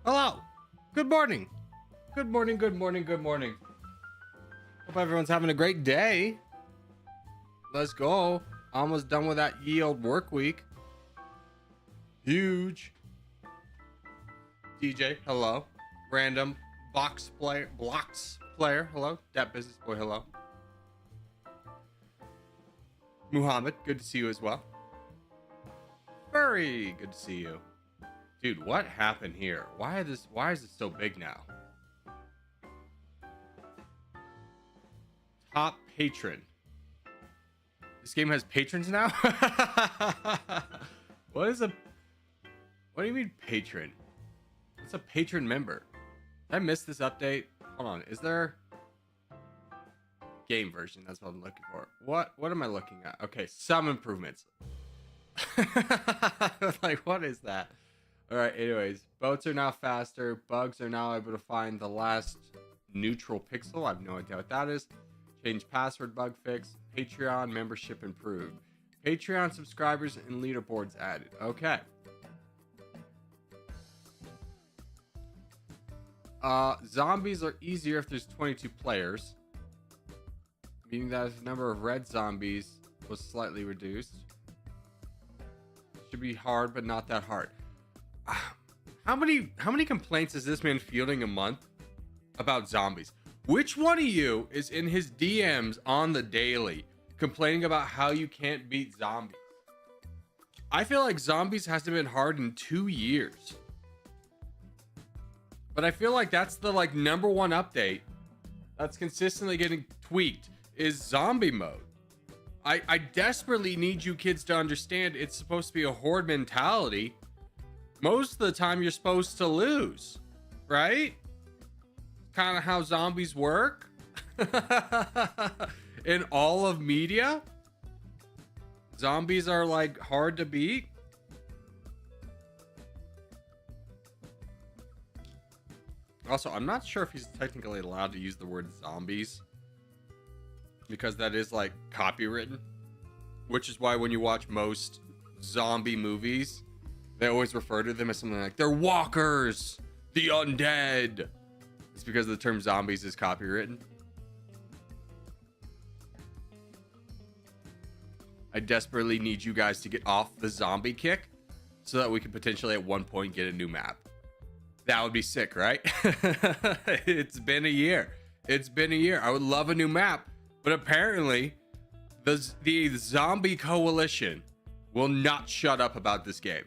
Hello. Good morning. Good morning. Good morning. Good morning. Hope everyone's having a great day. Let's go. Almost done with that ye old work week. Huge. DJ, hello. Random blocks player, hello. Dat business boy, hello. Muhammad, good to see you as well. Very good to see you. Dude, what happened here? Why is it so big now? Top patron. This game has patrons now? What do you mean patron? It's a patron member. Did I miss this update? Hold on, is there game version? That's what I'm looking for. What am I looking at? Okay, some improvements. Like, what is that? All right, anyways, boats are now faster. Bugs are now able to find the last neutral pixel. I have no idea what that is. Change password bug fix. Patreon membership improved. Patreon subscribers and leaderboards added. Okay. Zombies are easier if there's 22 players, meaning that the number of red zombies was slightly reduced. Should be hard, but not that hard. How many complaints is this man fielding a month about zombies? Which one of you is in his DMs on the daily complaining about how you can't beat zombies? I feel like zombies hasn't been hard in 2 years. But I feel like that's the number one update that's consistently getting tweaked is zombie mode. I desperately need you kids to understand it's supposed to be a horde mentality. Most of the time you're supposed to lose, right? Kind of how zombies work in all of media. Zombies are like hard to beat. Also, I'm not sure if he's technically allowed to use the word zombies because that is like copywritten, which is why when you watch most zombie movies, they always refer to them as something like they're walkers, the undead. It's because the term zombies is copywritten. I desperately need you guys to get off the zombie kick so that we can potentially at one point get a new map. That would be sick, right? It's been a year. It's been a year. I would love a new map, but apparently the zombie coalition will not shut up about this game.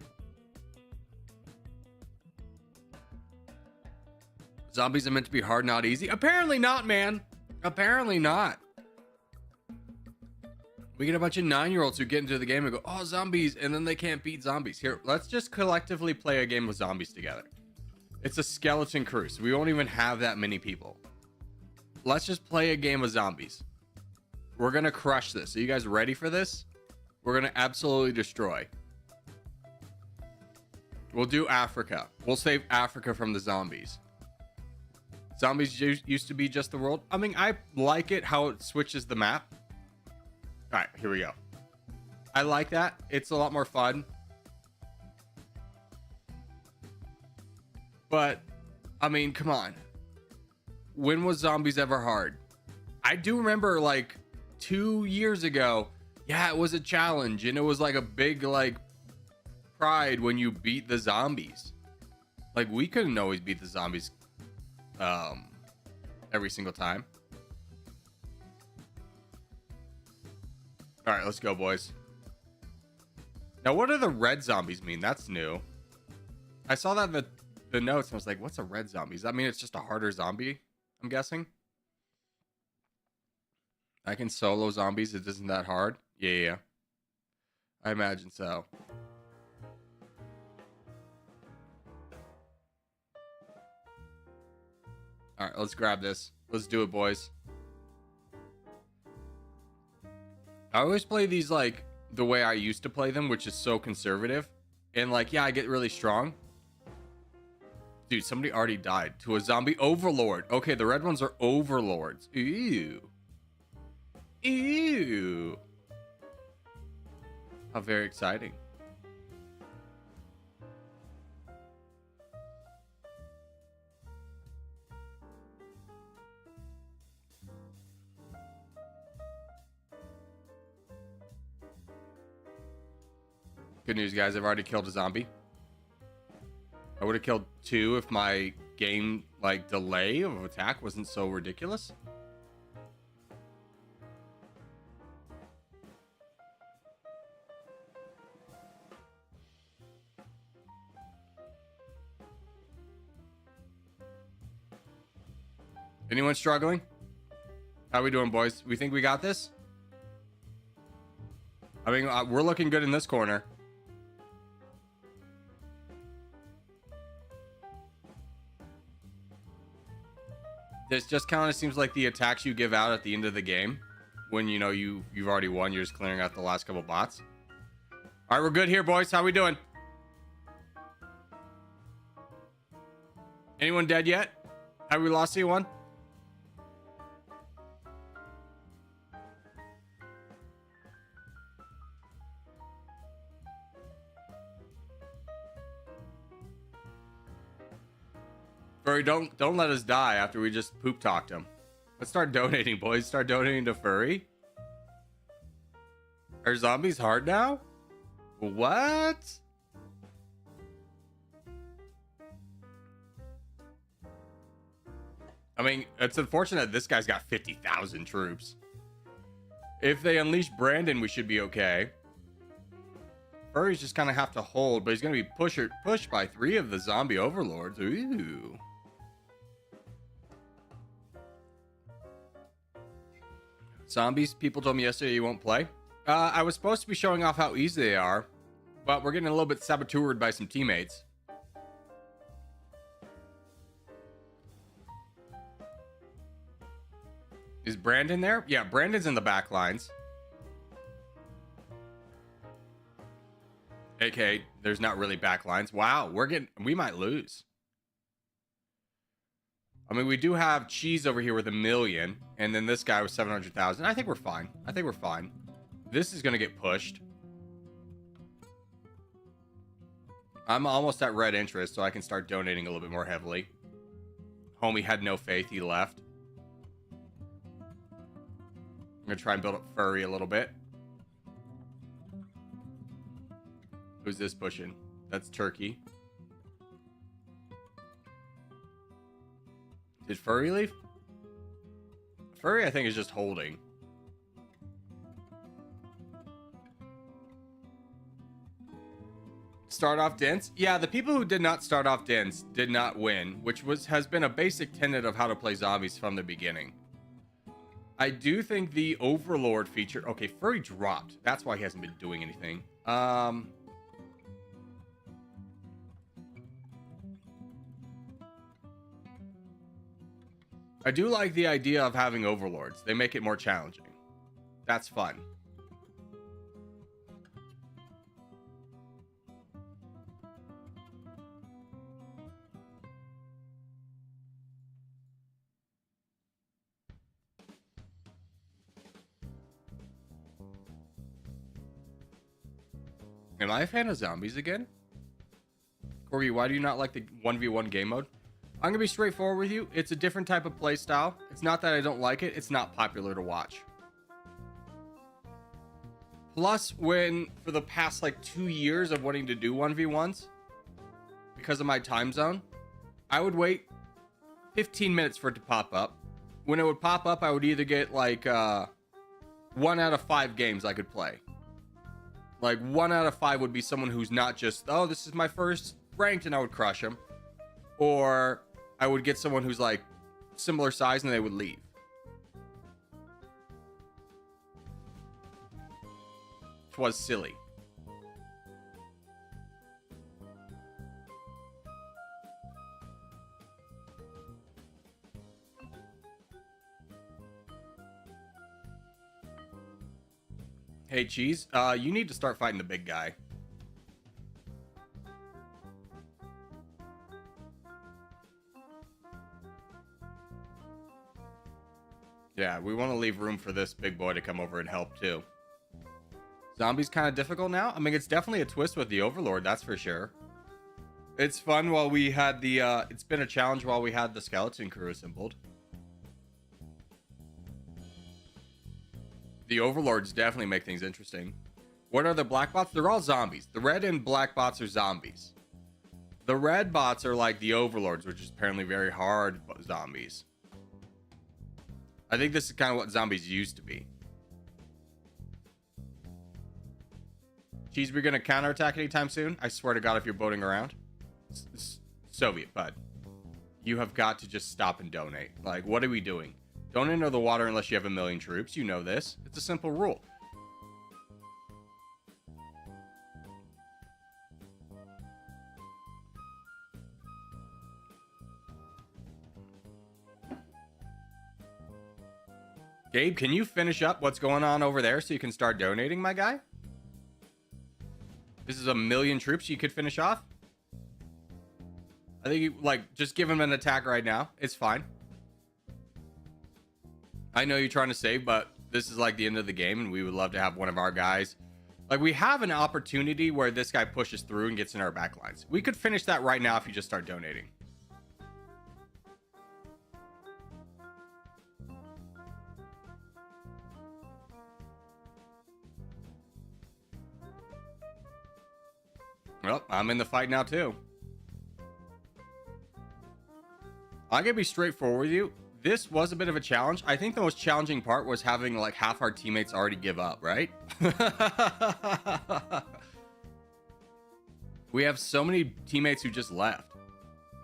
Zombies are meant to be hard, not easy. Apparently not, man. Apparently not. We get a bunch of 9-year-olds who get into the game and go, oh, zombies, and then they can't beat zombies. Here, let's just collectively play a game with zombies together. It's a skeleton crew, so we won't even have that many people. Let's just play a game of zombies. We're gonna crush this. Are you guys ready for this? We're gonna absolutely destroy. We'll do Africa. We'll save Africa from the zombies. Zombies used to be just the world. I mean, I like it how it switches the map. All right, here we go. I like that. It's a lot more fun. But, I mean, come on. When was zombies ever hard? I do remember like 2 years ago, yeah, it was a challenge and it was like a big pride when you beat the zombies. Like we couldn't always beat the zombies every single time. All right, let's go, boys. Now, what do the red zombies mean? That's new. I saw that in the notes and I was like, what's a red zombie? Does that mean it's just a harder zombie? I'm guessing. I can solo zombies. It isn't that hard. Yeah. I imagine so. All right, let's grab this. Let's do it, boys. I always play these like the way I used to play them, which is so conservative. And like, yeah, I get really strong. Dude, somebody already died to a zombie overlord. Okay, the red ones are overlords. Ew. Ew. How very exciting. Good news, guys. I've already killed a zombie. I would have killed 2 if my game, like, delay of attack wasn't so ridiculous. Anyone struggling? How we doing, boys? We think we got this? I mean, we're looking good in this corner. This just kind of seems like the attacks you give out at the end of the game. When, you know, you've already won. You're just clearing out the last couple bots. All right, we're good here, boys. How we doing? Anyone dead yet? Have we lost anyone? Furry, don't let us die after we just poop talked him. Let's start donating, boys. Start donating to Furry. Are zombies hard now? What? I mean, it's unfortunate this guy's got 50,000 troops. If they unleash Brandon, we should be okay. Furries just kind of have to hold, but he's going to be pushed by 3 of the zombie overlords. Ooh. Zombies, people told me yesterday you won't play. I was supposed to be showing off how easy they are, but we're getting a little bit saboteured by some teammates. Is Brandon there? Yeah, Brandon's in the back lines. AK, there's not really back lines. Wow, we might lose. I mean, we do have Cheese over here with 1 million, and then this guy with 700,000. I think we're fine. I think we're fine. This is going to get pushed. I'm almost at red interest, so I can start donating a little bit more heavily. Homie had no faith. He left. I'm going to try and build up Furry a little bit. Who's this pushing? That's Turkey. Did Furry leave? Furry, I think, is just holding. Start off dense? Yeah, the people who did not start off dense did not win, which has been a basic tenet of how to play zombies from the beginning. I do think the Overlord feature... Okay, Furry dropped. That's why he hasn't been doing anything. I do like the idea of having overlords. They make it more challenging. That's fun. Am I a fan of zombies again? Corgi, why do you not like the 1v1 game mode? I'm gonna be straightforward with you. It's a different type of play style. It's not that I don't like it. It's not popular to watch. Plus, for the past like 2 years of wanting to do 1v1s, because of my time zone, I would wait 15 minutes for it to pop up. When it would pop up, I would either get like 1 out of 5 games I could play. Like 1 out of 5 would be someone who's not just, oh, this is my first ranked, and I would crush them. Or I would get someone who's like similar size and they would leave. Which was silly. Hey, Cheese, you need to start fighting the big guy. Yeah, we want to leave room for this big boy to come over and help too. Zombies kind of difficult now? I mean, it's definitely a twist with the Overlord, that's for sure. It's fun while we had the, it's been a challenge while we had the skeleton crew assembled. The Overlords definitely make things interesting. What are the black bots? They're all zombies. The red and black bots are zombies. The red bots are like the overlords, which is apparently very hard zombies. I think this is kind of what zombies used to be. Cheese, we're gonna counterattack anytime soon? I swear to God, if you're boating around. Soviet, bud. You have got to just stop and donate. Like, what are we doing? Don't enter the water unless you have 1,000,000 troops. You know this. It's a simple rule. Gabe, can you finish up what's going on over there so you can start donating, my guy? This is 1,000,000 troops you could finish off. I think you, like, just give him an attack right now. It's fine. I know you're trying to save, but this is like the end of the game, and we would love to have one of our guys. Like, we have an opportunity where this guy pushes through and gets in our back lines. We could finish that right now if you just start donating. Well, I'm in the fight now, too. I'm gonna be straightforward with you. This was a bit of a challenge. I think the most challenging part was having like half our teammates already give up, right? We have so many teammates who just left.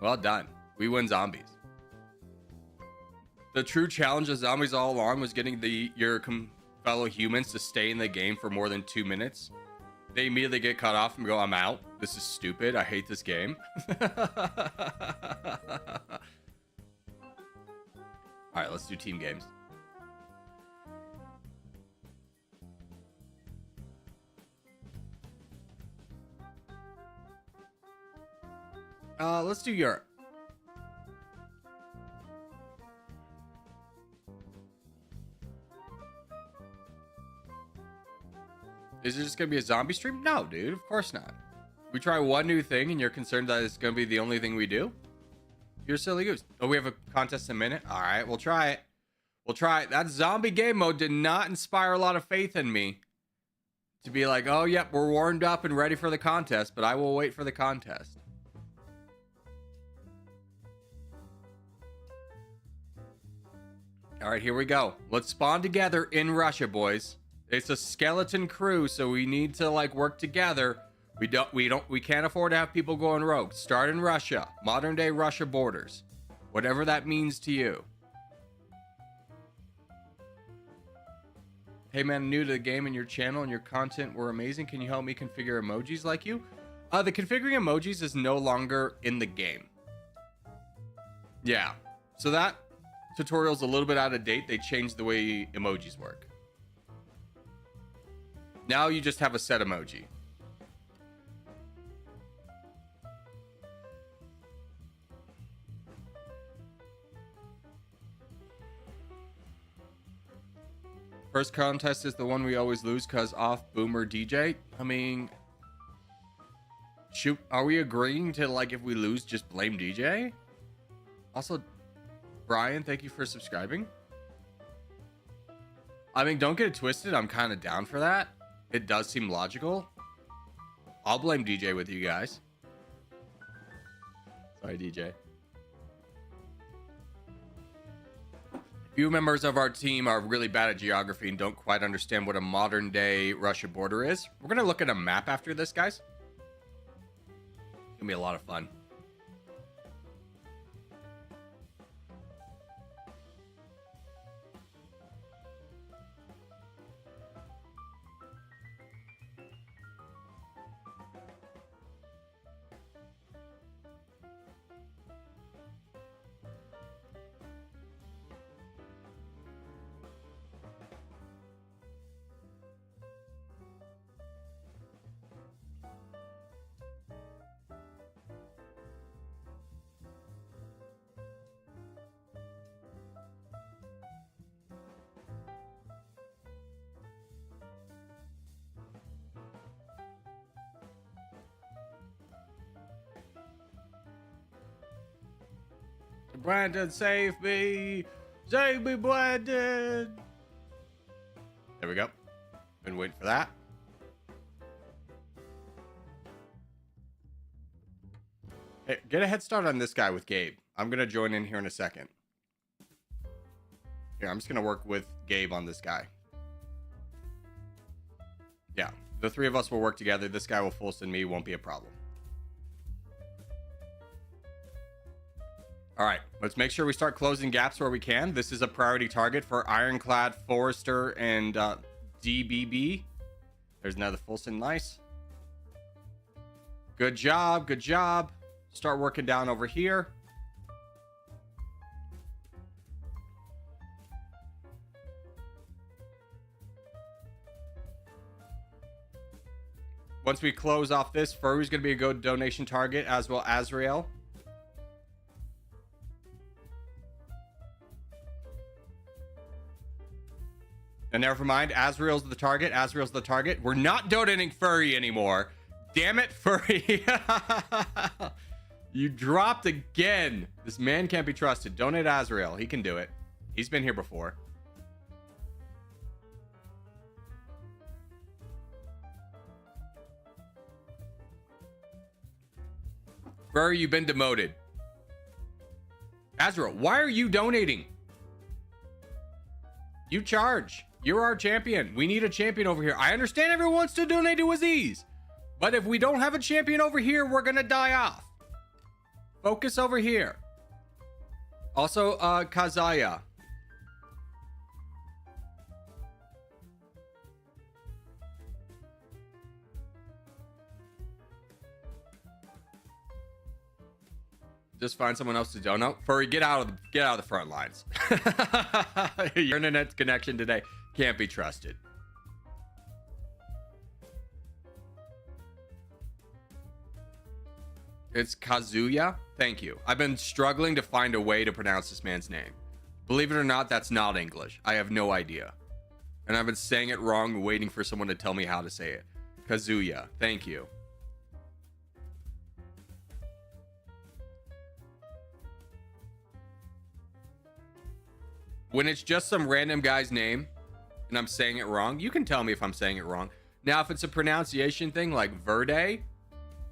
Well done. We win zombies. The true challenge of zombies all along was getting your fellow humans to stay in the game for more than 2 minutes. They immediately get cut off and go, I'm out. This is stupid. I hate this game. All right, let's do team games. Let's do Europe. Is it just gonna be a zombie stream? No, dude, of course not. We try one new thing and you're concerned that it's gonna be the only thing we do? You're a silly goose. Oh, we have a contest in a minute? All right, we'll try it. We'll try it. That zombie game mode did not inspire a lot of faith in me. To be like, oh, yep, we're warmed up and ready for the contest, but I will wait for the contest. All right, here we go. Let's spawn together in Russia, boys. It's a skeleton crew, so we need to like work together. We can't afford to have people going rogue. Start in Russia, modern day Russia borders, whatever that means to you. Hey man, I'm new to the game and your channel and your content were amazing. Can you help me configure emojis like you? The configuring emojis is no longer in the game. Yeah, so that tutorial's a little bit out of date. They changed the way emojis work. Now you just have a set emoji. First contest is the one we always lose because off boomer DJ. I mean, shoot, are we agreeing to like if we lose, just blame DJ? Also, Brian, thank you for subscribing. I mean, don't get it twisted. I'm kind of down for that. It does seem logical. I'll blame DJ with you guys. Sorry, DJ. Few members of our team are really bad at geography and don't quite understand what a modern day Russia border is. We're going to look at a map after this, guys. It's going to be a lot of fun. Brandon, save me! Save me, Brandon! There we go. Been waiting for that. Get a head start on this guy with Gabe. I'm gonna join in here in a second. Here, I'm just gonna work with Gabe on this guy. Yeah, the three of us will work together. This guy will full send me, won't be a problem. All right, let's make sure we start closing gaps where we can. This is a priority target for Ironclad, Forester, and DBB. There's another full send. Nice. Good job. Good job. Start working down over here. Once we close off this, Furry's going to be a good donation target, as well as Azrael. And never mind, Azrael's the target. Azrael's the target. We're not donating Furry anymore. Damn it, Furry. You dropped again. This man can't be trusted. Donate Azrael. He can do it. He's been here before. Furry, you've been demoted. Azrael, why are you donating? You charge. You're our champion. We need a champion over here. I understand everyone wants to donate to Aziz, but if we don't have a champion over here, we're gonna die off. Focus over here. Also, Kazaya. Just find someone else to donate. Furry, get out of the front lines. Your internet connection today can't be trusted. It's Kazuya. Thank you. I've been struggling to find a way to pronounce this man's name. Believe it or not, that's not English. I have no idea. And I've been saying it wrong, waiting for someone to tell me how to say it. Kazuya. Thank you. When it's just some random guy's name and I'm saying it wrong, you can tell me if I'm saying it wrong. Now, if it's a pronunciation thing like Verde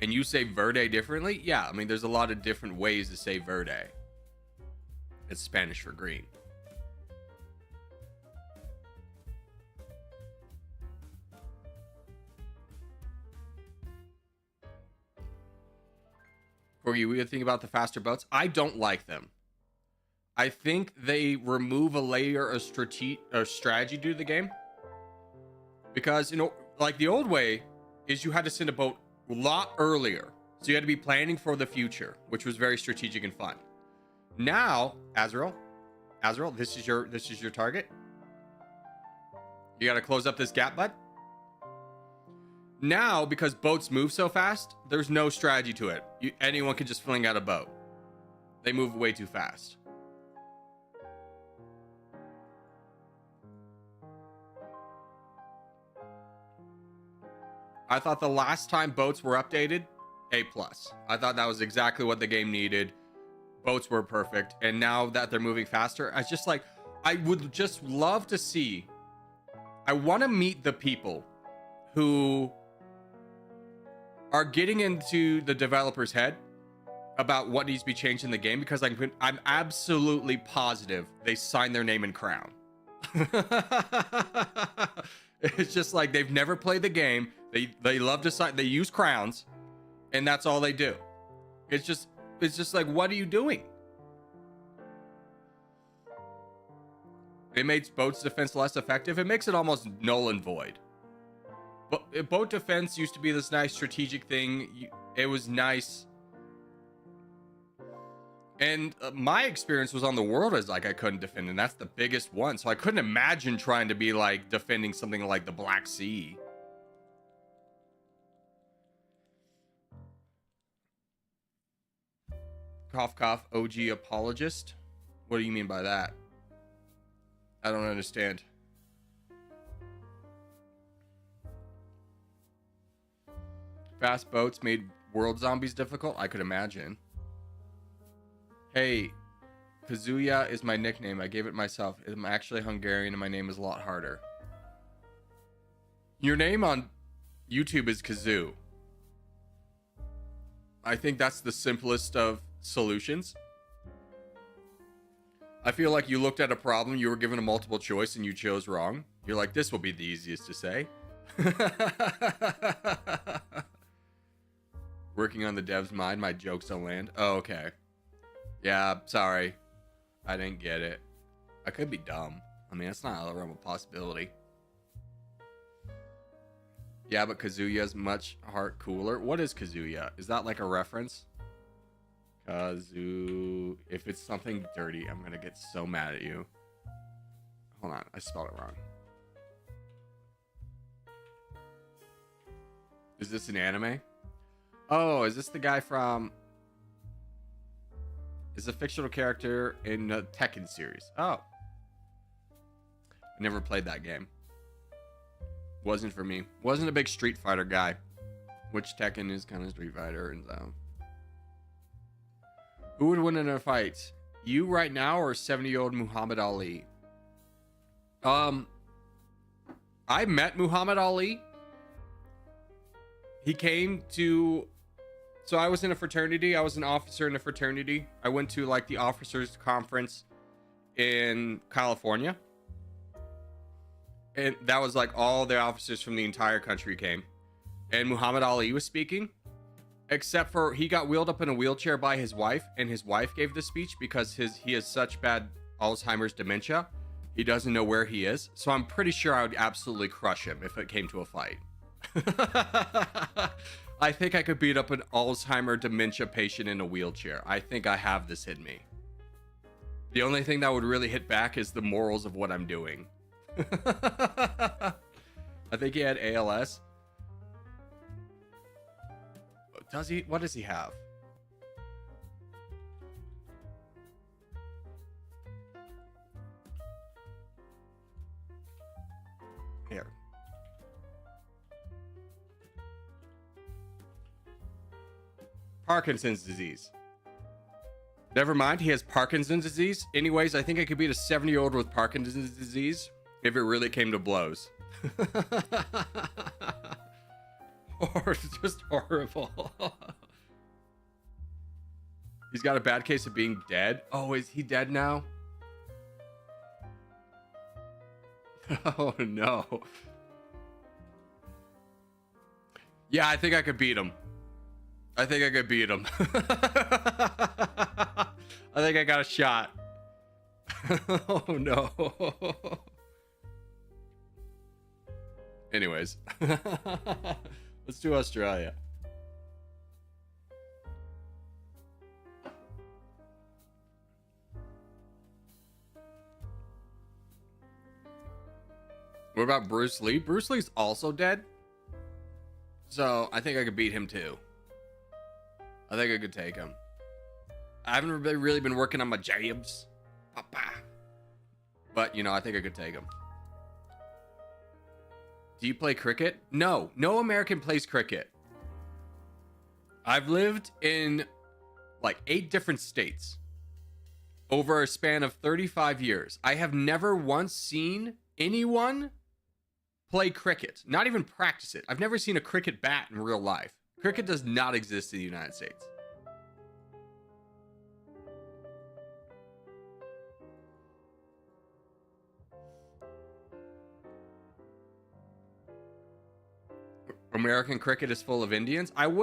and you say Verde differently, yeah, I mean, there's a lot of different ways to say Verde. It's Spanish for green. For you, what think about the faster boats? I don't like them. I think they remove a layer of strategy to the game. Because, you know, like the old way is you had to send a boat a lot earlier. So you had to be planning for the future, which was very strategic and fun. Now, Azrael, this is your target. You got to close up this gap, bud. Now, because boats move so fast, there's no strategy to it. Anyone can just fling out a boat. They move way too fast. I thought the last time boats were updated, A+. I thought that was exactly what the game needed. Boats were perfect. And now that they're moving faster, I would just love to see. I want to meet the people who are getting into the developer's head about what needs to be changed in the game, because I'm absolutely positive they signed their name in crown. It's just like they've never played the game. They love to sign. They use crowns, and that's all they do. It's just like, what are you doing? It makes boat's defense less effective. It makes it almost null and void. But boat defense used to be this nice strategic thing. It was nice. And my experience was on the world as like I couldn't defend, and that's the biggest one. So I couldn't imagine trying to be like defending something like the Black Sea. Cough, cough, OG apologist. What do you mean by that? I don't understand. Fast boats made world zombies difficult? I could imagine. Hey, Kazuya is my nickname. I gave it myself. I'm actually Hungarian and my name is a lot harder. Your name on YouTube is Kazoo. I think that's the simplest of solutions. I feel like you looked at a problem, you were given a multiple choice, and you chose wrong. You're like, this will be the easiest to say. Working on the dev's mind, my jokes don't land. Oh, okay. Yeah, sorry. I didn't get it. I could be dumb. I mean, that's not a realm of possibility. Yeah, but Kazuya's much heart cooler. What is Kazuya? Is that like a reference? If it's something dirty, I'm gonna get so mad at you. Hold on, I spelled it wrong. Is this an anime? Oh, is this the guy from... Is a fictional character in the Tekken series. Oh. I never played that game. Wasn't for me. Wasn't a big Street Fighter guy. Which Tekken is kind of Street Fighter and so. Who would win in a fight? You right now or 70-year-old Muhammad Ali? I met Muhammad Ali. He came to... So I was in a fraternity. I was an officer in a fraternity. I went to like the officers conference in California. And that was like all the officers from the entire country came. And Muhammad Ali was speaking. Except for he got wheeled up in a wheelchair by his wife. And his wife gave the speech because he has such bad Alzheimer's dementia. He doesn't know where he is. So I'm pretty sure I would absolutely crush him if it came to a fight. I think I could beat up an Alzheimer dementia patient in a wheelchair. I think I have this in me. The only thing that would really hit back is the morals of what I'm doing. I think he had ALS. Does he? What does he have? Here. Parkinson's disease. Never mind, he has Parkinson's disease. Anyways, I think I could beat a 70-year-old with Parkinson's disease if it really came to blows. Or it's just horrible. He's got a bad case of being dead. Oh, is he dead now? Oh, no. Yeah, I think I could beat him. I think I could beat him. I think I got a shot. Oh, no. Anyways. Let's do Australia. What about Bruce Lee? Bruce Lee's also dead. So I think I could beat him too. I think I could take him. I haven't really been working on my jabs. But, you know, I think I could take him. Do you play cricket? No. No American plays cricket. I've lived in like 8 different states over a span of 35 years. I have never once seen anyone play cricket. Not even practice it. I've never seen a cricket bat in real life. Cricket does not exist in the United States. American cricket is full of Indians. I've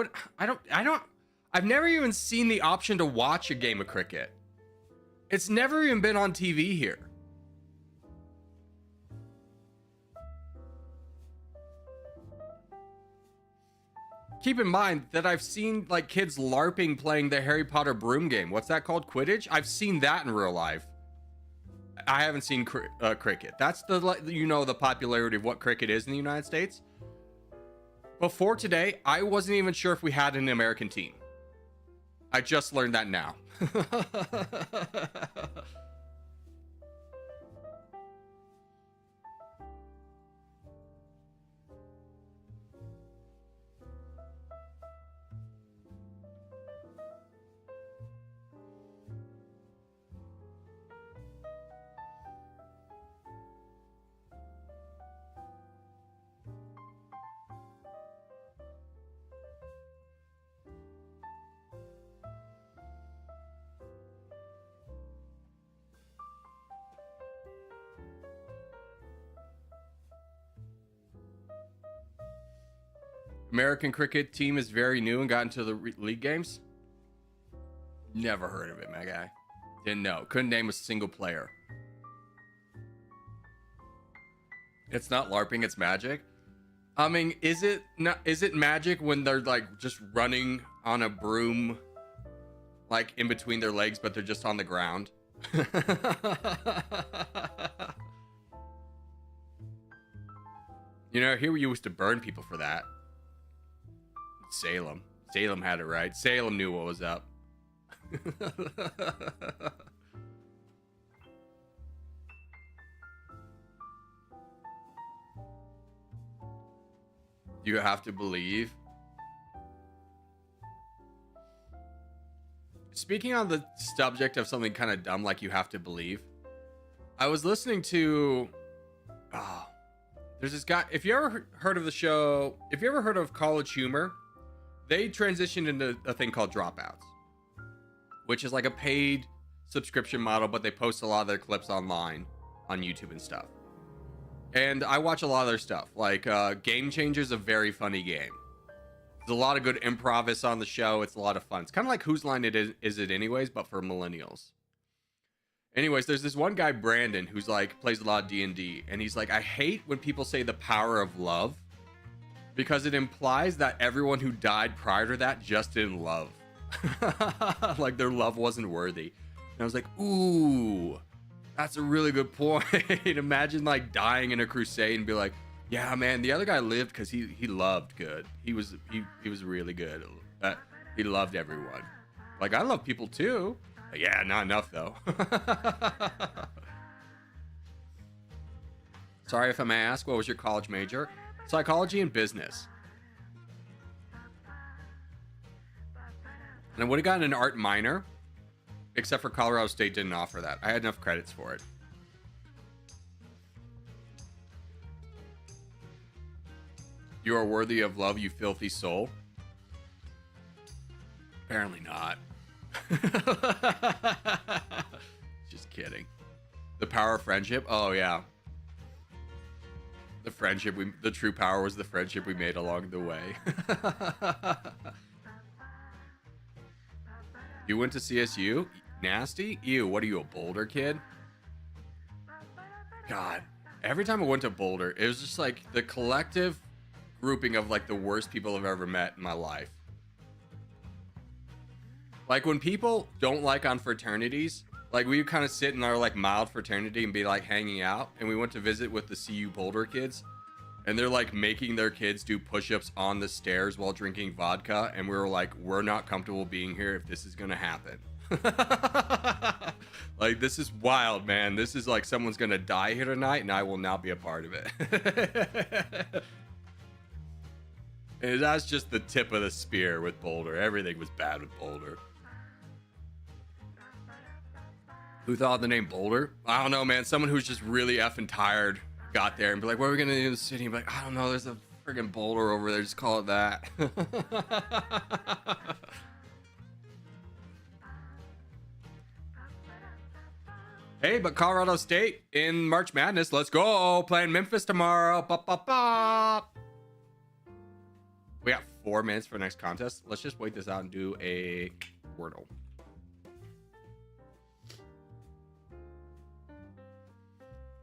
never even seen the option to watch a game of cricket. It's never even been on TV here. Keep in mind that I've seen like kids LARPing playing the Harry Potter broom game. What's that called? Quidditch? I've seen that in real life. I haven't seen cricket. That's the popularity of what cricket is in the United States. Before today, I wasn't even sure if we had an American team. I just learned that now. American cricket team is very new and got into the league games. Never heard of it, my guy. Didn't know. Couldn't name a single player. It's not LARPing, it's magic. I mean, is it magic when they're like just running on a broom, like in between their legs, but they're just on the ground? You know, here we used to burn people for that. Salem had it right. Salem knew what was up. You have to believe. Speaking on the subject of something kind of dumb like you have to believe, I was listening to there's this guy. If you ever heard of the show, if you ever heard of College Humor, they transitioned into a thing called Dropouts, which is like a paid subscription model, but they post a lot of their clips online on YouTube and stuff. And I watch a lot of their stuff. Like Game Changer's a very funny game. There's a lot of good improvists on the show. It's a lot of fun. It's kind of like Whose Line Is It Anyways, but for millennials. Anyways, there's this one guy, Brandon, who's like plays a lot of D&D, and he's like, I hate when people say the power of love, because it implies that everyone who died prior to that just didn't love. Like their love wasn't worthy. And I was like, ooh, that's a really good point. Imagine like dying in a crusade and be like, yeah, man, the other guy lived because he loved good. He was really good. He loved everyone. Like, I love people too. Yeah, not enough though. Sorry if I may ask, what was your college major? Psychology and business. And I would have gotten an art minor, except for Colorado State didn't offer that. I had enough credits for it. You are worthy of love, you filthy soul. Apparently not. Just kidding. The power of friendship. Oh yeah. The friendship the true power was the friendship we made along the way. You went to CSU? Nasty? Ew, what are you, a Boulder kid? God, every time I went to Boulder, it was just like the collective grouping of like the worst people I've ever met in my life. Like when people don't like on fraternities, like we would kind of sit in our like mild fraternity and be like hanging out, and we went to visit with the CU Boulder kids, and they're like making their kids do push-ups on the stairs while drinking vodka, and we were like, we're not comfortable being here if this is gonna happen. Like, this is wild, man. This is like someone's gonna die here tonight, and I will not be a part of it. And that's just the tip of the spear with Boulder. Everything was bad with Boulder. Who thought of the name Boulder? I don't know, man. Someone who's just really effing tired got there and be like, what are we gonna do in the city? And be like, I don't know, there's a friggin' boulder over there, just call it that. Hey, but Colorado State in March Madness, let's go. Playing Memphis tomorrow. Bop, bop, bop. We got 4 minutes for the next contest. Let's just wait this out and do a Worldle.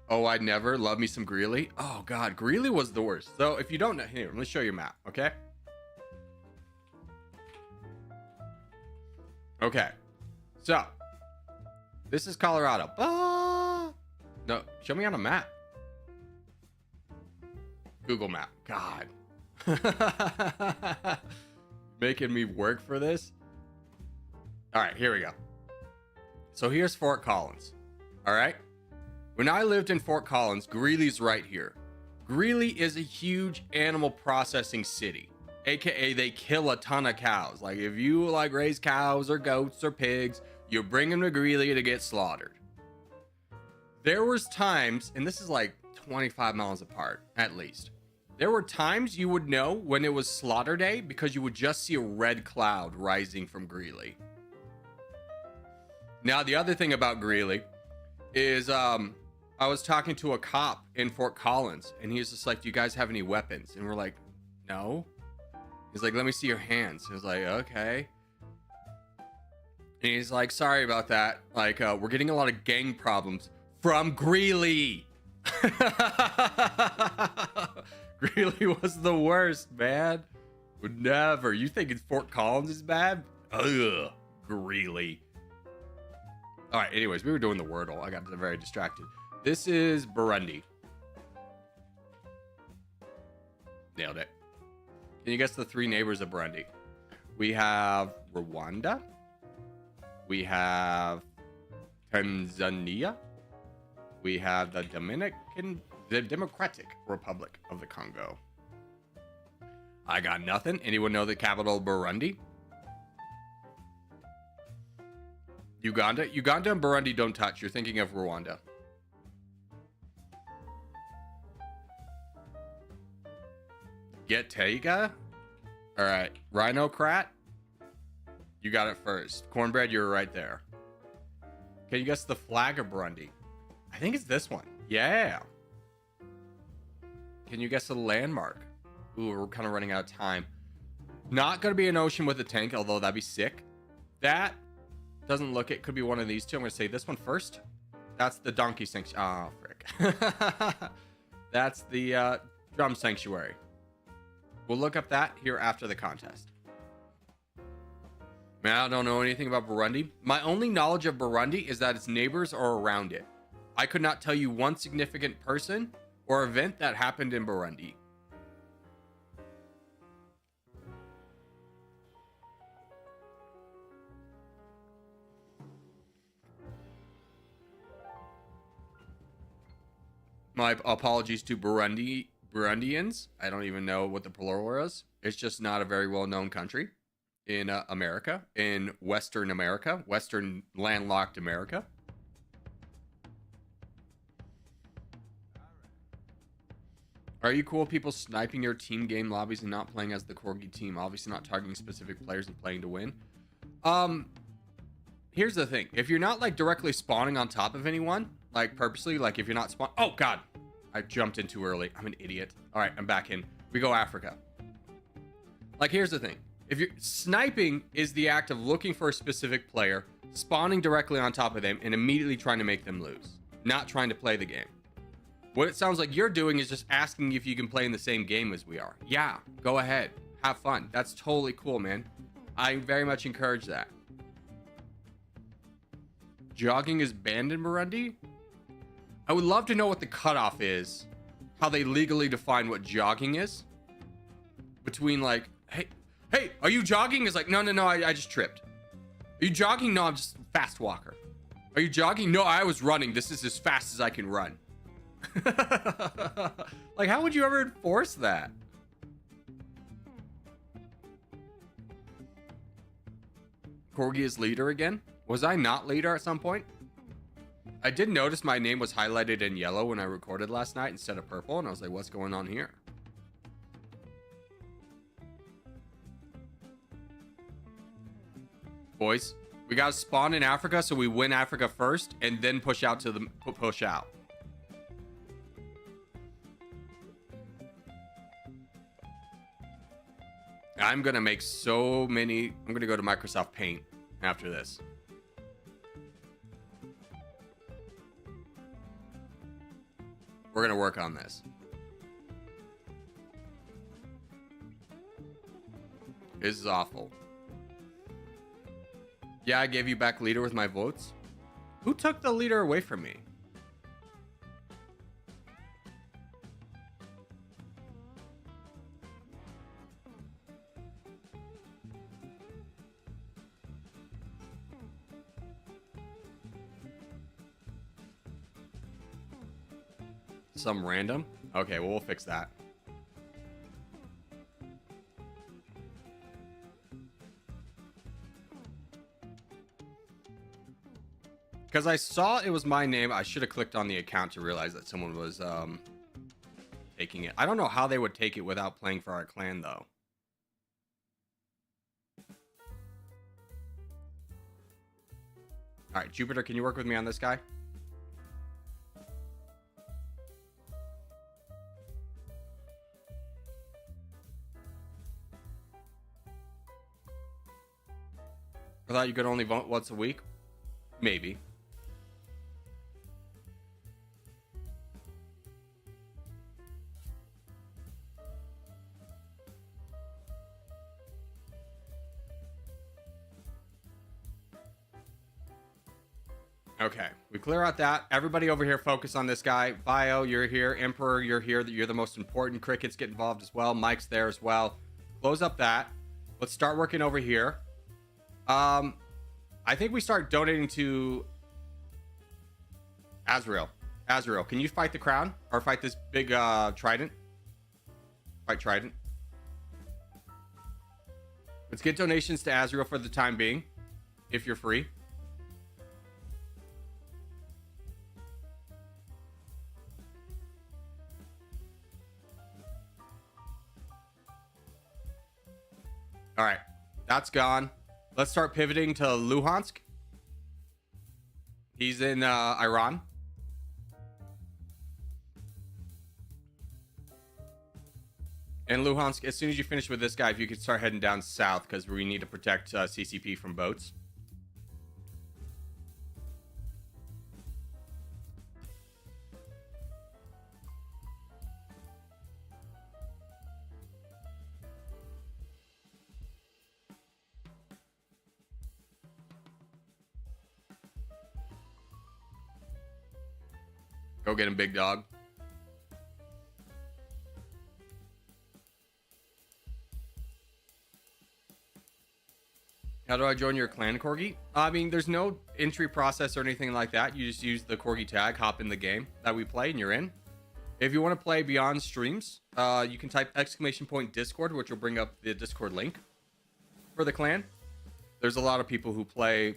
Oh, I'd never. Love me some Greeley. Oh, God. Greeley was the worst. So if you don't know, here, let me show you a map, okay? Okay. So, this is Colorado. No, show me on a map. Google map. God. Making me work for this. All right, here we go. So here's Fort Collins. All right. When I lived in Fort Collins, Greeley's right here. Greeley is a huge animal processing city, aka they kill a ton of cows. Like if you like raise cows or goats or pigs, you bring them to Greeley to get slaughtered. There was times, and this is like 25 miles apart at least. There were times you would know when it was slaughter day because you would just see a red cloud rising from Greeley. Now, the other thing about Greeley is I was talking to a cop in Fort Collins, and he was just like, do you guys have any weapons? And we're like, no. He's like, let me see your hands. I was like, okay. And he's like, sorry about that. Like, we're getting a lot of gang problems from Greeley. Greeley was the worst, man. Would never. You think Fort Collins is bad? Ugh, Greeley. All right, anyways, we were doing the Worldle. I got very distracted. This is Burundi. Nailed it. Can you guess the three neighbors of Burundi? We have Rwanda. We have Tanzania. We have the Democratic Republic of the Congo. I got nothing. Anyone know the capital of Burundi? Uganda. Uganda and Burundi don't touch. You're thinking of Rwanda. Getega. All right. Rhinocrat. You got it first. Cornbread, you're right there. Can you guess the flag of Burundi? I think it's this one. Yeah. Can you guess the landmark? Ooh, we're kind of running out of time. Not going to be an ocean with a tank, although that'd be sick. That doesn't look it. Could be one of these two. I'm going to say this one first. That's the donkey sanctuary. Oh, frick. That's the drum sanctuary. We'll look up that here after the contest. Man, I don't know anything about Burundi. My only knowledge of Burundi is that its neighbors are around it. I could not tell you one significant person or event that happened in Burundi. My apologies to Burundians. I don't even know what the plural is. It's just not a very well-known country in America, in Western America, Western landlocked America. Are you cool with people sniping your team game lobbies and not playing as the Corgi team? Obviously not targeting specific players and playing to win. Here's the thing. If you're not like directly spawning on top of anyone, like purposely, like if you're not spawn... Oh, God. I jumped in too early. I'm an idiot. All right, I'm back in. We go Africa. Like, here's the thing. If you're sniping is the act of looking for a specific player, spawning directly on top of them, and immediately trying to make them lose. Not trying to play the game. What it sounds like you're doing is just asking if you can play in the same game as we are. Yeah, go ahead. Have fun. That's totally cool, man. I very much encourage that. Jogging is banned in Burundi? I would love to know what the cutoff is. How they legally define what jogging is. Between like, hey, are you jogging? It's like, no, I just tripped. Are you jogging? No, I'm just a fast walker. Are you jogging? No, I was running. This is as fast as I can run. Like, how would you ever enforce that? Corgi is leader again? Was I not leader at some point? I did notice my name was highlighted in yellow when I recorded last night instead of purple, and I was like, what's going on here? Boys, we gotta spawn in Africa so we win Africa first and then push out to the push out. I'm gonna make so many. I'm gonna go to Microsoft Paint after this. We're gonna work on this. This is awful. Yeah, I gave you back leader with my votes. Who took the leader away from me? Some random? Okay, well, we'll fix that. Because I saw it was my name. I should have clicked on the account to realize that someone was taking it. I don't know how they would take it without playing for our clan, though. All right, Jupiter, can you work with me on this guy? thought you could only vote once a week. Maybe. Okay, we clear out that. Everybody over here focus on this guy. Bio, you're here. Emperor, you're here. You're the most important. Crickets get involved as well. Mike's there as well. Close up that. Let's start working over here. I think we start donating to Azrael. Azrael, can you fight the crown? Or fight this big trident? Fight trident. Let's get donations to Azrael for the time being. If you're free. All right, that's gone. Let's start pivoting to Luhansk. He's in Iran. And Luhansk, as soon as you finish with this guy, if you could start heading down south, because we need to protect CCP from boats. Go get him, big dog. How do I join your clan, Corgi? I mean, there's no entry process or anything like that. You just use the Corgi tag, hop in the game that we play, and you're in. If you want to play beyond streams, you can type !Discord, which will bring up the Discord link for the clan. There's a lot of people who play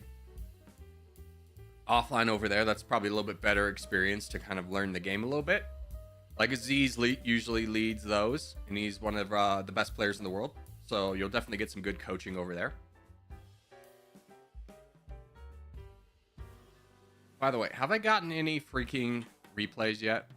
offline over there. That's probably a little bit better experience to kind of learn the game a little bit. Like Aziz usually leads those, and he's one of the best players in the world. So you'll definitely get some good coaching over there. By the way, have I gotten any freaking replays yet?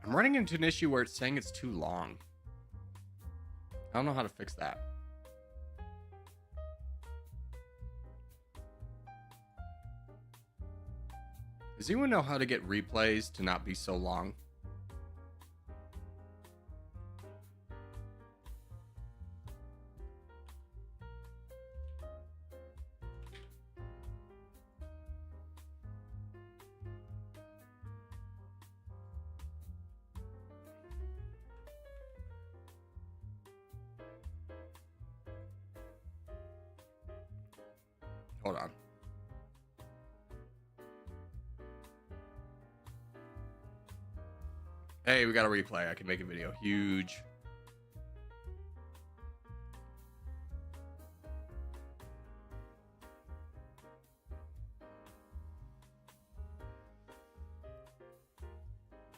I'm running into an issue where it's saying it's too long. I don't know how to fix that. Does anyone know how to get replays to not be so long? Hold on. Hey, we got a replay. I can make a video. Huge.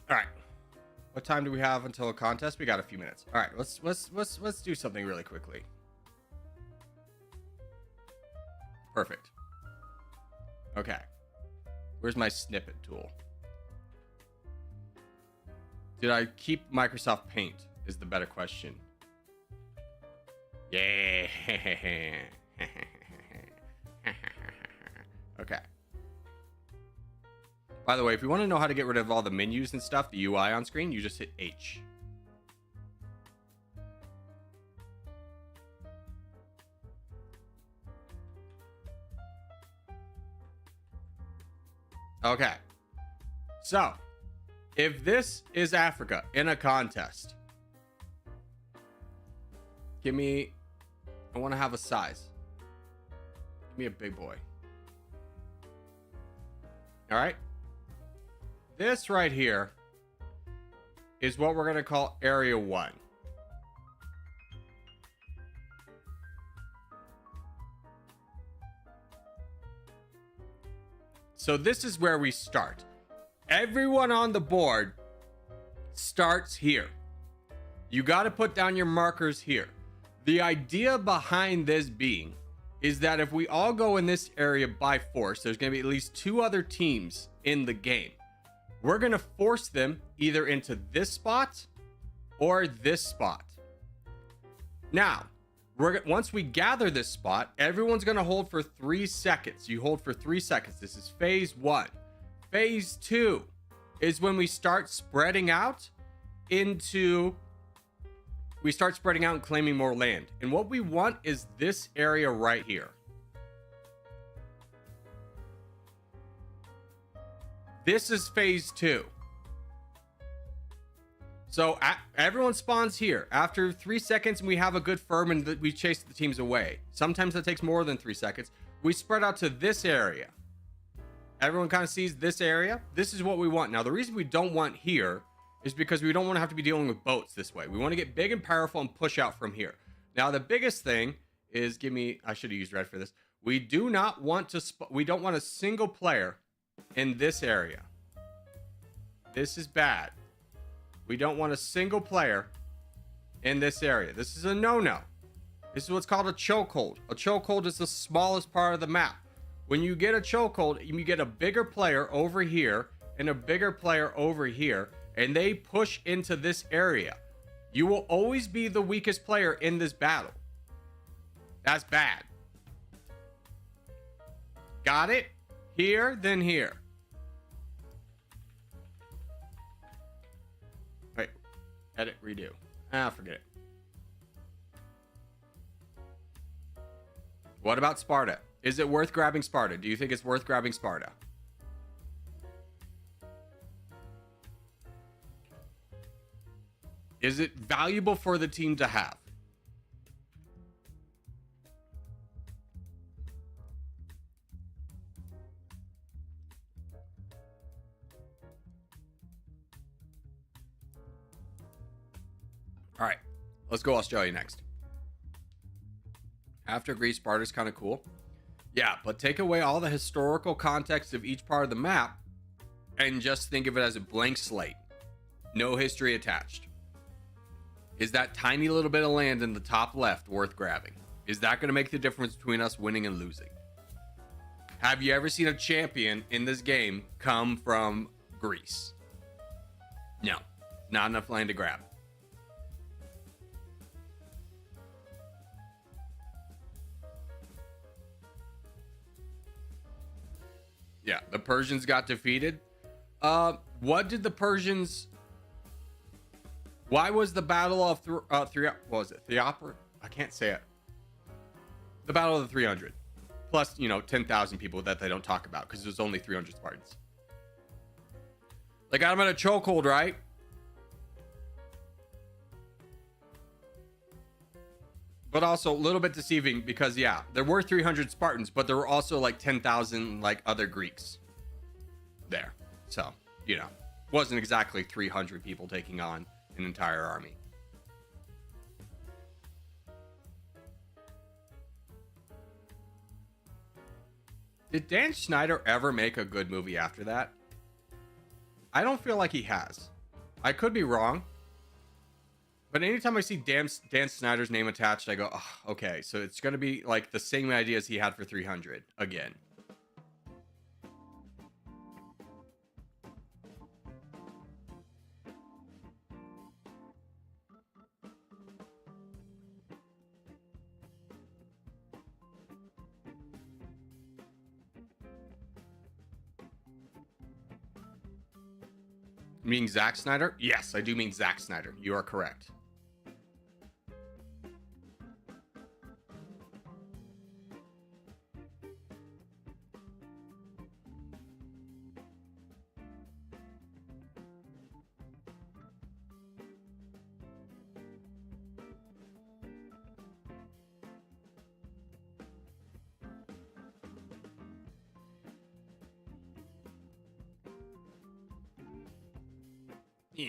All right. What time do we have until a contest? We got a few minutes. All right, let's do something really quickly. Perfect. Okay. Where's my snippet tool? Did I keep Microsoft Paint is the better question. Yeah. Okay. By the way, if you want to know how to get rid of all the menus and stuff, the UI on screen, you just hit H. Okay. So, if this is Africa in a contest, give me, I want to have a size. Give me a big boy. All right. This right here is what we're going to call Area 1. So this is where we start. Everyone on the board starts here. You got to put down your markers here. The idea behind this being is that if we all go in this area by force, there's going to be at least 2 other teams in the game. We're going to force them either into this spot or this spot. Now, once we gather this spot, everyone's going to hold for 3 seconds. You hold for 3 seconds. This is phase 1. Phase 2 is when we start spreading out and claiming more land. And what we want is this area right here. This is phase 2. So everyone spawns here. After 3 seconds, we have a good firm and we chase the teams away. Sometimes that takes more than 3 seconds. We spread out to this area. Everyone kind of sees this area. This is what we want. Now, the reason we don't want here is because we don't want to have to be dealing with boats this way. We want to get big and powerful and push out from here. Now, the biggest thing is, I should have used red for this. We do not want to, we don't want a single player in this area. This is bad. We don't want a single player in this area. This is a no-no. This is what's called a chokehold. A chokehold is the smallest part of the map. When you get a chokehold, you get a bigger player over here and a bigger player over here, and they push into this area. You will always be the weakest player in this battle. That's bad. Got it? Here, then here. Wait. Edit, redo. Forget it. What about Sparta? Is it worth grabbing Sparta? Do you think it's worth grabbing Sparta? Is it valuable for the team to have? All right, let's go Australia next. After Greece, Sparta's kind of cool. Yeah, but take away all the historical context of each part of the map and just think of it as a blank slate. No history attached. Is that tiny little bit of land in the top left worth grabbing? Is that going to make the difference between us winning and losing? Have you ever seen a champion in this game come from Greece? No, not enough land to grab. Yeah, the Persians got defeated. What did the Persians... Why was the Battle of what was it? Theopor? I can't say it. The Battle of the 300. Plus, 10,000 people that they don't talk about because there's only 300 Spartans. They got him in a chokehold, right? But also a little bit deceiving because, yeah, there were 300 Spartans, but there were also like 10,000 like other Greeks there. So, wasn't exactly 300 people taking on an entire army. Did Dan Schneider ever make a good movie after that? I don't feel like he has. I could be wrong. But anytime I see Dan Snyder's name attached, I go, oh, okay, so it's going to be like the same ideas he had for 300 again. You mean Zack Snyder? Yes, I do mean Zack Snyder. You are correct. Yeah.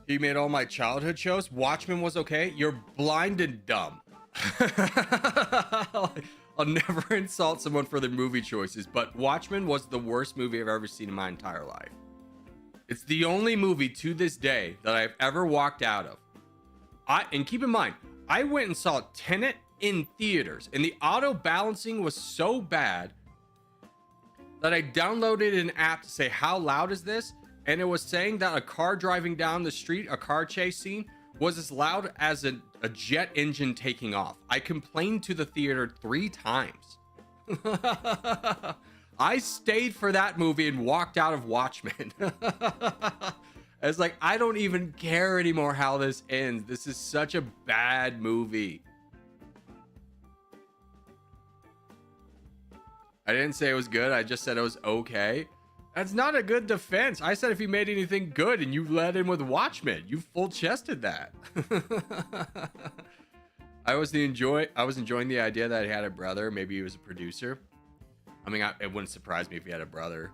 He made all my childhood shows. Watchmen was okay. You're blind and dumb. I'll never insult someone for their movie choices, but Watchmen was the worst movie I've ever seen in my entire life. It's the only movie to this day that I've ever walked out of. And keep in mind, I went and saw Tenet in theaters, and the auto balancing was so bad that I downloaded an app to say, how loud is this? And it was saying that a car driving down the street, a car chase scene, was as loud as a jet engine taking off. I complained to the theater 3 times. I stayed for that movie and walked out of Watchmen. It's like, I don't even care anymore how this ends. This is such a bad movie. I didn't say it was good. I just said it was okay. That's not a good defense. I said if he made anything good, and you led in with Watchmen. You full-chested that. I was enjoying the idea that he had a brother. Maybe he was a producer. I mean, it wouldn't surprise me if he had a brother.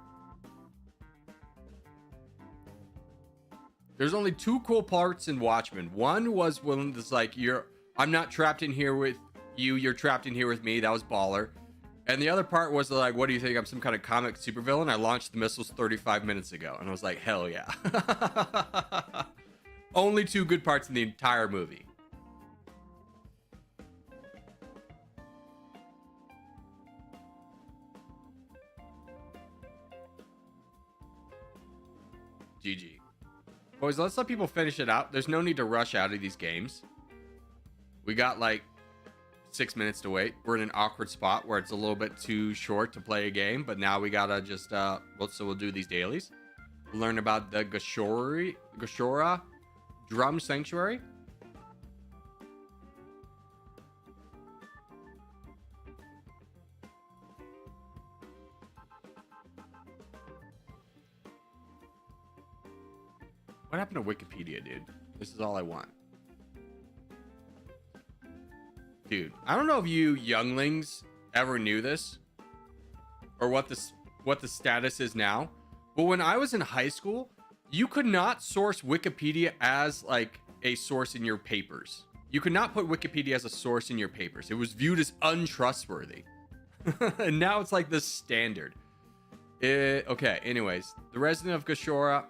There's only 2 cool parts in Watchmen. One was when it's like, I'm not trapped in here with you. You're trapped in here with me. That was baller. And the other part was like, what do you think? I'm some kind of comic supervillain? I launched the missiles 35 minutes ago. And I was like, hell yeah. Only 2 good parts in the entire movie. GG. Boys, let's let people finish it out. There's no need to rush out of these games. We got like 6 minutes to wait. We're in an awkward spot where it's a little bit too short to play a game, but now we gotta just so we'll do these dailies. Learn about the Gashora Drum Sanctuary. What happened to Wikipedia, dude? This is all I want. Dude, I don't know if you younglings ever knew this or what the status is now, but when I was in high school, you could not source Wikipedia as like a source in your papers. You could not put Wikipedia as a source in your papers. It was viewed as untrustworthy. And now it's like the standard. Okay, anyways, the resident of Gashora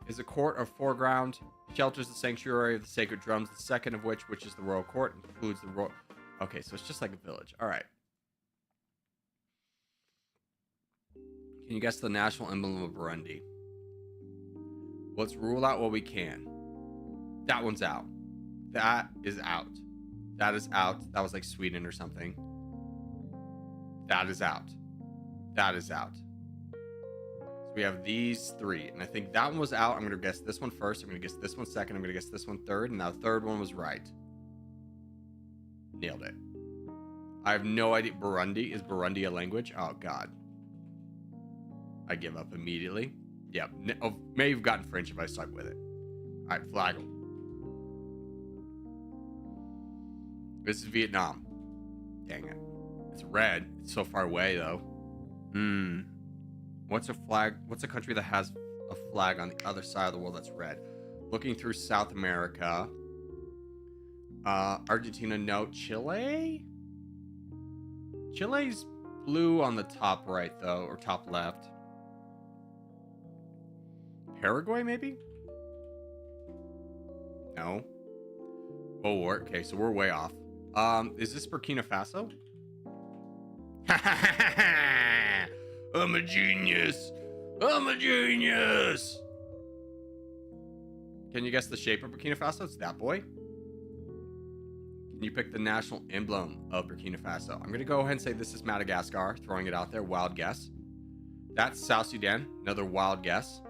is a court of foreground, shelters the sanctuary of the sacred drums, the second of which is the royal court, includes the royal. Okay, so it's just like a village. All right. Can you guess the national emblem of Burundi? Let's rule out what we can. That one's out. That is out. That is out. That was like Sweden or something. That is out. That is out. So we have these 3. And I think that one was out. I'm going to guess this one first. I'm going to guess this one second. I'm going to guess this one third. And now the third one was right. Nailed it. I have no idea. Burundi. Is Burundi a language? Oh, God. I give up immediately. Yeah. May have gotten French if I stuck with it. All right. Flag. This is Vietnam. Dang it. It's red. It's so far away, though. What's a flag? What's a country that has a flag on the other side of the world that's red? Looking through South America. Argentina, no. Chile? Chile's blue on the top right, though, or top left. Paraguay, maybe? No. Oh, okay, so we're way off. Is this Burkina Faso? I'm a genius. I'm a genius. Can you guess the shape of Burkina Faso? It's that boy. Can you pick the national emblem of Burkina Faso? I'm going to go ahead and say this is Madagascar. Throwing it out there. Wild guess. That's South Sudan. Another wild guess.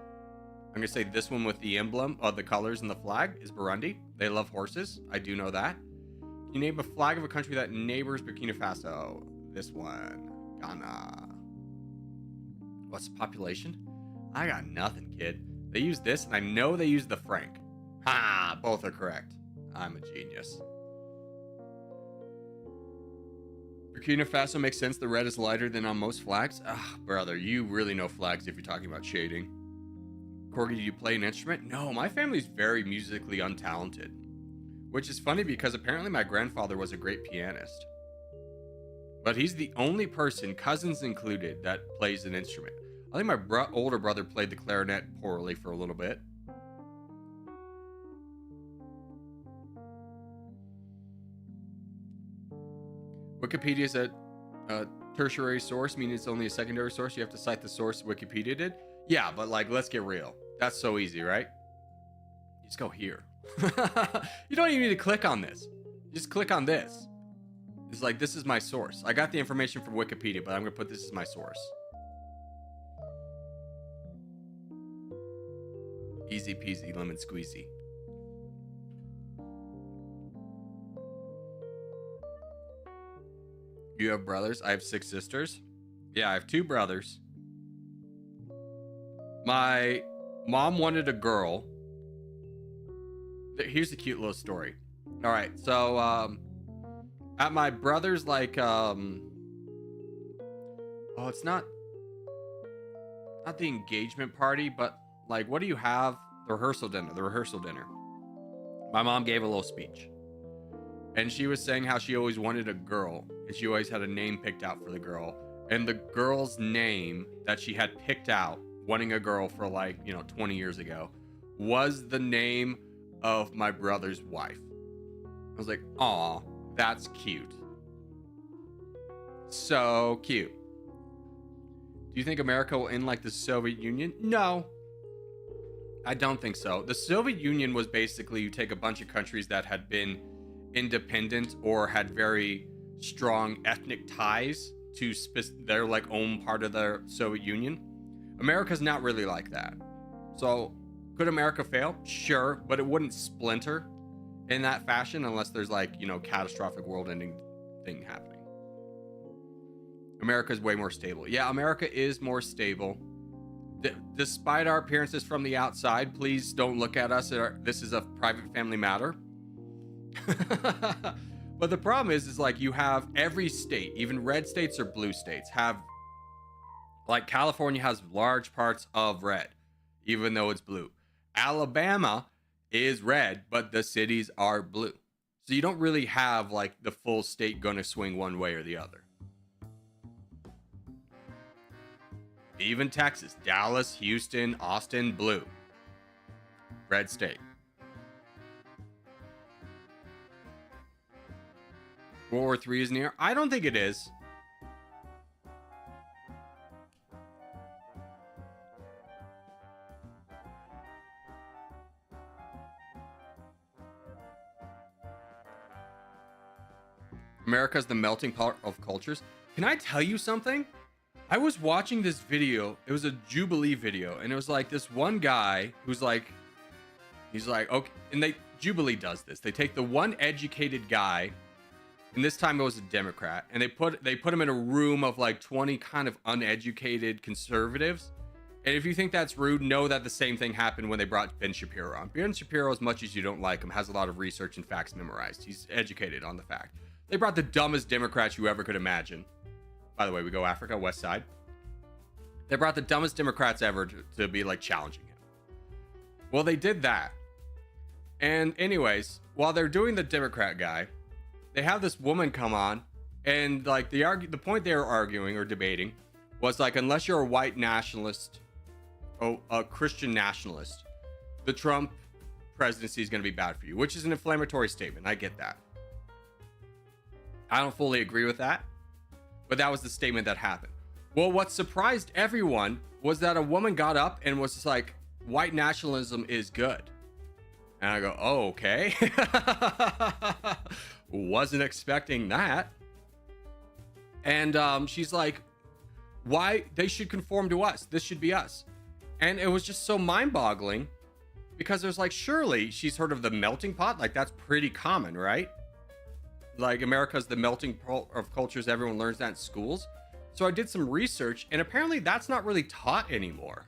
I'm going to say this one with the emblem of the colors and the flag is Burundi. They love horses. I do know that. Can you name a flag of a country that neighbors Burkina Faso? This one. Ghana. What's the population? I got nothing, kid. They use this, and I know they use the franc. Ha! Both are correct. I'm a genius. Burkina Faso makes sense. The red is lighter than on most flags. Ah, brother, you really know flags if you're talking about shading. Corgi, do you play an instrument? No, my family's very musically untalented. Which is funny because apparently my grandfather was a great pianist. But he's the only person, cousins included, that plays an instrument. I think my older brother played the clarinet poorly for a little bit. Wikipedia is a tertiary source, meaning it's only a secondary source. You have to cite the source Wikipedia did. Yeah, but like, let's get real. That's so easy, right? You just go here. You don't even need to click on this. You just click on this. It's like, this is my source. I got the information from Wikipedia, but I'm going to put this as my source. Easy peasy, lemon squeezy. You have brothers? I have 6 sisters. Yeah, I have 2 brothers. My mom wanted a girl. Here's a cute little story. All right, so at my brother's like it's not the engagement party, but like, what do you have? The rehearsal dinner. My mom gave a little speech. And she was saying how she always wanted a girl, and she always had a name picked out for the girl. And the girl's name that she had picked out, wanting a girl for like, 20 years ago, was the name of my brother's wife. I was like, aw, that's cute. So cute. Do you think America will end like the Soviet Union? No, I don't think so. The Soviet Union was basically, you take a bunch of countries that had been independent or had very strong ethnic ties to their like own part of the Soviet Union. America's not really like that. So could America fail? Sure, but it wouldn't splinter in that fashion unless there's like, catastrophic world-ending thing happening. America's way more stable. Yeah, America is more stable. Despite our appearances from the outside, please don't look at us. This is a private family matter. But the problem is like, you have every state, even red states or blue states, have, like, California has large parts of red, even though it's blue. Alabama is red, but the cities are blue. So you don't really have like the full state gonna swing one way or the other. Even Texas, Dallas, Houston, Austin, blue. Red state. World War III is near? I don't think it is. America's the melting pot of cultures. Can I tell you something? I was watching this video. It was a Jubilee video, and it was like this one guy who's like, he's like, okay, and Jubilee does this. They take the one educated guy, and this time it was a Democrat, and they put him in a room of like 20 kind of uneducated conservatives. And if you think that's rude, know that the same thing happened when they brought Ben Shapiro on. Ben Shapiro, as much as you don't like him, has a lot of research and facts memorized. He's educated on the fact. They brought the dumbest Democrats you ever could imagine. By the way, we go Africa, West Side. They brought the dumbest Democrats ever to be like challenging him. Well, they did that. And anyways, while they're doing the Democrat guy, they have this woman come on, and like the point they were arguing or debating was like, unless you're a white nationalist, a Christian nationalist, the Trump presidency is going to be bad for you, which is an inflammatory statement. I get that. I don't fully agree with that, but that was the statement that happened. Well, what surprised everyone was that a woman got up and was just like, white nationalism is good. And I go, oh, okay. Wasn't expecting that. And she's like, why? They should conform to us. This should be us. And it was just so mind-boggling, because there's like, surely she's heard of the melting pot. Like, that's pretty common, right? Like, America's the melting pot of cultures. Everyone learns that in schools. So I did some research, and apparently that's not really taught anymore.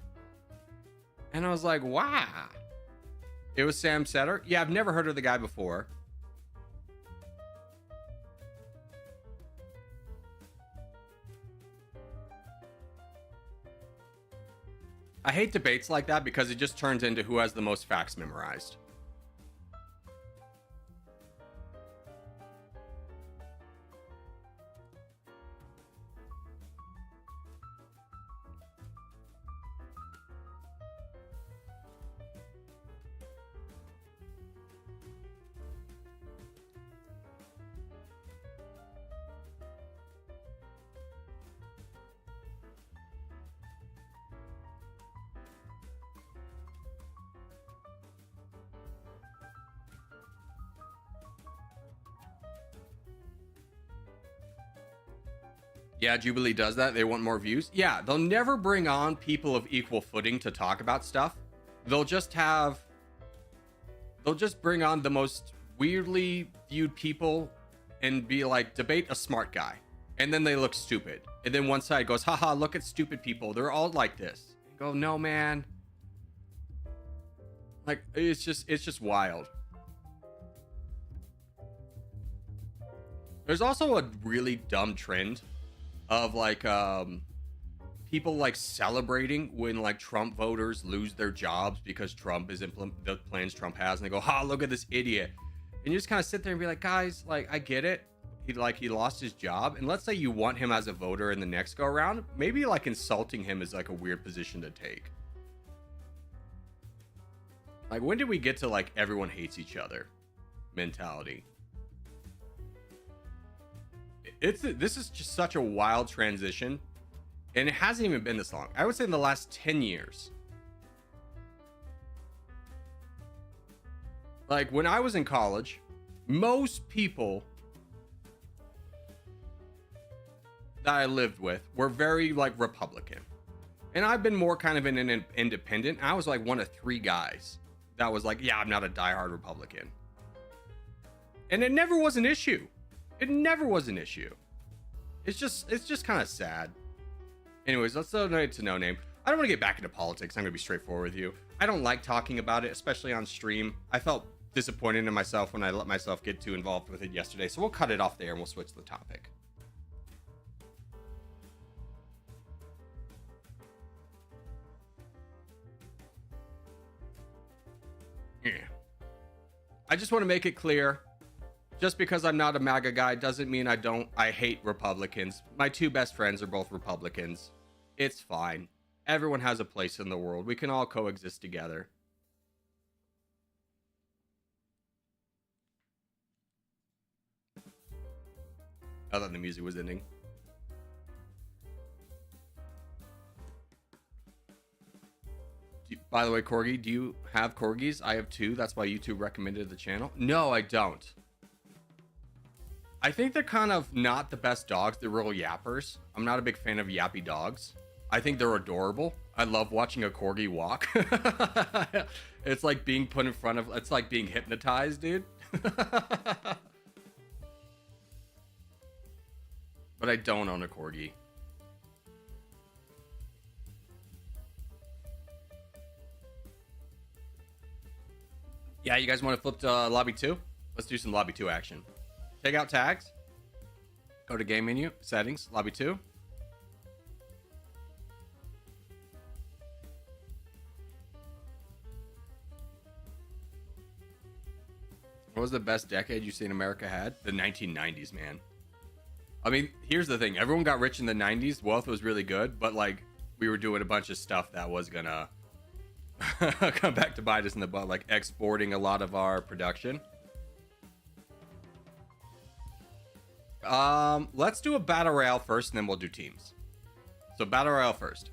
And I was like, wow. It was Sam Setter. Yeah, I've never heard of the guy before. I hate debates like that because it just turns into who has the most facts memorized. Yeah, Jubilee does that. They want more views. Yeah, they'll never bring on people of equal footing to talk about stuff. They'll just bring on the most weirdly viewed people and be like, debate a smart guy. And then they look stupid. And then one side goes, haha, look at stupid people. They're all like this. And go, no, man. Like, it's just wild. There's also a really dumb trend of like people like celebrating when like Trump voters lose their jobs because Trump is implement the plans Trump has, and they go, ha, look at this idiot. And you just kind of sit there and be like, guys, like, I get it. He lost his job, and let's say you want him as a voter in the next go around, maybe like insulting him is like a weird position to take. Like, when did we get to like everyone hates each other mentality? This is just such a wild transition, and it hasn't even been this long. I would say in the last 10 years. Like, when I was in college, most people that I lived with were very like Republican, and I've been more kind of an independent. I was like one of 3 guys that was like, yeah, I'm not a diehard Republican, and it never was an issue. It never was an issue. It's just kind of sad. Anyways, let's donate to No Name. I don't want to get back into politics. I'm gonna be straightforward with you. I don't like talking about it, especially on stream. I felt disappointed in myself when I let myself get too involved with it yesterday, so we'll cut it off there and we'll switch to the topic. Yeah. I just want to make it clear, just because I'm not a MAGA guy doesn't mean I hate Republicans. My 2 best friends are both Republicans. It's fine. Everyone has a place in the world. We can all coexist together. I thought the music was ending. By the way, Corgi, do you have corgis? I have 2. That's why YouTube recommended the channel. No, I don't. I think they're kind of not the best dogs. They're real yappers. I'm not a big fan of yappy dogs. I think they're adorable. I love watching a corgi walk. It's like being put in front of, it's like being hypnotized, dude. But I don't own a corgi. Yeah, you guys want to flip to lobby 2? Let's do some lobby 2 action. Take out tags. Go to game menu, settings, lobby 2. What was the best decade you seen America had? The 1990s, man. I mean, here's the thing. Everyone got rich in the 90s. Wealth was really good, but like we were doing a bunch of stuff that was gonna come back to bite us in the butt, like exporting a lot of our production. Let's do a battle royale first, and then we'll do teams. So battle royale first.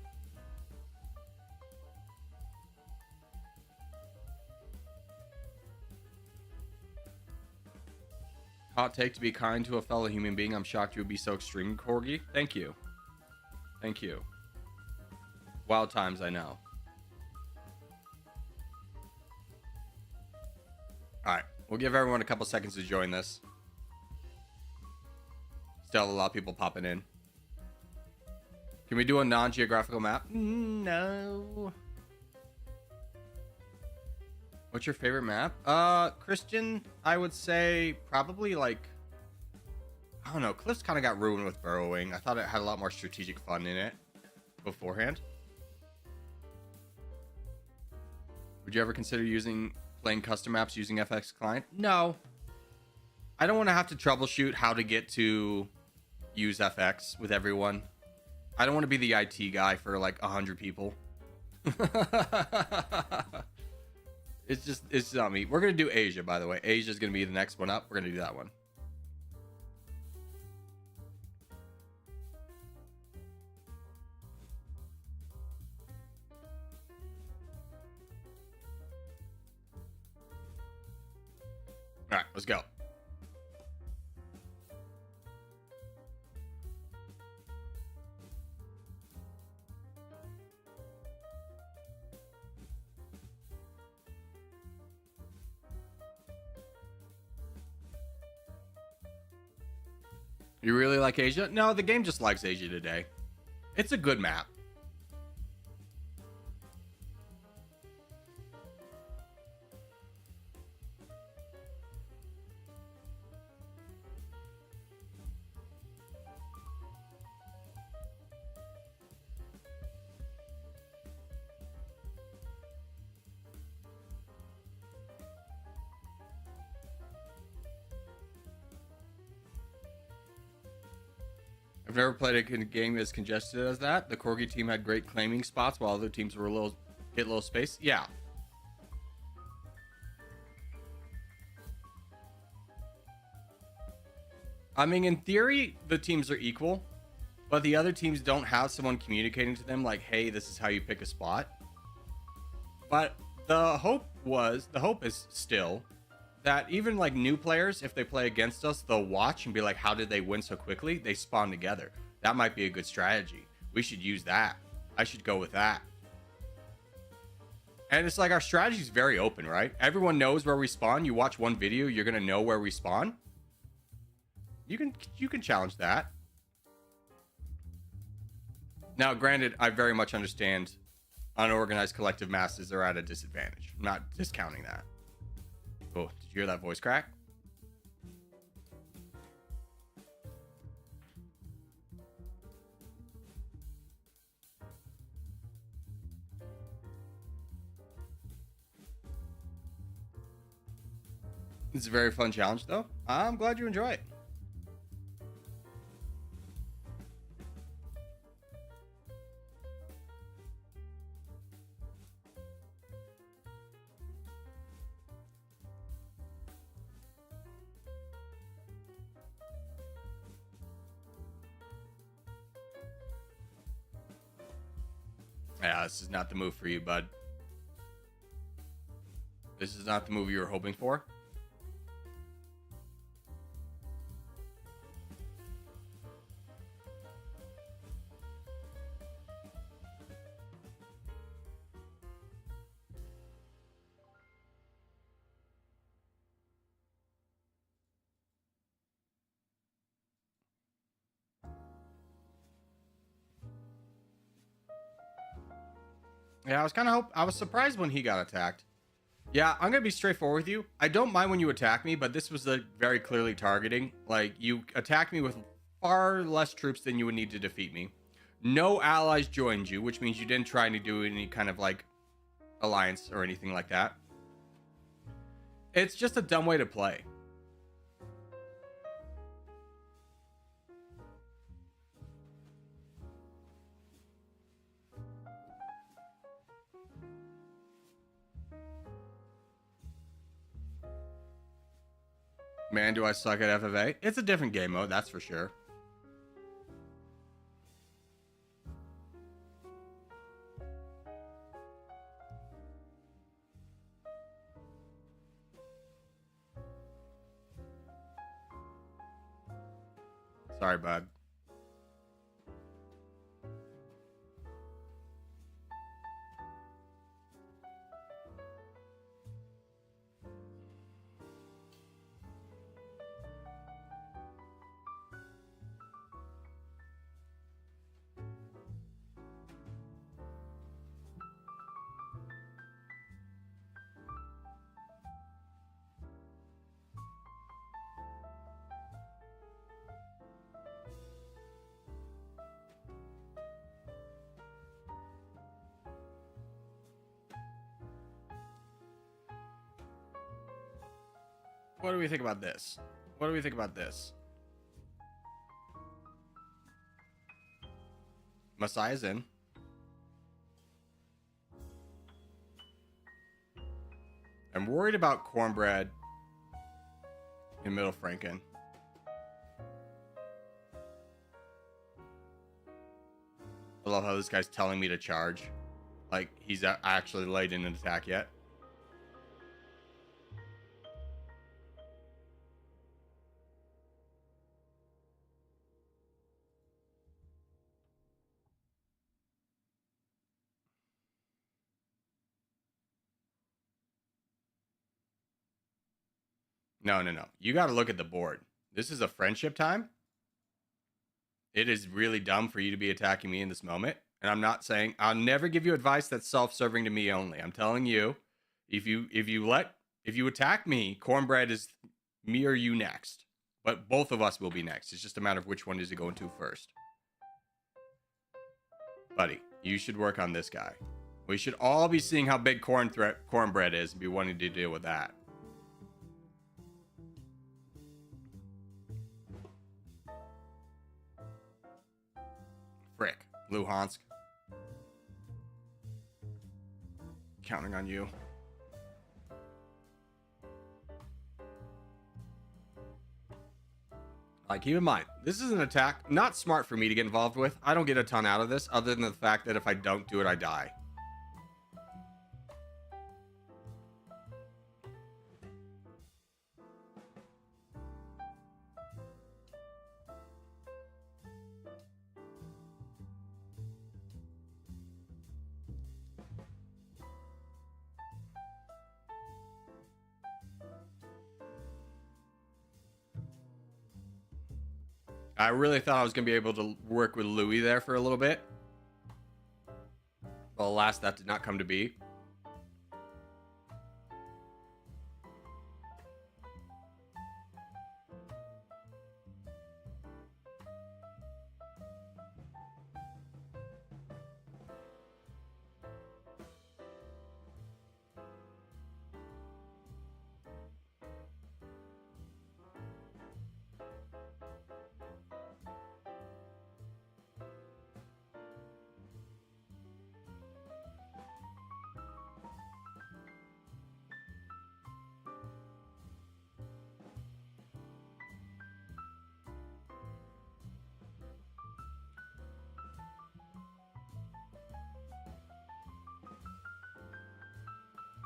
Hot take: to be kind to a fellow human being. I'm shocked you would be so extreme, Corgi. Thank you. Thank you. Wild times, I know. Alright, we'll give everyone a couple seconds to join this. Still a lot of people popping in. Can we do a non-geographical map? No. What's your favorite map? Christian, I would say probably like, I don't know, Cliffs kind of got ruined with burrowing. I thought it had a lot more strategic fun in it beforehand. Would you ever consider playing custom maps using FX Client? No. I don't want to have to troubleshoot how to get to use FX with everyone. I don't want to be the IT guy for like 100 people. It's not me. We're going to do Asia, by the way. Asia is going to be the next one up. We're going to do that one. All right, let's go. You really like Asia? No, the game just likes Asia today. It's a good map. I've never played a game as congested as that. The Corgi team had great claiming spots while other teams were hit little space. Yeah. I mean, in theory, the teams are equal, but the other teams don't have someone communicating to them like, hey, this is how you pick a spot. But the hope is still that even like new players, if they play against us, they'll watch and be like, how did they win so quickly? They spawn together. That might be a good strategy. We should use that. I should go with that. And it's like our strategy is very open, right? Everyone knows where we spawn. You watch one video, you're gonna know where we spawn. You can challenge that. Now, granted, I very much understand unorganized collective masses are at a disadvantage. I'm not discounting that. Oh, did you hear that voice crack? It's a very fun challenge, though. I'm glad you enjoy it. Yeah, this is not the move for you, bud. This is not the move you were hoping for. Yeah, I was surprised when he got attacked. Yeah, I'm gonna be straightforward with you. I don't mind when you attack me, but this was very clearly targeting. Like, you attacked me with far less troops than you would need to defeat me. No allies joined you, which means you didn't try to do any kind of like alliance or anything like that. It's just a dumb way to play. Man, do I suck at FFA? It's a different game mode, that's for sure. Sorry, bud. What do we think about this? What do we think about this? Messiah's in. I'm worried about cornbread in Middle Franken. I love how this guy's telling me to charge. Like, he's actually laid in an attack yet. No. You got to look at the board. This is a friendship time. It is really dumb for you to be attacking me in this moment. And I'm not saying I'll never give you advice that's self-serving to me only. I'm telling you, if you attack me, cornbread is me or you next. But both of us will be next. It's just a matter of which one does it go into first. Buddy, you should work on this guy. We should all be seeing how big cornbread is and be wanting to deal with that. Frick, Luhansk. Counting on you. Like, keep in mind, this is an attack not smart for me to get involved with. I don't get a ton out of this, other than the fact that if I don't do it, I die. I really thought I was going to be able to work with Louis there for a little bit. But alas, that did not come to be.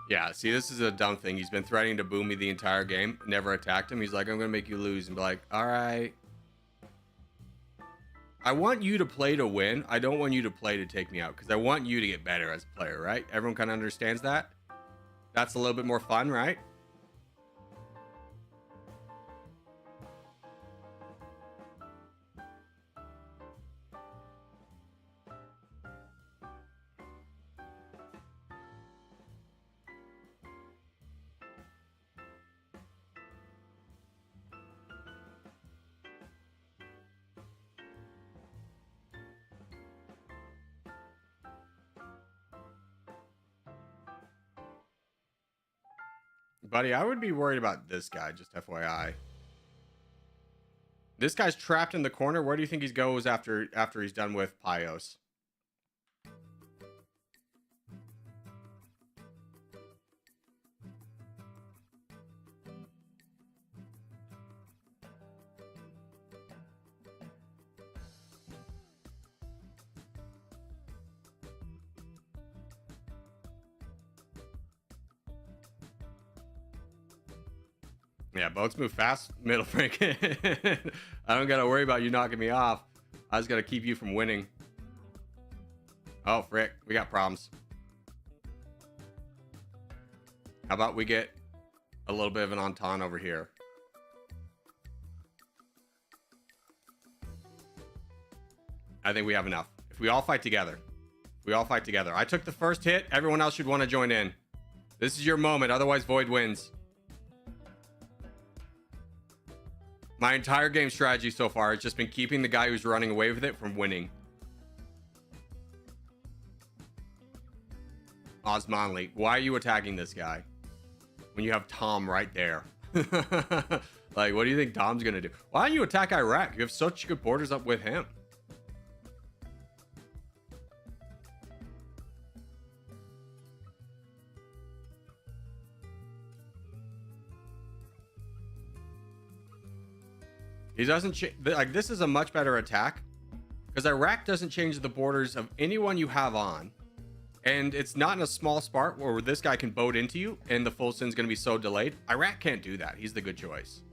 Yeah, see, this is a dumb thing. He's been threatening to boom me the entire game. Never attacked him. He's like, I'm going to make you lose. And be like, all right. I want you to play to win. I don't want you to play to take me out. Because I want you to get better as a player, right? Everyone kind of understands that. That's a little bit more fun, right? Buddy, I would be worried about this guy, just FYI. This guy's trapped in the corner. Where do you think he goes after he's done with Pios? Yeah, boats move fast, middle Frank. I don't gotta worry about you knocking me off. I just gotta keep you from winning. Oh, frick. We got problems. How about we get a little bit of an entente over here? I think we have enough. If we all fight together. We all fight together. I took the first hit. Everyone else should want to join in. This is your moment. Otherwise, Void wins. My entire game strategy so far has just been keeping the guy who's running away with it from winning. Osmanli, why are you attacking this guy when you have Tom right there? Like, what do you think Tom's gonna do? Why don't you attack Iraq? You have such good borders up with him. He doesn't like, this is a much better attack because Iraq doesn't change the borders of anyone you have on, and it's not in a small spot where this guy can boat into you and the full sin's going to be so delayed. Iraq can't do that. He's the good choice.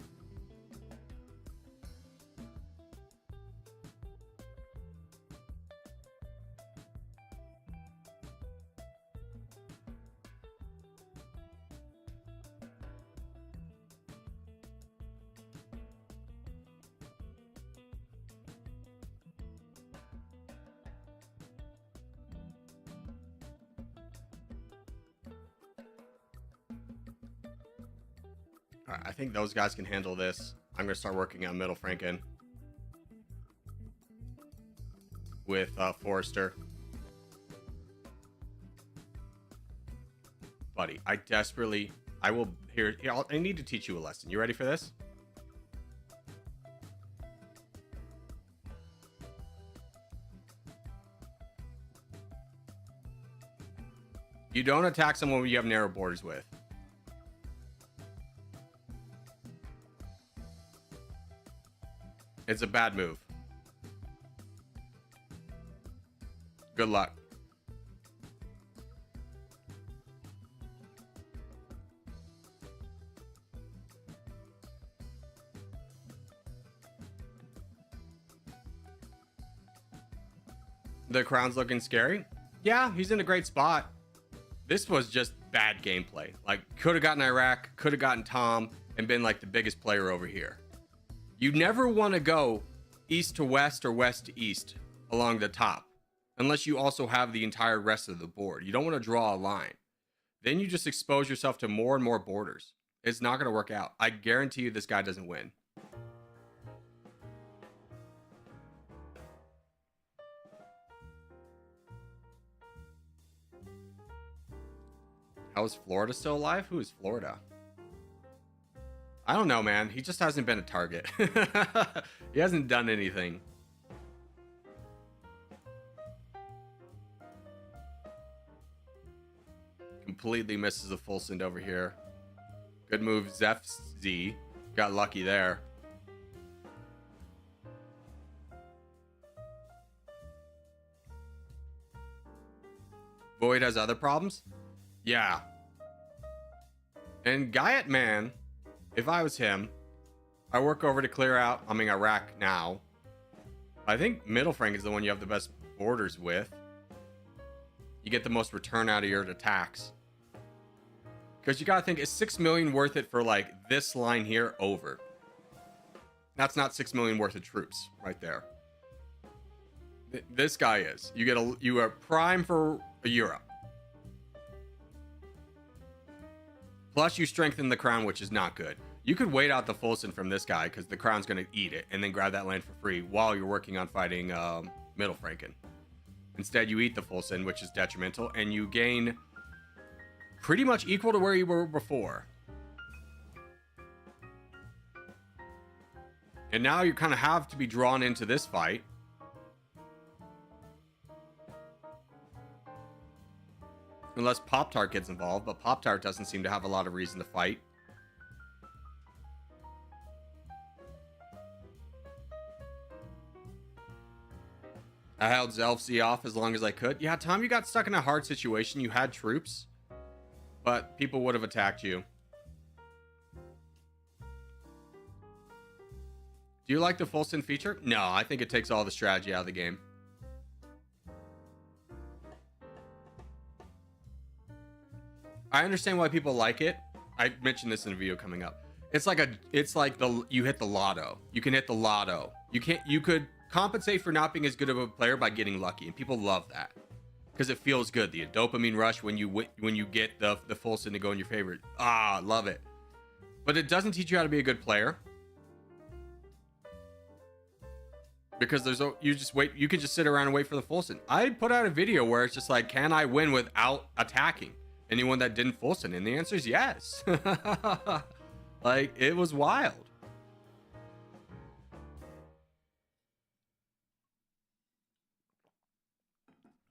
Alright, I think those guys can handle this. I'm gonna start working on Middle Franken with Forrester. Buddy, I need to teach you a lesson. You ready for this? You don't attack someone you have narrow borders with. It's a bad move. Good luck. The crown's looking scary. Yeah, he's in a great spot. This was just bad gameplay. Like, could have gotten Iraq, could have gotten Tom, and been like the biggest player over here. You never want to go east to west or west to east along the top, unless you also have the entire rest of the board. You don't want to draw a line. Then you just expose yourself to more and more borders. It's not going to work out. I guarantee you this guy doesn't win. How is Florida still alive? Who is Florida? I don't know, man. He just hasn't been a target. He hasn't done anything. Completely misses a full send over here. Good move, Zeph Z. Got lucky there. Void has other problems? Yeah. And Guyot Man, if I was him, I work over to clear out, Iraq now. I think Middle Frank is the one you have the best borders with. You get the most return out of your attacks. Because you gotta think, is 6 million worth it for like this line here over? That's not 6 million worth of troops right there. This guy is. You are prime for Europe. Plus, you strengthen the crown, which is not good. You could wait out the full send from this guy because the crown's going to eat it and then grab that land for free while you're working on fighting Middle Franken. Instead, you eat the full send, which is detrimental, and you gain pretty much equal to where you were before. And now you kind of have to be drawn into this fight. Unless Pop-Tart gets involved, but Pop-Tart doesn't seem to have a lot of reason to fight. I held Zelfsey off as long as I could. Yeah, Tom, you got stuck in a hard situation. You had troops, but people would have attacked you. Do you like the full send feature? No, I think it takes all the strategy out of the game. I understand why people like it. I mentioned this in a video coming up. It's like you hit the lotto. You can hit the lotto. You could compensate for not being as good of a player by getting lucky, and people love that because it feels good. The dopamine rush when you get the full send to go in your favor. Love it. But it doesn't teach you how to be a good player because you can just sit around and wait for the full send. I put out a video where it's just like, can I win without attacking anyone that didn't full send? And the answer is yes. Like, it was wild.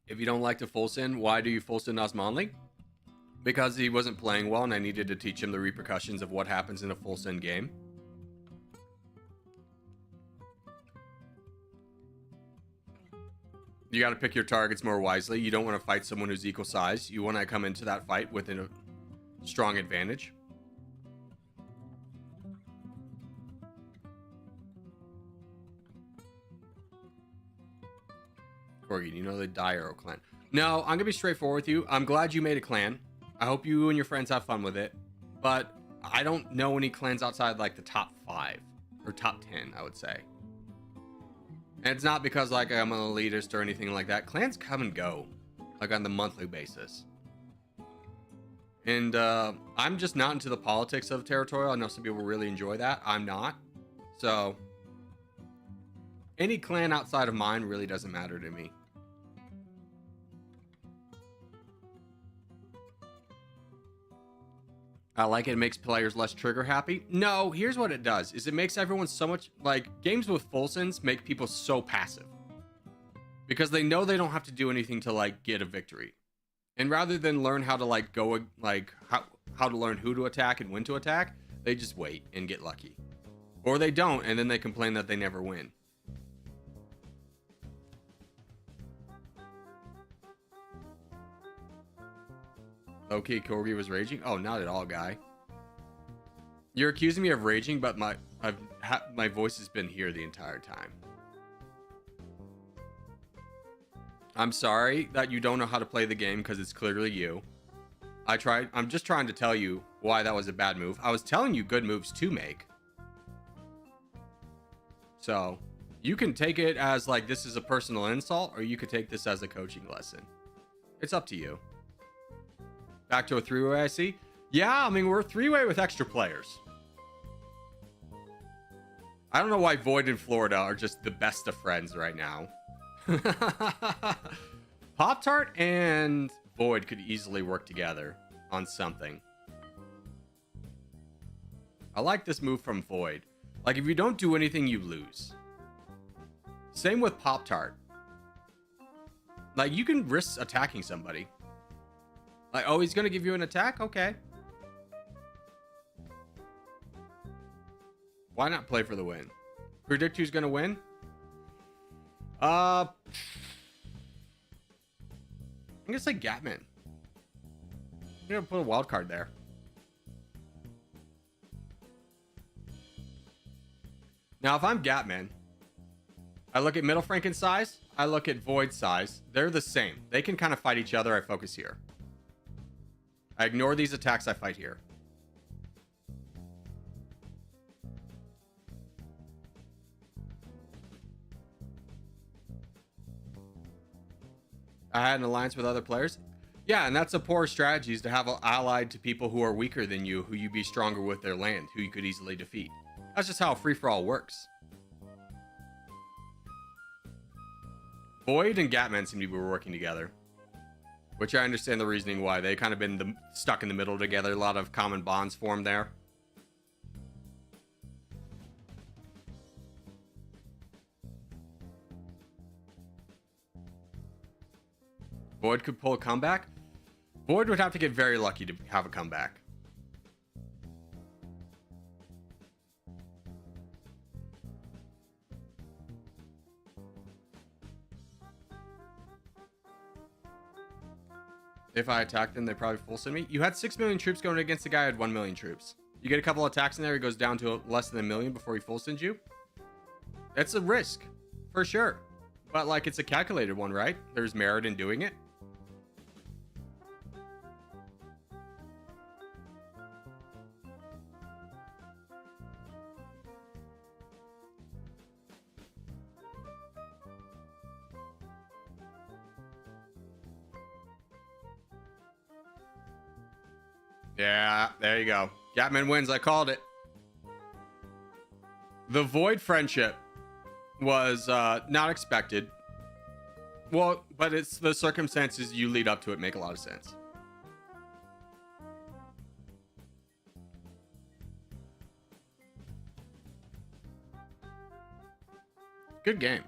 If you don't like to full send, why do you full send Osmanli? Because he wasn't playing well and I needed to teach him the repercussions of what happens in a full send game. You got to pick your targets more wisely. You don't want to fight someone who's equal size. You want to come into that fight with a strong advantage. Corgi, you know the Dire clan? No, I'm going to be straightforward with you. I'm glad you made a clan. I hope you and your friends have fun with it. But I don't know any clans outside like the top 5 or top 10, I would say. And it's not because like I'm an elitist or anything like that. Clans come and go, like on the monthly basis. And I'm just not into the politics of territorial. I know some people really enjoy that. I'm not. So any clan outside of mine really doesn't matter to me. I like it. It makes players less trigger happy. No, here's what it does is it makes everyone so much like games with full sends make people so passive because they know they don't have to do anything to like get a victory. And rather than learn how to like go like how to learn who to attack and when to attack, they just wait and get lucky. Or they don't and then they complain that they never win. Okay, Corgi was raging. Oh, not at all, guy. You're accusing me of raging, but my voice has been here the entire time. I'm sorry that you don't know how to play the game because it's clearly you. I'm just trying to tell you why that was a bad move. I was telling you good moves to make. So you can take it as like this is a personal insult, or you could take this as a coaching lesson. It's up to you. Back to a three-way, I see. Yeah, I mean, we're three-way with extra players. I don't know why Void and Florida are just the best of friends right now. Pop-Tart and Void could easily work together on something. I like this move from Void. Like, if you don't do anything, you lose. Same with Pop-Tart. Like, you can risk attacking somebody. Like, oh, he's going to give you an attack? Okay. Why not play for the win? Predict who's going to win? I'm going to say Gatman. I'm going to put a wild card there. Now, if I'm Gatman, I look at Middle Franken size. I look at Void size. They're the same. They can kind of fight each other. I focus here. I ignore these attacks. I fight here. I had an alliance with other players. Yeah, and that's a poor strategy is to have allied to people who are weaker than you, who you'd be stronger with their land, who you could easily defeat. That's just how a free-for-all works. Void and Gatman seem to be working together. Which I understand the reasoning why. They kind of been stuck in the middle together. A lot of common bonds formed there. Void could pull a comeback. Void would have to get very lucky to have a comeback. If I attacked them, they probably full send me. You had 6 million troops going against the guy who had 1 million troops. You get a couple attacks in there, he goes down to less than 1 million before he full sends you. That's a risk, for sure. But like, it's a calculated one, right? There's merit in doing it. Yeah, there you go. Gatman wins. I called it. The Void friendship was not expected. Well, but it's the circumstances you lead up to it make a lot of sense. Good game.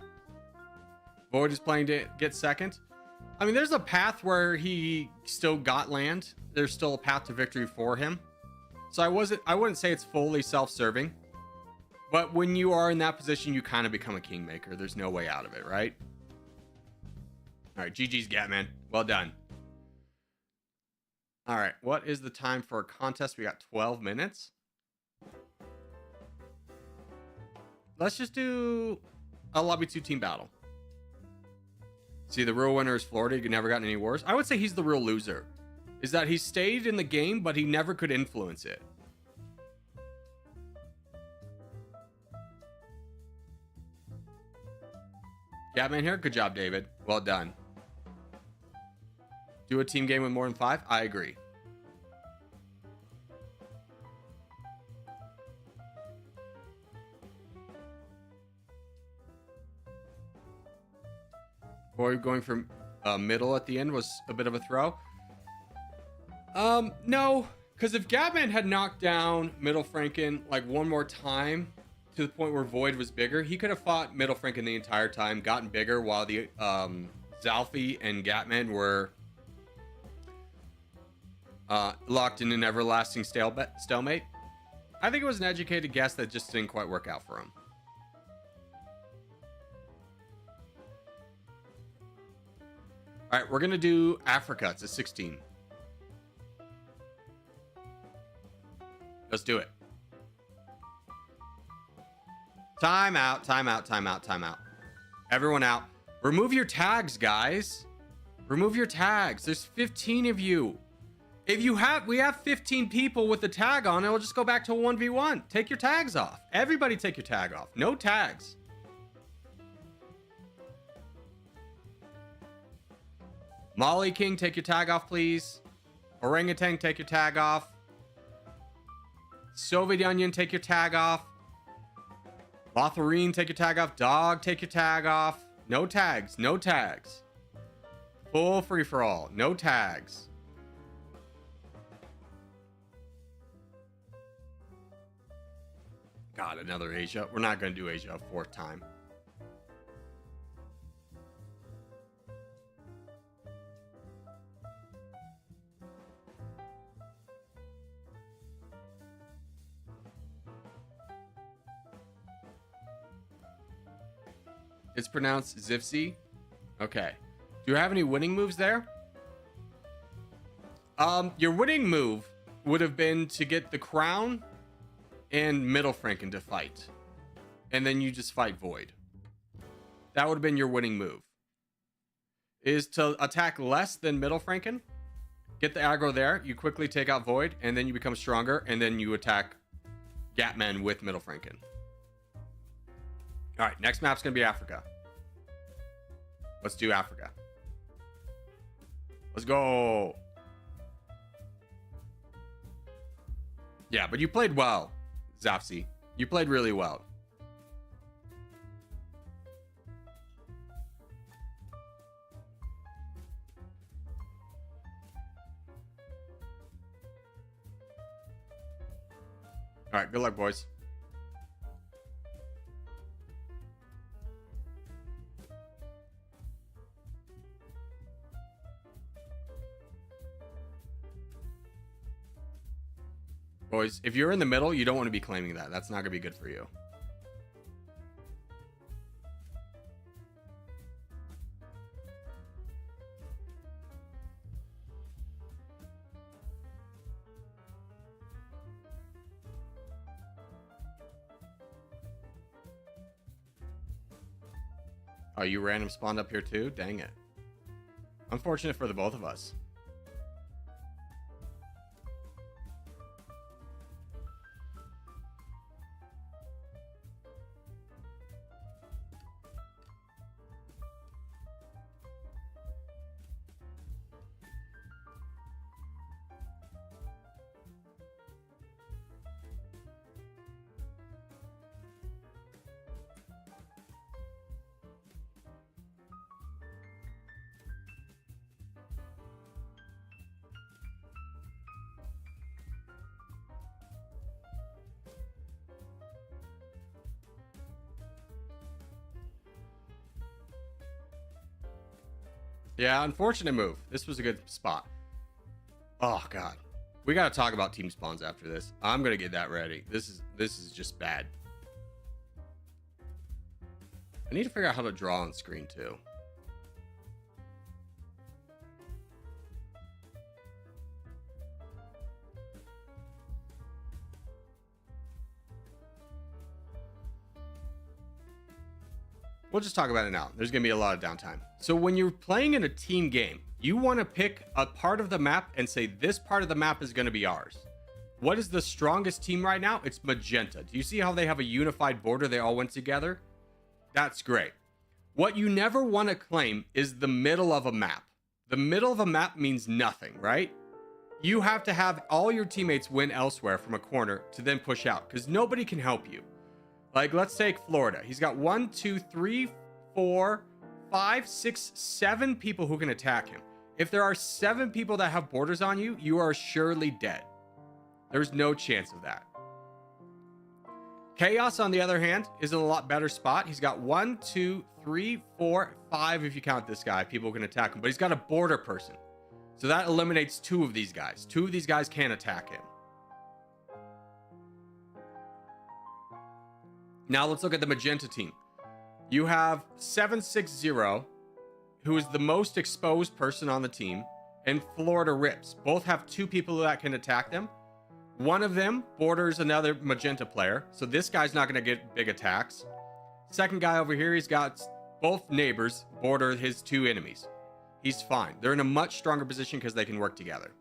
Void is playing to get second. I mean, there's a path where he still got land. There's still a path to victory for him. So I wouldn't say it's fully self-serving. But when you are in that position, you kind of become a kingmaker. There's no way out of it, right? All right, GG's Gatman. Well done. All right, what is the time for a contest? We got 12 minutes. Let's just do a lobby 2 team battle. See, the real winner is Florida. You never gotten any wars. I would say he's the real loser. Is that he stayed in the game, but he never could influence it. Gatman here. Good job, David. Well done. Do a team game with more than 5? I agree. Or going from middle at the end was a bit of a throw. No, because if Gatman had knocked down Middle Franken like one more time to the point where Void was bigger, he could have fought Middle Franken the entire time, gotten bigger while the Zalfi and Gatman were locked in an everlasting stalemate. I think it was an educated guess that just didn't quite work out for him. All right, we're gonna do Africa. It's a 16. Let's do it. Time out, time out, time out, time out. Everyone out. Remove your tags, guys. Remove your tags. There's 15 of you. If we have 15 people with the tag on, it'll just go back to a 1v1. Take your tags off. Everybody take your tag off. No tags. Molly King, take your tag off, please. Orangutan, take your tag off. Soviet Onion, take your tag off. Lotharine, take your tag off. Dog, take your tag off. No tags. No tags. Full free for all. No tags. God, another Asia. We're not going to do Asia a fourth time. It's pronounced Zipsy. Okay. Do you have any winning moves there? Your winning move would have been to get the crown and Middle Franken to fight. And then you just fight Void. That would have been your winning move. Is to attack less than Middle Franken. Get the aggro there. You quickly take out Void. And then you become stronger. And then you attack Gatman with Middle Franken. All right, next map's going to be Africa. Let's do Africa. Let's go. Yeah, but you played well, Zafsi. You played really well. All right, good luck, boys. Boys, if you're in the middle, you don't want to be claiming that. That's not going to be good for you. Oh, you random spawned up here too? Dang it. Unfortunate for the both of us. Yeah, unfortunate move. This was a good spot. Oh god, we gotta talk about team spawns after this. I'm gonna get that ready. This is just bad. I need to figure out how to draw on screen too. We'll just talk about it now. There's going to be a lot of downtime. So when you're playing in a team game, you want to pick a part of the map and say, this part of the map is going to be ours. What is the strongest team right now? It's Magenta. Do you see how they have a unified border? They all went together. That's great. What you never want to claim is the middle of a map. The middle of a map means nothing, right? You have to have all your teammates win elsewhere from a corner to then push out because nobody can help you. Like, let's take Florida. He's got 1, 2, 3, 4, 5, 6, 7 people who can attack him. If there are 7 people that have borders on you, you are surely dead. There's no chance of that. Chaos, on the other hand, is in a lot better spot. He's got 1, 2, 3, 4, 5, if you count this guy, people who can attack him. But he's got a border person. So that eliminates 2 of these guys. 2 of these guys can attack him. Now let's look at the magenta team. You have 760, who is the most exposed person on the team, and Florida Rips. Both have 2 people that can attack them. One of them borders another magenta player, so this guy's not going to get big attacks. Second guy over here, he's got both neighbors border his 2 enemies. He's fine. They're in a much stronger position because they can work together.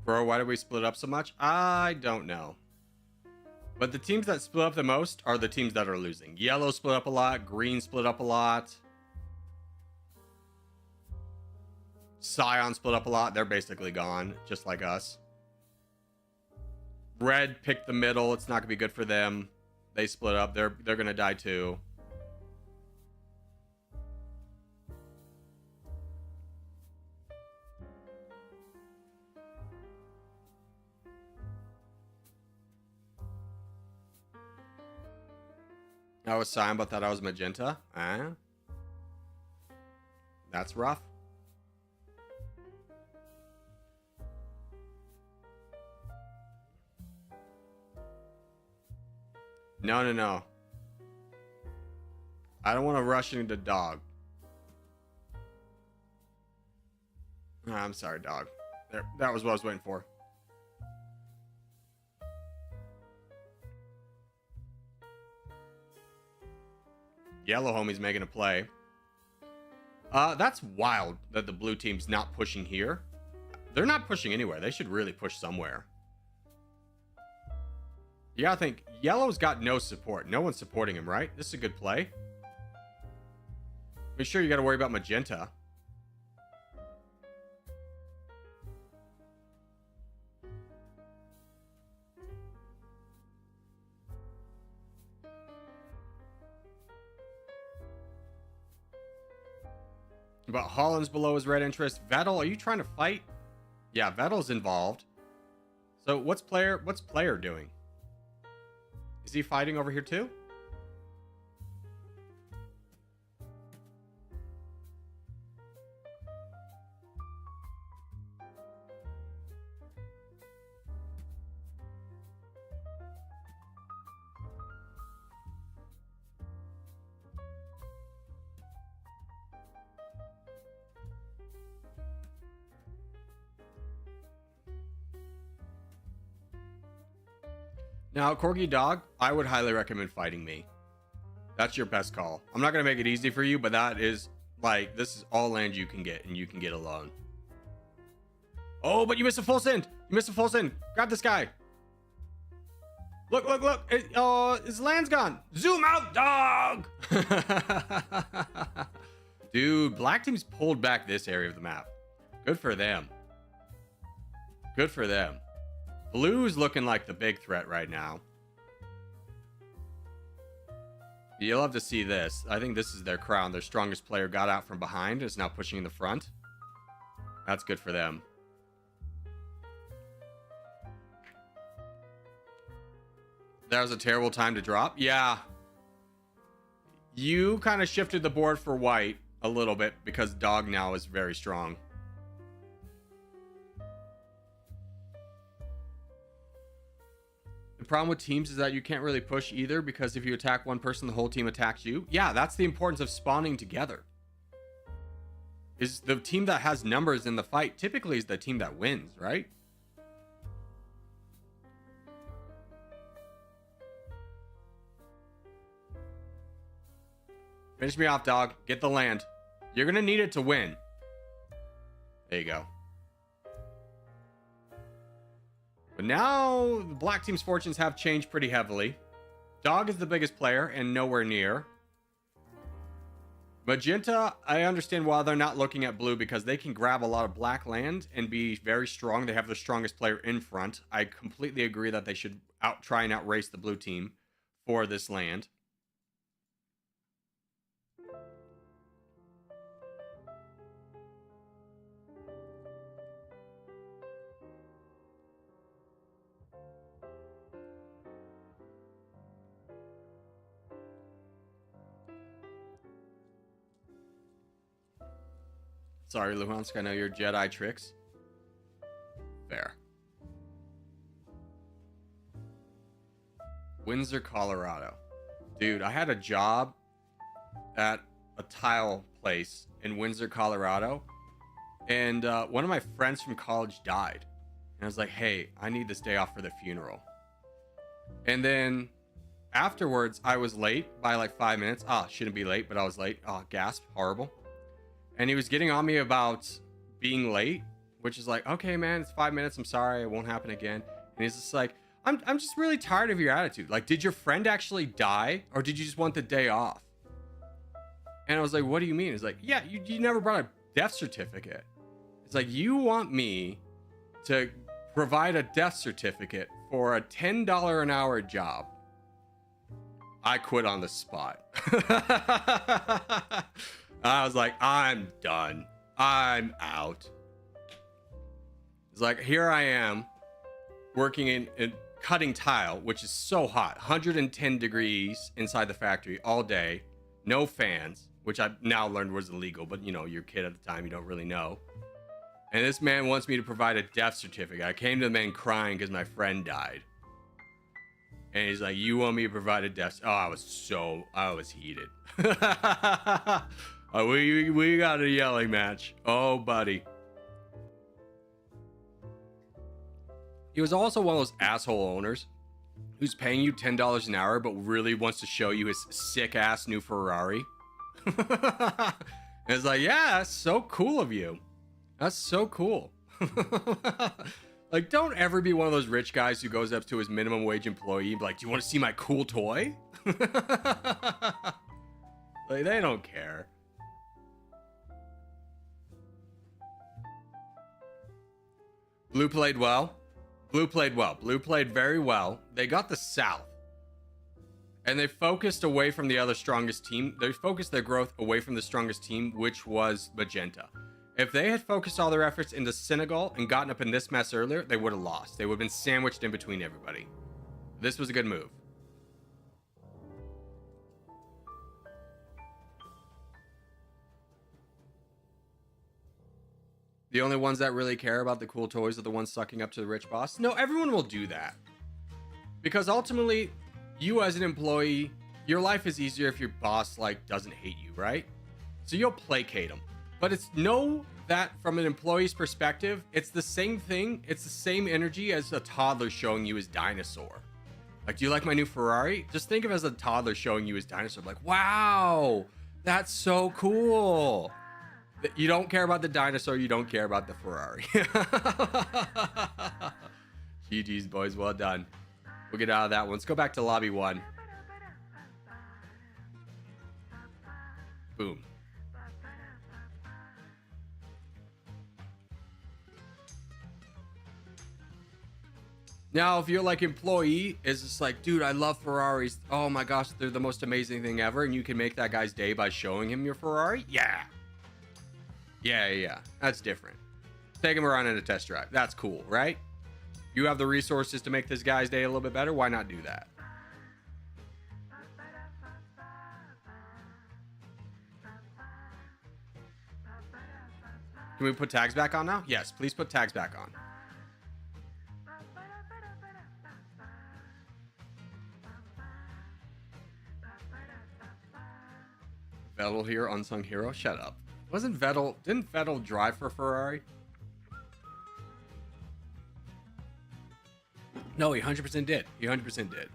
Bro, why did we split up so much? I don't know. But the teams that split up the most are the teams that are losing. Yellow split up a lot. Green split up a lot. Scion split up a lot. They're basically gone, just like us. Red picked the middle. It's not going to be good for them. They split up. They're going to die too. I was Cyan, but thought I was magenta. That's rough. No. I don't want to rush into dog. I'm sorry, dog. There, that was what I was waiting for. Yellow homie's making a play. That's wild that the blue team's not pushing here. They're not pushing anywhere. They should really push somewhere. You gotta think, yellow's got no support. No one's supporting him, right? This is a good play. Make sure you gotta worry about magenta. But Holland's below his red interest. Vettel, are you trying to fight? Yeah, Vettel's involved. So what's player doing? Is he fighting over here too? Now, Corgi Dog, I would highly recommend fighting me. That's your best call. I'm not going to make it easy for you, but that is, like, this is all land you can get, and you can get alone. Oh, but you missed a full send. You missed a full send. Grab this guy. Look. His land's gone. Zoom out, dog. Dude, black team's pulled back this area of the map. Good for them. Good for them. Blue's looking like the big threat right now. You'll have to see this. I think this is their crown. Their strongest player got out from behind, is now pushing in the front. That's good for them. That was a terrible time to drop. Yeah. You kind of shifted the board for white a little bit because dog now is very strong. The problem with teams is that you can't really push either, because if you attack one person, the whole team attacks you. Yeah, that's the importance of spawning together. is the team that has numbers in the fight typically is the team that wins, right? Finish me off, dog. Get the land. You're gonna need it to win. There you go. But now the black team's fortunes have changed pretty heavily. Dog is the biggest player and nowhere near. Magenta, I understand why they're not looking at blue, because they can grab a lot of black land and be very strong. They have the strongest player in front. I completely agree that they should try and outrace the blue team for this land. Sorry, Luhansk, I know your Jedi tricks. Fair. Windsor, Colorado. Dude, I had a job at a tile place in Windsor, Colorado. And one of my friends from college died. And I was like, hey, I need this day off for the funeral. And then afterwards, I was late by like 5 minutes. Shouldn't be late, but I was late. Gasp, horrible. And he was getting on me about being late, which is like, okay, man, it's 5 minutes. I'm sorry. It won't happen again. And he's just like, I'm just really tired of your attitude. Like, did your friend actually die, or did you just want the day off? And I was like, what do you mean? He's like, yeah, you never brought a death certificate. It's like, you want me to provide a death certificate for a $10 an hour job. I quit on the spot. I was like, I'm done. I'm out. It's like, here I am working in cutting tile, which is so hot, 110 degrees inside the factory all day, no fans, which I've now learned was illegal, but you know, you're a kid at the time, you don't really know. And this man wants me to provide a death certificate. I came to the man crying because my friend died. And he's like, you want me to provide a death? I was heated. We got a yelling match. Oh, buddy. He was also one of those asshole owners who's paying you $10 an hour, but really wants to show you his sick ass new Ferrari. And it's like, yeah, that's so cool of you. That's so cool. Like, don't ever be one of those rich guys who goes up to his minimum wage employee and be like, do you want to see my cool toy? Like, they don't care. Blue played well. Blue played well. Blue played very well. They got the South. And they focused away from the other strongest team. They focused their growth away from the strongest team, which was Magenta. If they had focused all their efforts into Senegal and gotten up in this mess earlier, they would have lost. They would have been sandwiched in between everybody. This was a good move. The only ones that really care about the cool toys are the ones sucking up to the rich boss. No, everyone will do that. Because ultimately, you as an employee, your life is easier if your boss, like, doesn't hate you, right? So you'll placate him. But it's know that from an employee's perspective, it's the same thing. It's the same energy as a toddler showing you his dinosaur. Like, do you like my new Ferrari? Just think of it as a toddler showing you his dinosaur. Like, wow, that's so cool. You don't care about the dinosaur. You don't care about the Ferrari. GG's, boys. Well done. We'll get out of that one. Let's go back to lobby 1. Boom. Now, if you're like employee, is just like, dude, I love Ferraris. Oh my gosh, they're the most amazing thing ever. And you can make that guy's day by showing him your Ferrari. Yeah. Yeah. That's different. Take him around in a test drive. That's cool, right? You have the resources to make this guy's day a little bit better. Why not do that? Can we put tags back on now? Yes, please put tags back on. Worldle here, unsung hero. Shut up. Wasn't Vettel? Didn't Vettel drive for Ferrari? No, he 100% did. He 100% did.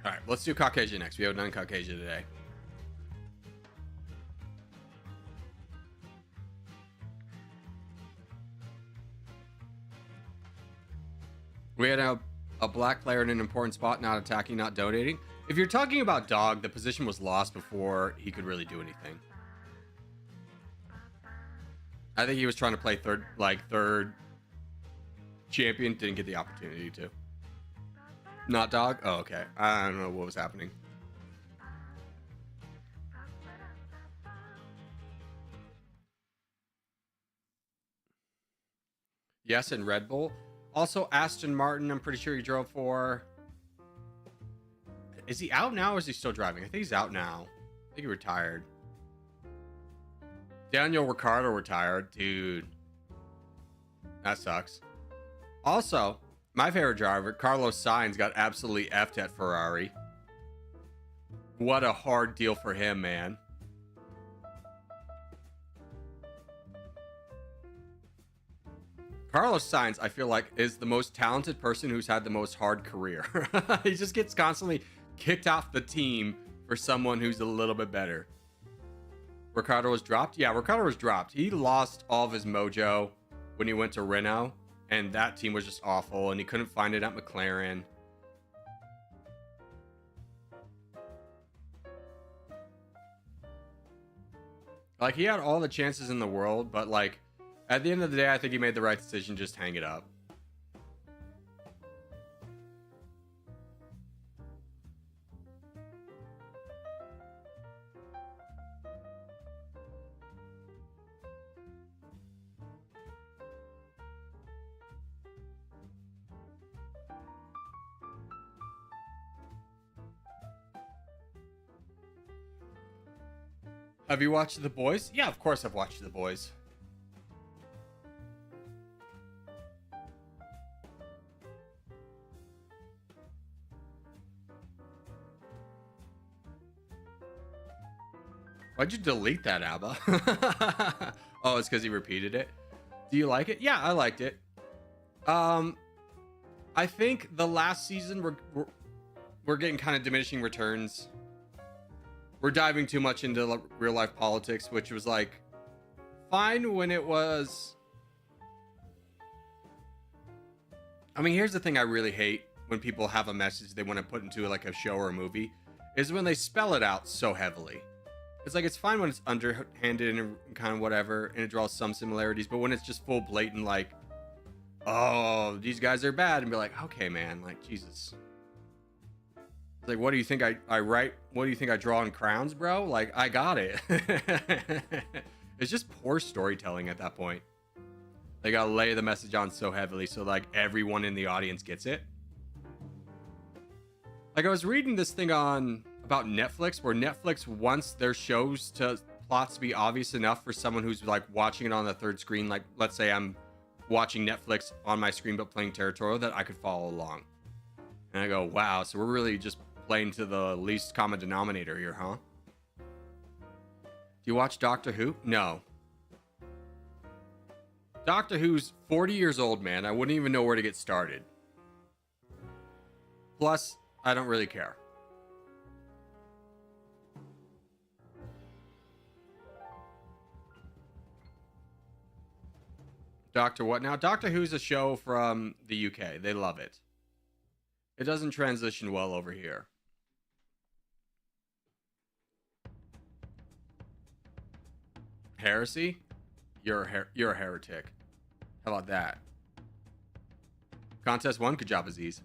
All right, let's do Caucasia next. We haven't done Caucasia today. We had a black player in an important spot, not attacking, not donating. If you're talking about Dog, the position was lost before he could really do anything. I think he was trying to play third champion, didn't get the opportunity to. Not Dog? Oh, okay. I don't know what was happening. Yes, and Red Bull. Also, Aston Martin, I'm pretty sure he drove for. Is he out now or is he still driving? I think he's out now. I think he retired. Daniel Ricciardo retired. Dude. That sucks. Also, my favorite driver, Carlos Sainz, got absolutely effed at Ferrari. What a hard deal for him, man. Carlos Sainz, I feel like, is the most talented person who's had the most hard career. He just gets constantly kicked off the team for someone who's a little bit better. Ricciardo was dropped? Yeah, Ricciardo was dropped. He lost all of his mojo when he went to Renault, and that team was just awful, and he couldn't find it at McLaren. Like, he had all the chances in the world, but, like, at the end of the day, I think he made the right decision. Just hang it up. Have you watched The Boys? Yeah, of course I've watched The Boys. Why'd you delete that, Abba? Oh, it's because he repeated it. Do you like it? Yeah, I liked it. I think the last season we're getting kind of diminishing returns. We're diving too much into real life politics, which was like fine when it was. I mean, here's the thing I really hate when people have a message they want to put into like a show or a movie, is when they spell it out so heavily. It's like, it's fine when it's underhanded and kind of whatever, and it draws some similarities, but when it's just full blatant, like, oh, these guys are bad, and be like, okay, man, like, Jesus. It's like, what do you think I write? What do you think I draw in crowns, bro? Like, I got it. It's just poor storytelling at that point. They gotta lay the message on so heavily so, like, everyone in the audience gets it. Like, I was reading this thing about Netflix, where Netflix wants their shows to plots to be obvious enough for someone who's like watching it on the third screen. Like, let's say I'm watching Netflix on my screen but playing Territorial, that I could follow along. And I go, wow, so we're really just playing to the least common denominator here, huh? Do you watch Doctor Who? No. Doctor Who's 40 years old, man. I wouldn't even know where to get started. Plus, I don't really care. Doctor what now? Doctor Who's a show from the UK. They love it. It doesn't transition well over here. Heresy? You're a heretic. How about that? Contest 1, good job, Aziz.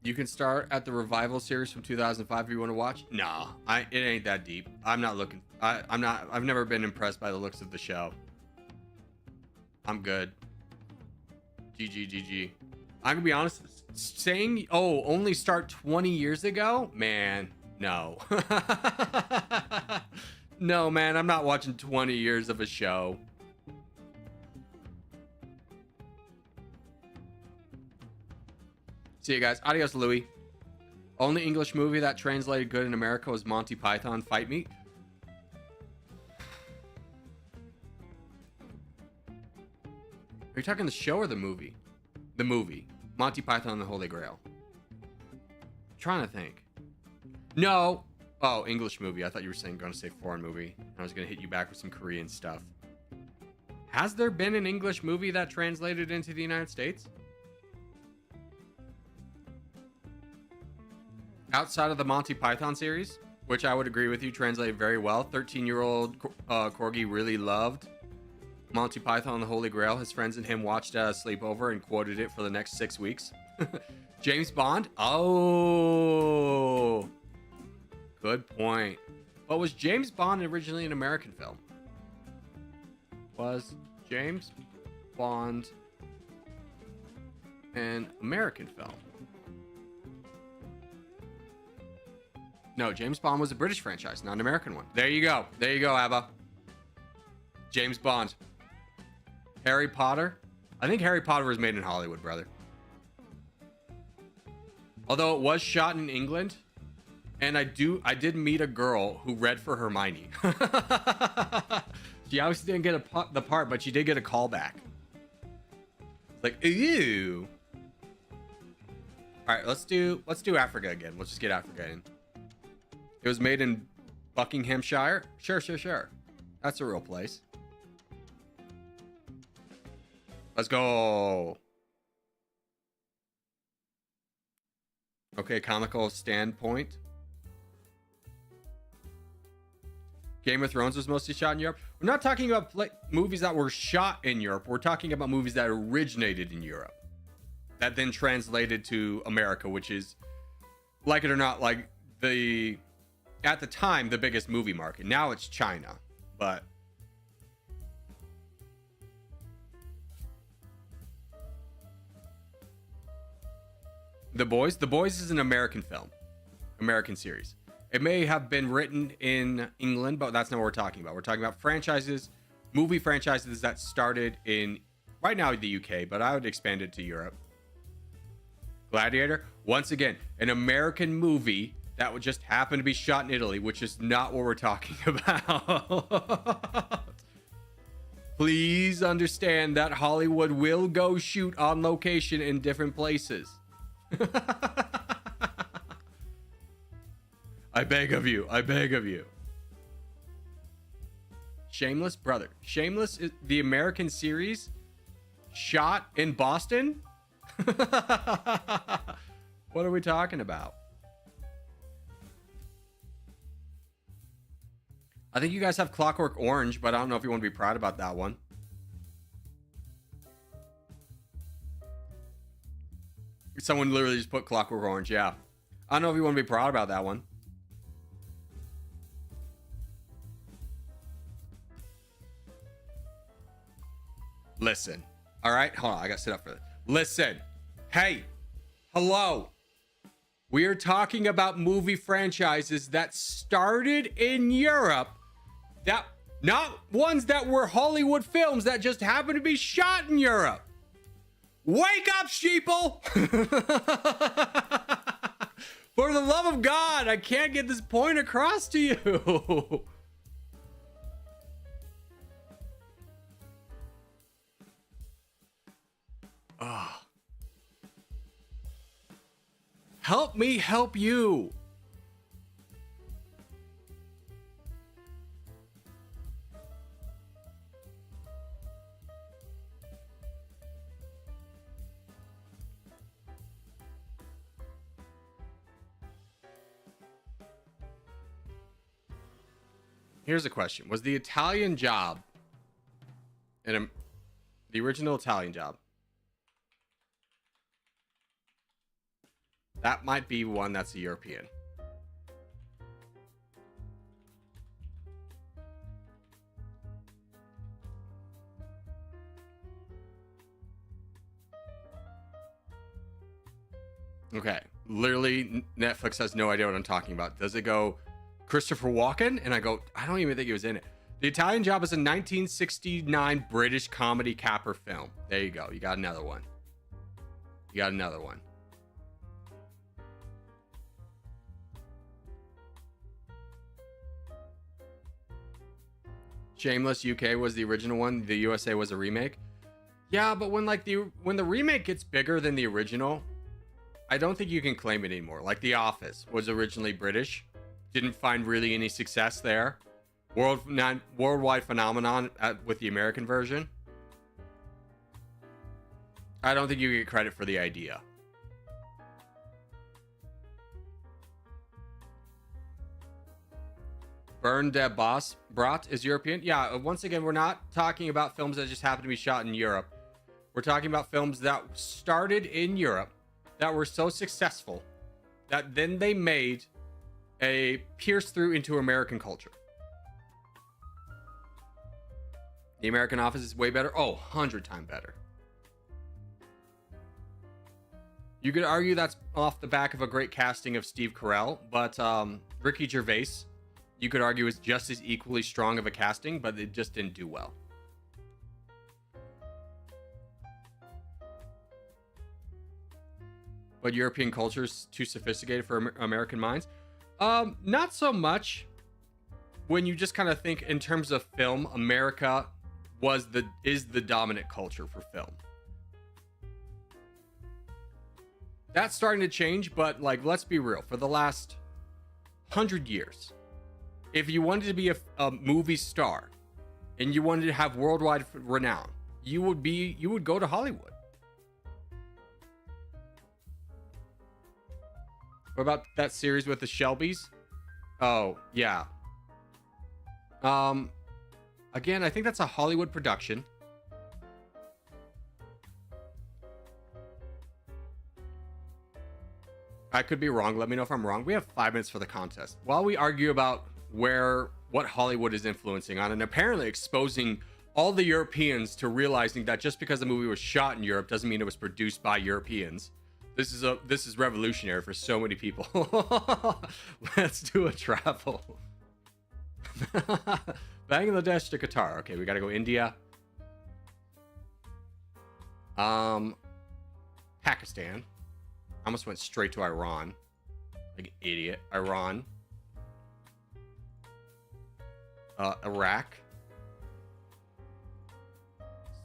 You can start at the Revival series from 2005 if you want to watch. Nah, it ain't that deep. I'm not looking. I've never been impressed by the looks of the show. I'm good. GG. I'm gonna be honest. saying, oh, only start 20 years ago? Man, no. No, man, I'm not watching 20 years of a show. See you guys. Adios, Louis. Only English movie that translated good in America was Monty Python Fight Me. Are you talking the show or the movie? The movie. Monty Python and the Holy Grail. I'm trying to think. No. Oh, English movie. I thought you were going to say foreign movie. I was going to hit you back with some Korean stuff. Has there been an English movie that translated into the United States? Outside of the Monty Python series, which I would agree with you, translated very well. 13-year-old Corgi really loved Monty Python and the Holy Grail. His friends and him watched Sleepover and quoted it for the next 6 weeks. James Bond? Oh, good point. But was James Bond originally an American film? Was James Bond an American film? No, James Bond was a British franchise, not an American one. There you go. There you go, Abba. James Bond. Harry Potter? I think Harry Potter was made in Hollywood, brother. Although it was shot in England, and I did meet a girl who read for Hermione. She obviously didn't get the part, but she did get a callback. Like, ew. All right, let's do Africa again. Let's just get Africa in. It was made in Buckinghamshire. Sure. That's a real place. Let's go. Okay, comical standpoint. Game of Thrones was mostly shot in Europe. We're not talking about movies that were shot in Europe. We're talking about movies that originated in Europe, that then translated to America, which is, like it or not, like at the time, the biggest movie market. Now it's China, but The Boys is an American film, American series. It may have been written in England, but that's not what we're talking about. We're talking about franchises, movie franchises that started in, right now, the UK, but I would expand it to Europe. Gladiator, once again, an American movie that would just happen to be shot in Italy, which is not what we're talking about. Please understand that Hollywood will go shoot on location in different places. I beg of you. Shameless, brother. Shameless is the American series shot in Boston? What are we talking about? I think you guys have Clockwork Orange, but I don't know if you want to be proud about that one. Someone literally just put Clockwork Orange, yeah. I don't know if you want to be proud about that one. Listen. All right, hold on. I got to sit up for this. Listen. Hey. Hello. We are talking about movie franchises that started in Europe, that not ones that were Hollywood films that just happened to be shot in Europe. Wake up, sheeple! For the love of God, I can't get this point across to you. Ah. Help me help you. Here's a question. Was the Italian Job the original Italian Job? That might be one that's a European. Okay. Literally, Netflix has no idea what I'm talking about. Does it go Christopher Walken? And I go, I don't even think he was in it. The Italian Job is a 1969 British comedy capper film. There you go. You got another one. You got another one. Shameless UK was the original one. The USA was a remake. Yeah, but when the remake gets bigger than the original, I don't think you can claim it anymore. Like The Office was originally British, didn't find really any success there. Worldwide phenomenon with the American version. I don't think you get credit for the idea. Burn der Boss Brat is European. Yeah, once again, we're not talking about films that just happen to be shot in Europe. We're talking about films that started in Europe, that were so successful, that then they made a pierce through into American culture. The American Office is way better. Oh, 100 times better. You could argue that's off the back of a great casting of Steve Carell, but Ricky Gervais, you could argue is just as equally strong of a casting, but it just didn't do well. But European culture is too sophisticated for American minds. Not so much. When you just kind of think in terms of film, America is the dominant culture for film. That's starting to change, but like, let's be real. For the last 100 years, if you wanted to be a movie star and you wanted to have worldwide renown, you would go to Hollywood. What about that series with the Shelbys? Oh, yeah. Again, I think that's a Hollywood production. I could be wrong. Let me know if I'm wrong. We have 5 minutes for the contest. While we argue about what Hollywood is influencing on and apparently exposing all the Europeans to realizing that just because the movie was shot in Europe doesn't mean it was produced by Europeans. This is revolutionary for so many people. Let's do a travel. Bangladesh to Qatar. Okay, we gotta go India. Pakistan. I almost went straight to Iran. Like an idiot. Iran. Iraq.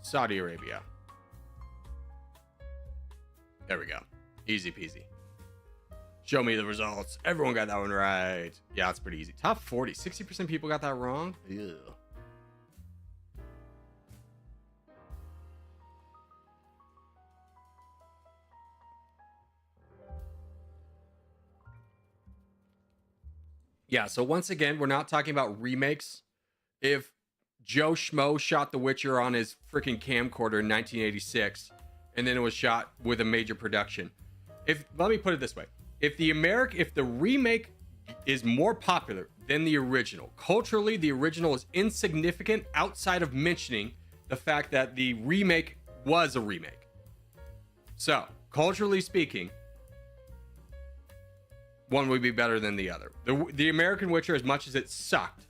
Saudi Arabia. There we go. Easy peasy. Show me the results. Everyone got that one right. Yeah, it's pretty easy. Top 40. 60% people got that wrong. Ew. Yeah, so once again, we're not talking about remakes. If Joe Schmo shot The Witcher on his freaking camcorder in 1986, and then it was shot with a major production. Let me put it this way. If the remake is more popular than the original, culturally, the original is insignificant outside of mentioning the fact that the remake was a remake. So, culturally speaking, one would be better than the other. The American Witcher, as much as it sucked,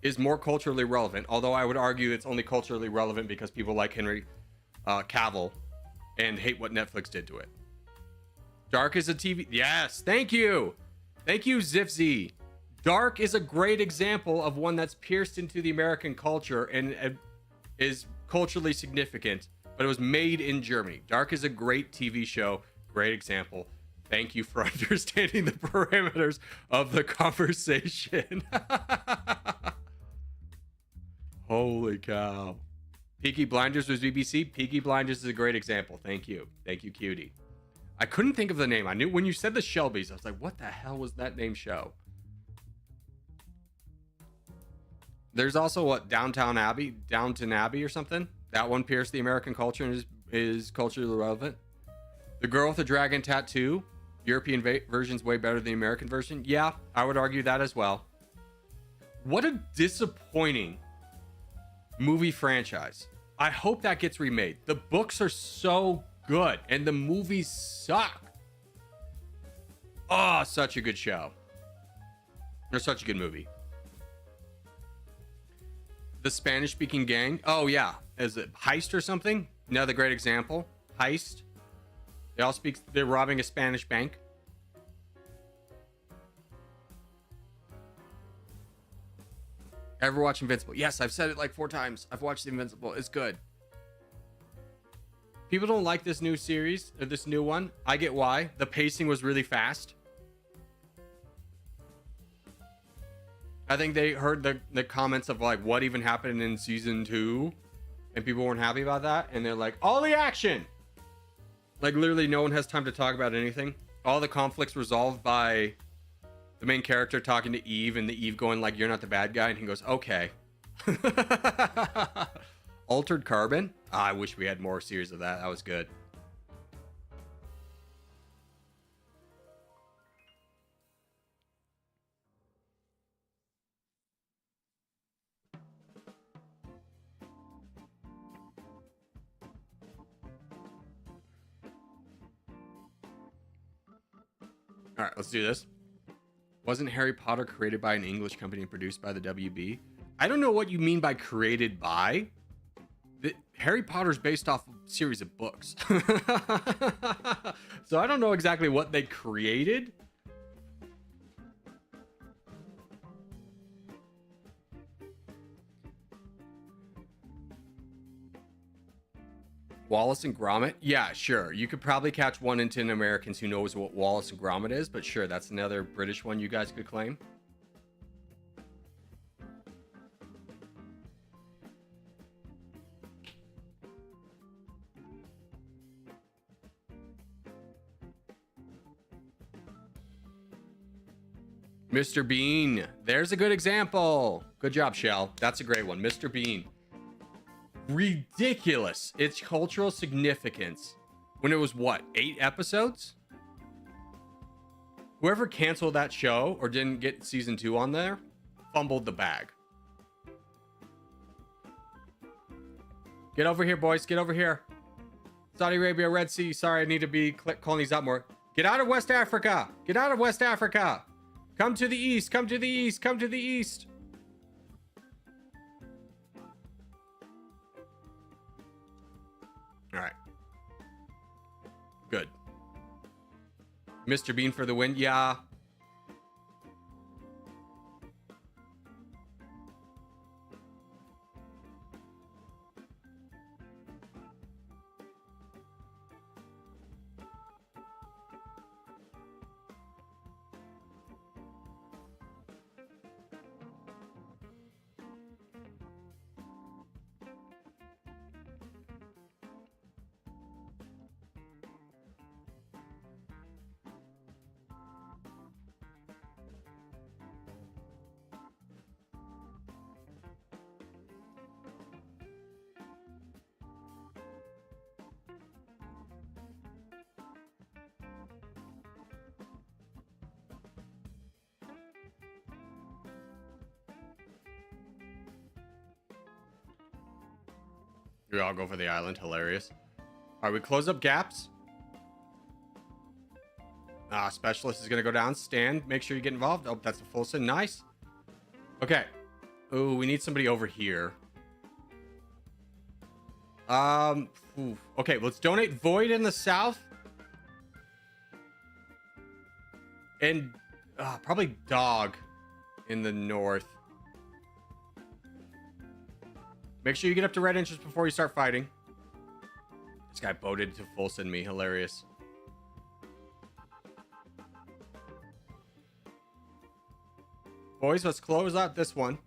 is more culturally relevant, although I would argue it's only culturally relevant because people like Henry Cavill and hate what Netflix did to it. Dark is a TV. Yes, thank you. Thank you, Zifzy. Dark is a great example of one that's pierced into the American culture and is culturally significant, but it was made in Germany. Dark is a great TV show. Great example. Thank you for understanding the parameters of the conversation. Holy cow. Peaky Blinders was BBC. Peaky Blinders is a great example. Thank you. Thank you, cutie. I couldn't think of the name. I knew when you said the Shelbys, I was like, what the hell was that name show? There's also what, Downton Abbey or something? That one pierced the American culture and is culturally relevant. The Girl with the Dragon Tattoo, European version's way better than the American version. Yeah, I would argue that as well. What a disappointing movie franchise. I hope that gets remade. The books are so good and the movies suck. Oh, such a good show. Or such a good movie. The Spanish speaking gang. Oh yeah. Is it Heist or something? Another great example. Heist. They all speak. They're robbing a Spanish bank. Ever watch Invincible? Yes, I've said it like 4 times. I've watched Invincible. It's good. People don't like this new series, or this new one. I get why. The pacing was really fast. I think they heard the comments of like what even happened in season 2, and people weren't happy about that, and they're like, all the action. Like literally no one has time to talk about anything. All the conflicts resolved by the main character talking to Eve, and the Eve going like, you're not the bad guy, and he goes, okay. Altered Carbon. I wish we had more series of that. That was good. All right, let's do this. Wasn't Harry Potter created by an English company and produced by the WB? I don't know what you mean by created by. Harry Potter's based off a series of books. So I don't know exactly what they created. Wallace and Gromit? Yeah, sure. You could probably catch 1 in 10 Americans who knows what Wallace and Gromit is, but sure, that's another British one you guys could claim. Mr. Bean. There's a good example. Good job, Shell. That's a great one. Mr. Bean. Ridiculous. Its cultural significance. When it was, what, 8 episodes? Whoever canceled that show or didn't get season 2 on there fumbled the bag. Get over here, boys. Get over here. Saudi Arabia, Red Sea. Sorry, I need to be calling these out more. Get out of West Africa. Get out of West Africa. Come to the east. Come to the east. Come to the east. All right. Good. Mr. Bean for the win. Yeah. We all go for the island. Hilarious. All right, we close up gaps. Specialist is going to go down. Stand. Make sure you get involved. Oh, that's a full sin. Nice. Okay. Ooh, we need somebody over here. Okay, let's donate Void in the south. And probably Dog in the north. Make sure you get up to red inches before you start fighting. This guy boated to full send me. Hilarious. Boys, let's close out this one.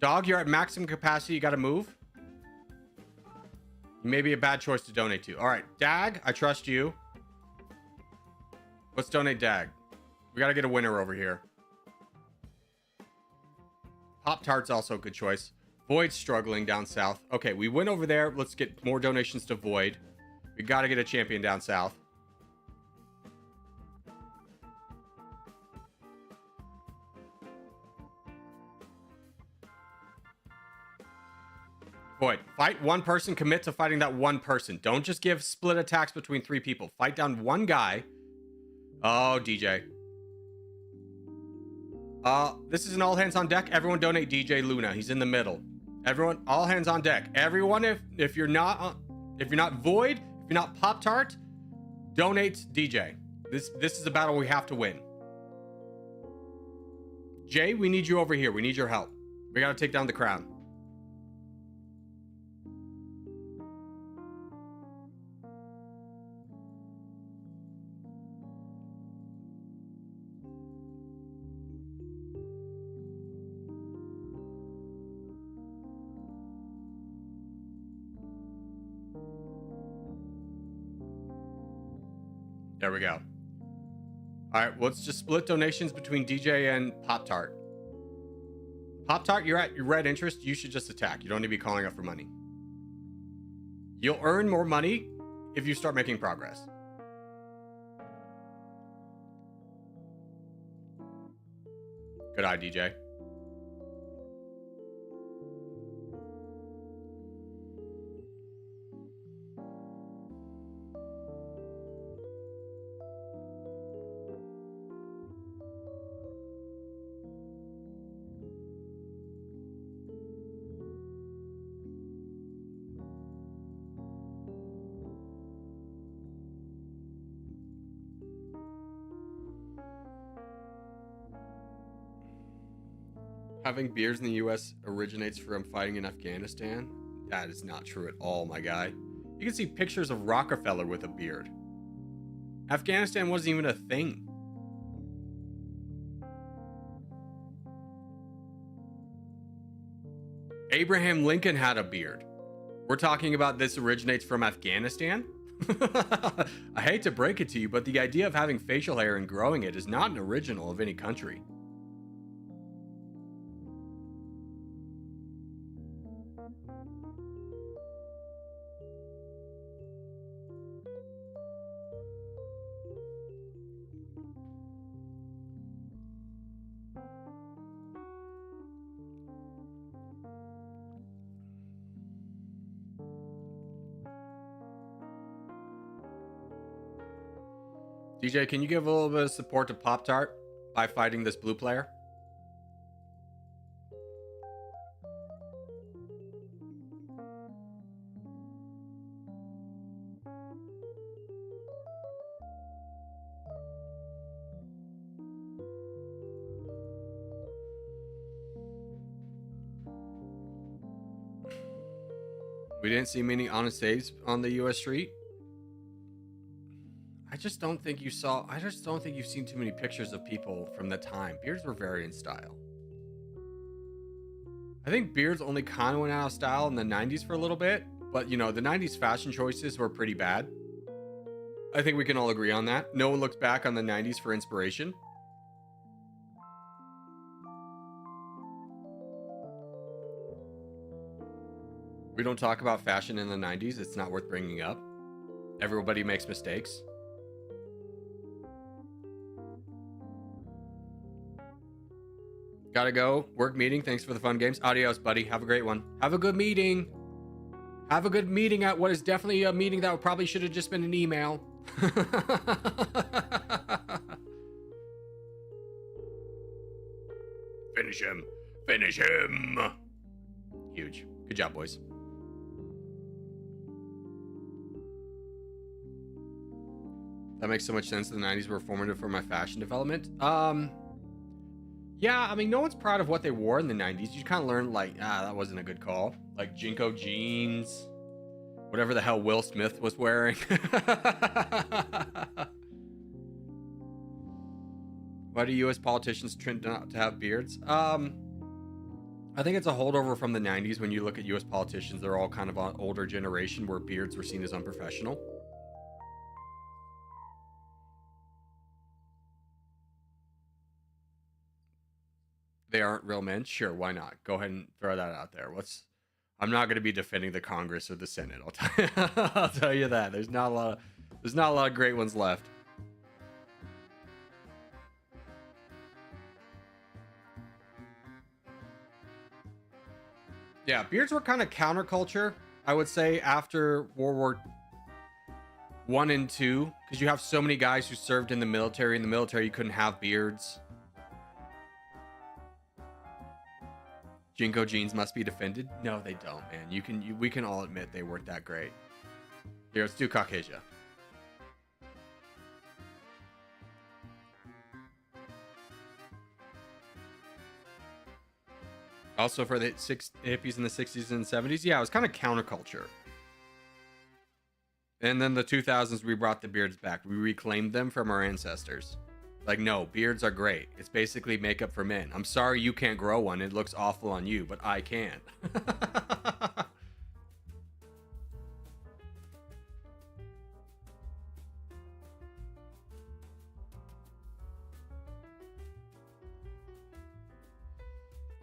Dog, you're at maximum capacity. You got to move. Maybe a bad choice to donate to. All right, Dag, I trust you. Let's donate Dag. We got to get a winner over here. Pop-Tart's also a good choice. Void's struggling down south. Okay, we went over there. Let's get more donations to Void. We got to get a champion down south. Void, fight one person, commit to fighting that one person. Don't just give split attacks between 3 people. Fight down one guy. Oh, DJ. This is an all hands on deck. Everyone donate DJ Luna. He's in the middle. Everyone, all hands on deck. Everyone, if you're not Void, if you're not Pop Tart, donate DJ. This is a battle we have to win. Jay, we need you over here. We need your help. We gotta take down the crown. There we go. All right, let's just split donations between DJ and Pop Tart. Pop Tart, you're at your red interest. You should just attack. You don't need to be calling up for money. You'll earn more money if you start making progress. Good eye, DJ. Having beards in the US originates from fighting in Afghanistan? That is not true at all, my guy. You can see pictures of Rockefeller with a beard. Afghanistan wasn't even a thing. Abraham Lincoln had a beard. We're talking about this originates from Afghanistan? I hate to break it to you, but the idea of having facial hair and growing it is not an original of any country. DJ, can you give a little bit of support to Pop Tart by fighting this blue player? We didn't see many honest saves on the US street. I just don't think you've seen too many pictures of people from the time. Beards were very in style. I think beards only kind of went out of style in the 90s for a little bit, but you know, the 90s fashion choices were pretty bad. I think we can all agree on that. No one looks back on the 90s for inspiration. We don't talk about fashion in the 90s. It's not worth bringing up. Everybody makes mistakes. Gotta go. Work meeting. Thanks for the fun games. Adios, buddy. Have a great one. Have a good meeting. Have a good meeting at what is definitely a meeting that probably should have just been an email. Finish him. Finish him. Huge. Good job, boys. That makes so much sense. The 90s were formative for my fashion development. Yeah, I mean, no one's proud of what they wore in the 90s. You kind of learn, like, that wasn't a good call. Like, Jinko jeans. Whatever the hell Will Smith was wearing. Why do U.S. politicians tend not to have beards? I think it's a holdover from the 90s. When you look at U.S. politicians, they're all kind of an older generation where beards were seen as unprofessional. They aren't real men? Sure, why not? Go ahead and throw that out there. I'm not going to be defending the Congress or the Senate. I'll tell you that. There's not a lot of great ones left. Yeah, beards were kind of counterculture, I would say, after World War. 1 and 2, because you have so many guys who served in the military. In the military, you couldn't have beards. Jinko jeans must be defended. No, they don't, man. We can all admit they weren't that great. Here, let's do Caucasia. Also for the hippies in the 60s and 70s, yeah, it was kind of counterculture. And then the 2000s, we brought the beards back. We reclaimed them from our ancestors. Like, no, beards are great. It's basically makeup for men. I'm sorry you can't grow one. It looks awful on you, but I can.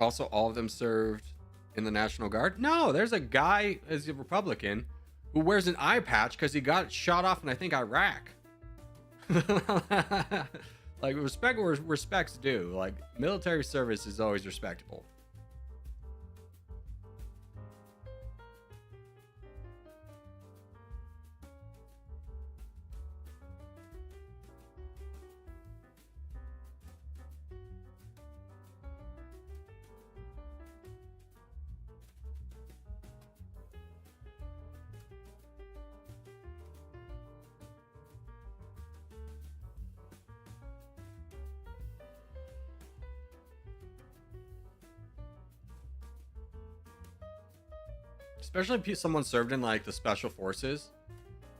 Also, all of them served in the National Guard. No, there's a guy as a Republican who wears an eye patch because he got shot off in, I think, Iraq. Like, respect where respect's due. Like, military service is always respectable. Especially if someone served in, like, the special forces.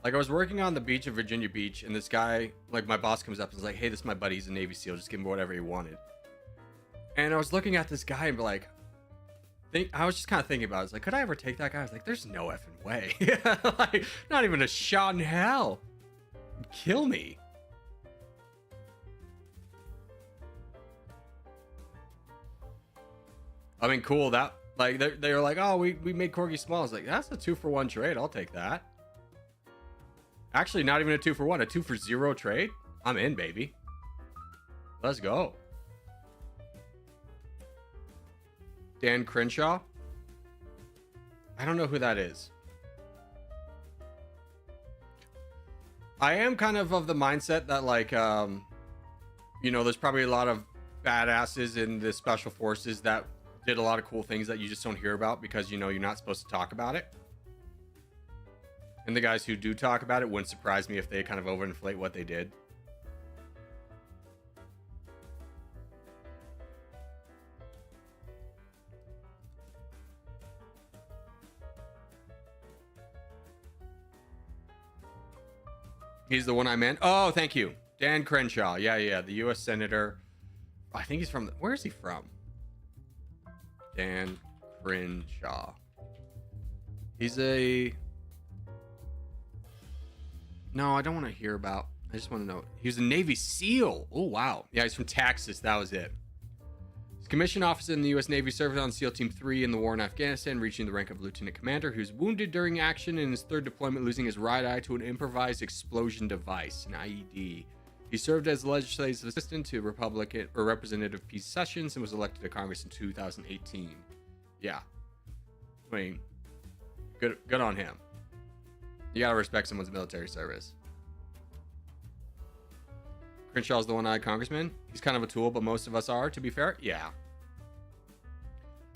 Like, I was working on the beach of Virginia Beach, and this guy, like, my boss comes up and is like, hey, this is my buddy, he's a Navy SEAL, just give him whatever he wanted. And I was looking at this guy and be like, I was just kind of thinking about it. I was like, could I ever take that guy? I was like, there's no effing way. Like, not even a shot in hell. Kill me. I mean, cool. That, like, they were like, oh, we made Corgi small. I was like, that's a 2-for-1 trade. I'll take that. Actually, not even a 2-for-1, a 2-for-0 trade. I'm in, baby. Let's go. Dan Crenshaw. I don't know who that is. I am kind of the mindset that, like, you know, there's probably a lot of badasses in the special forces that did a lot of cool things that you just don't hear about because, you know, you're not supposed to talk about it. And the guys who do talk about it wouldn't surprise me if they kind of overinflate what they did. He's the one I meant. Oh, thank you. Dan Crenshaw. Yeah. The U.S. Senator. I think he's from... Where is he from? Dan Crenshaw. He's a... No, I don't want to hear about... I just want to know. He was a Navy SEAL. Oh, wow. Yeah, he's from Texas. That was it. He's commissioned officer in the U.S. Navy, served on SEAL Team 3 in the war in Afghanistan, reaching the rank of lieutenant commander. He was wounded during action in his third deployment, losing his right eye to an improvised explosion device, an IED. He served as legislative assistant to Republican or Representative Pete Sessions and was elected to Congress in 2018. Yeah. I mean, good on him. You gotta respect someone's military service. Crenshaw's the one-eyed congressman. He's kind of a tool, but most of us are, to be fair. Yeah.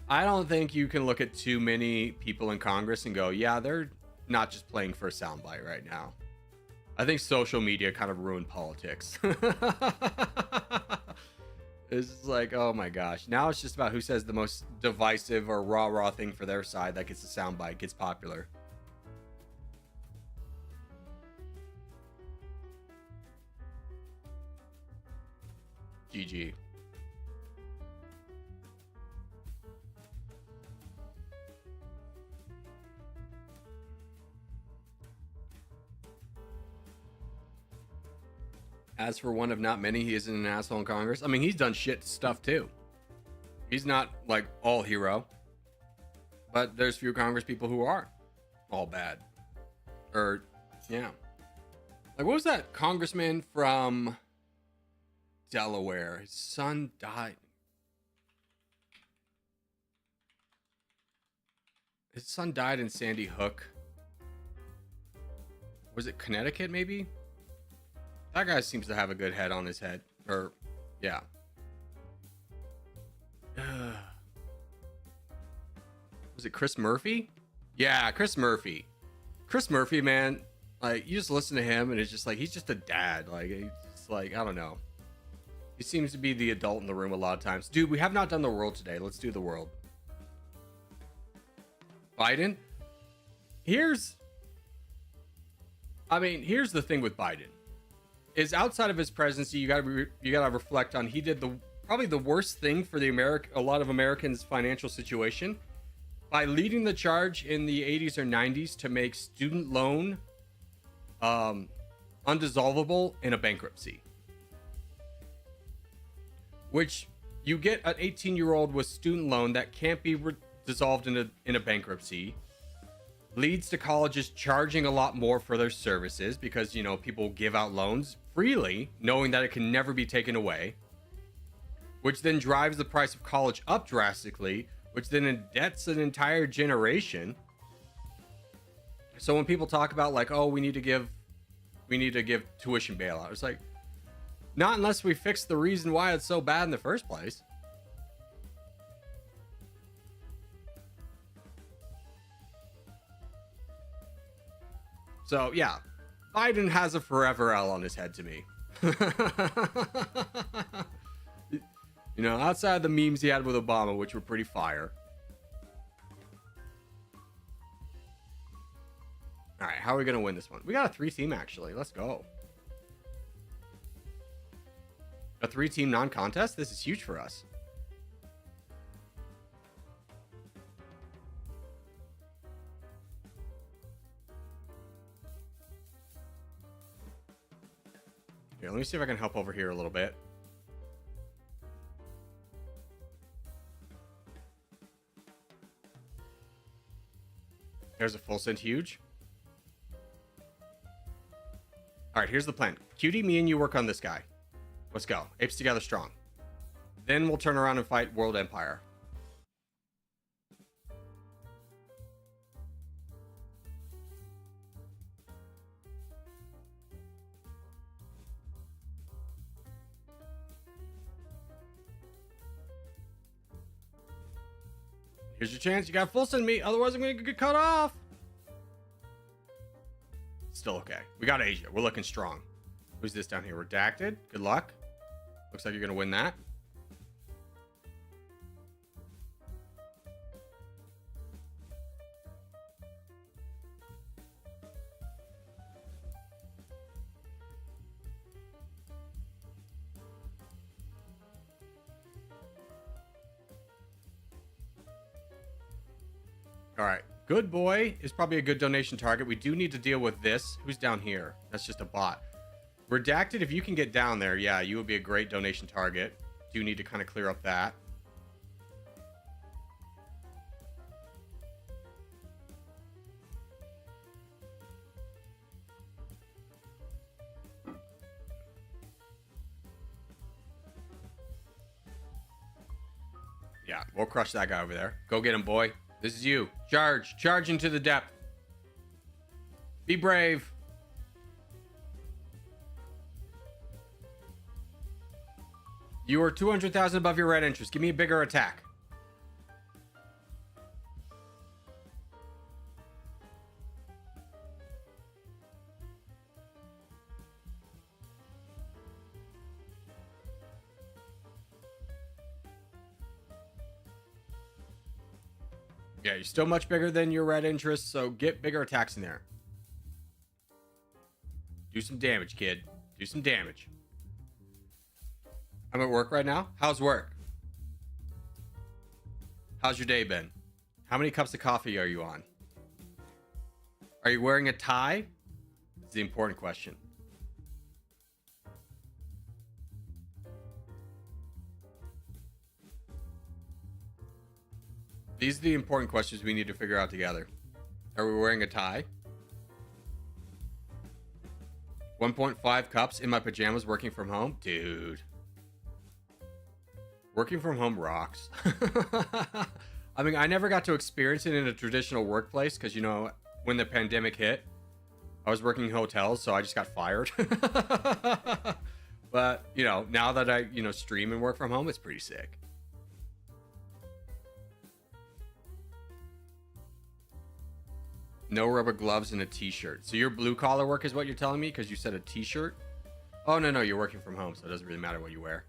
I don't think you can look at too many people in Congress and go, yeah, they're not just playing for a soundbite right now. I think social media kind of ruined politics. It's like, oh my gosh. Now it's just about who says the most divisive or raw thing for their side that gets a soundbite, gets popular. GG. As for one of not many, he isn't an asshole in Congress. I mean, he's done shit stuff too. He's not like all hero, but there's few Congress people who are all bad. Or, yeah. Like, what was that congressman from Delaware? His son died. His son died in Sandy Hook. Was it Connecticut, maybe? That guy seems to have a good head on his head. Or, yeah. Was it Chris Murphy? Yeah, Chris Murphy. Chris Murphy, man. Like, you just listen to him and it's just like, he's just a dad. Like, it's like, I don't know. He seems to be the adult in the room a lot of times. Dude, we have not done the world today. Let's do the world. Biden? Here's the thing with Biden. Is outside of his presidency, you gotta reflect on he did probably the worst thing for a lot of Americans' financial situation by leading the charge in the 80s or 90s to make student loan undissolvable in a bankruptcy. Which you get an 18-year-old with student loan that can't be dissolved in a bankruptcy. Leads to colleges charging a lot more for their services because, you know, people give out loans freely, knowing that it can never be taken away, which then drives the price of college up drastically, which then indebts an entire generation. So when people talk about like, oh, we need to give tuition bailout, it's like, not unless we fix the reason why it's so bad in the first place. So, yeah, Biden has a forever L on his head to me. You know, outside the memes he had with Obama, which were pretty fire. All right, how are we going to win this one? We got a 3-team, actually. Let's go. A 3-team non-contest? This is huge for us. Here, let me see if I can help over here a little bit. There's a full send huge. All right, here's the plan. Cutie, me and you work on this guy. Let's go. Apes together strong. Then we'll turn around and fight World Empire. Here's your chance. You got full send me. Otherwise, I'm going to get cut off. Still okay. We got Asia. We're looking strong. Who's this down here? Redacted. Good luck. Looks like you're going to win that. All right. Good boy is probably a good donation target. We do need to deal with this. Who's down here? That's just a bot. Redacted, if you can get down there, yeah, you would be a great donation target. Do need to kind of clear up that. Yeah, we'll crush that guy over there. Go get him, boy. This is you. Charge. Charge into the depth. Be brave. You are 200,000 above your red interest. Give me a bigger attack. Yeah, you're still much bigger than your red interest, so get bigger attacks in there. Do some damage, kid. Do some damage. I'm at work right now. How's work? How's your day been? How many cups of coffee are you on? Are you wearing a tie? That's the important question. These are the important questions we need to figure out together. Are we wearing a tie? 1.5 cups in my pajamas working from home? Dude. Working from home rocks. I mean, I never got to experience it in a traditional workplace because, you know, when the pandemic hit, I was working in hotels, so I just got fired. But, you know, now that I, you know, stream and work from home, it's pretty sick. No rubber gloves and a t-shirt. So your blue collar work is what you're telling me? Because you said a t-shirt? Oh, no, you're working from home, so it doesn't really matter what you wear.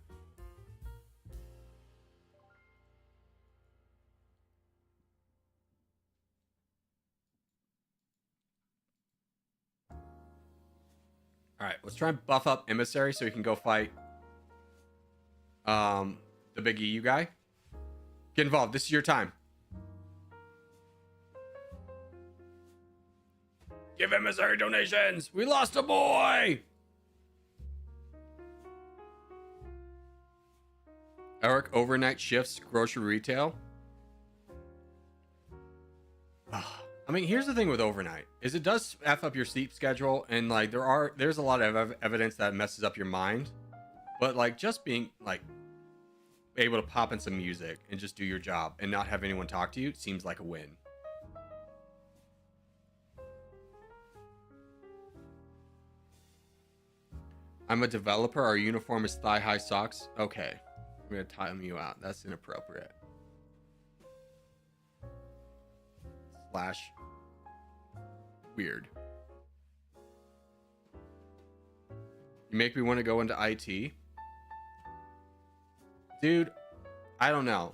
All right, let's try and buff up Emissary so we can go fight the big EU guy. Get involved. This is your time. Give Emissary donations. We lost a boy. Eric, overnight shifts, grocery retail. I mean, here's the thing with overnight is it does F up your sleep schedule, and like there's a lot of evidence that messes up your mind, but like just being like able to pop in some music and just do your job and not have anyone talk to you seems like a win. I'm a developer. Our uniform is thigh-high socks. Okay, I'm gonna time you out. That's inappropriate. Slash weird. You make me want to go into IT. Dude, I don't know.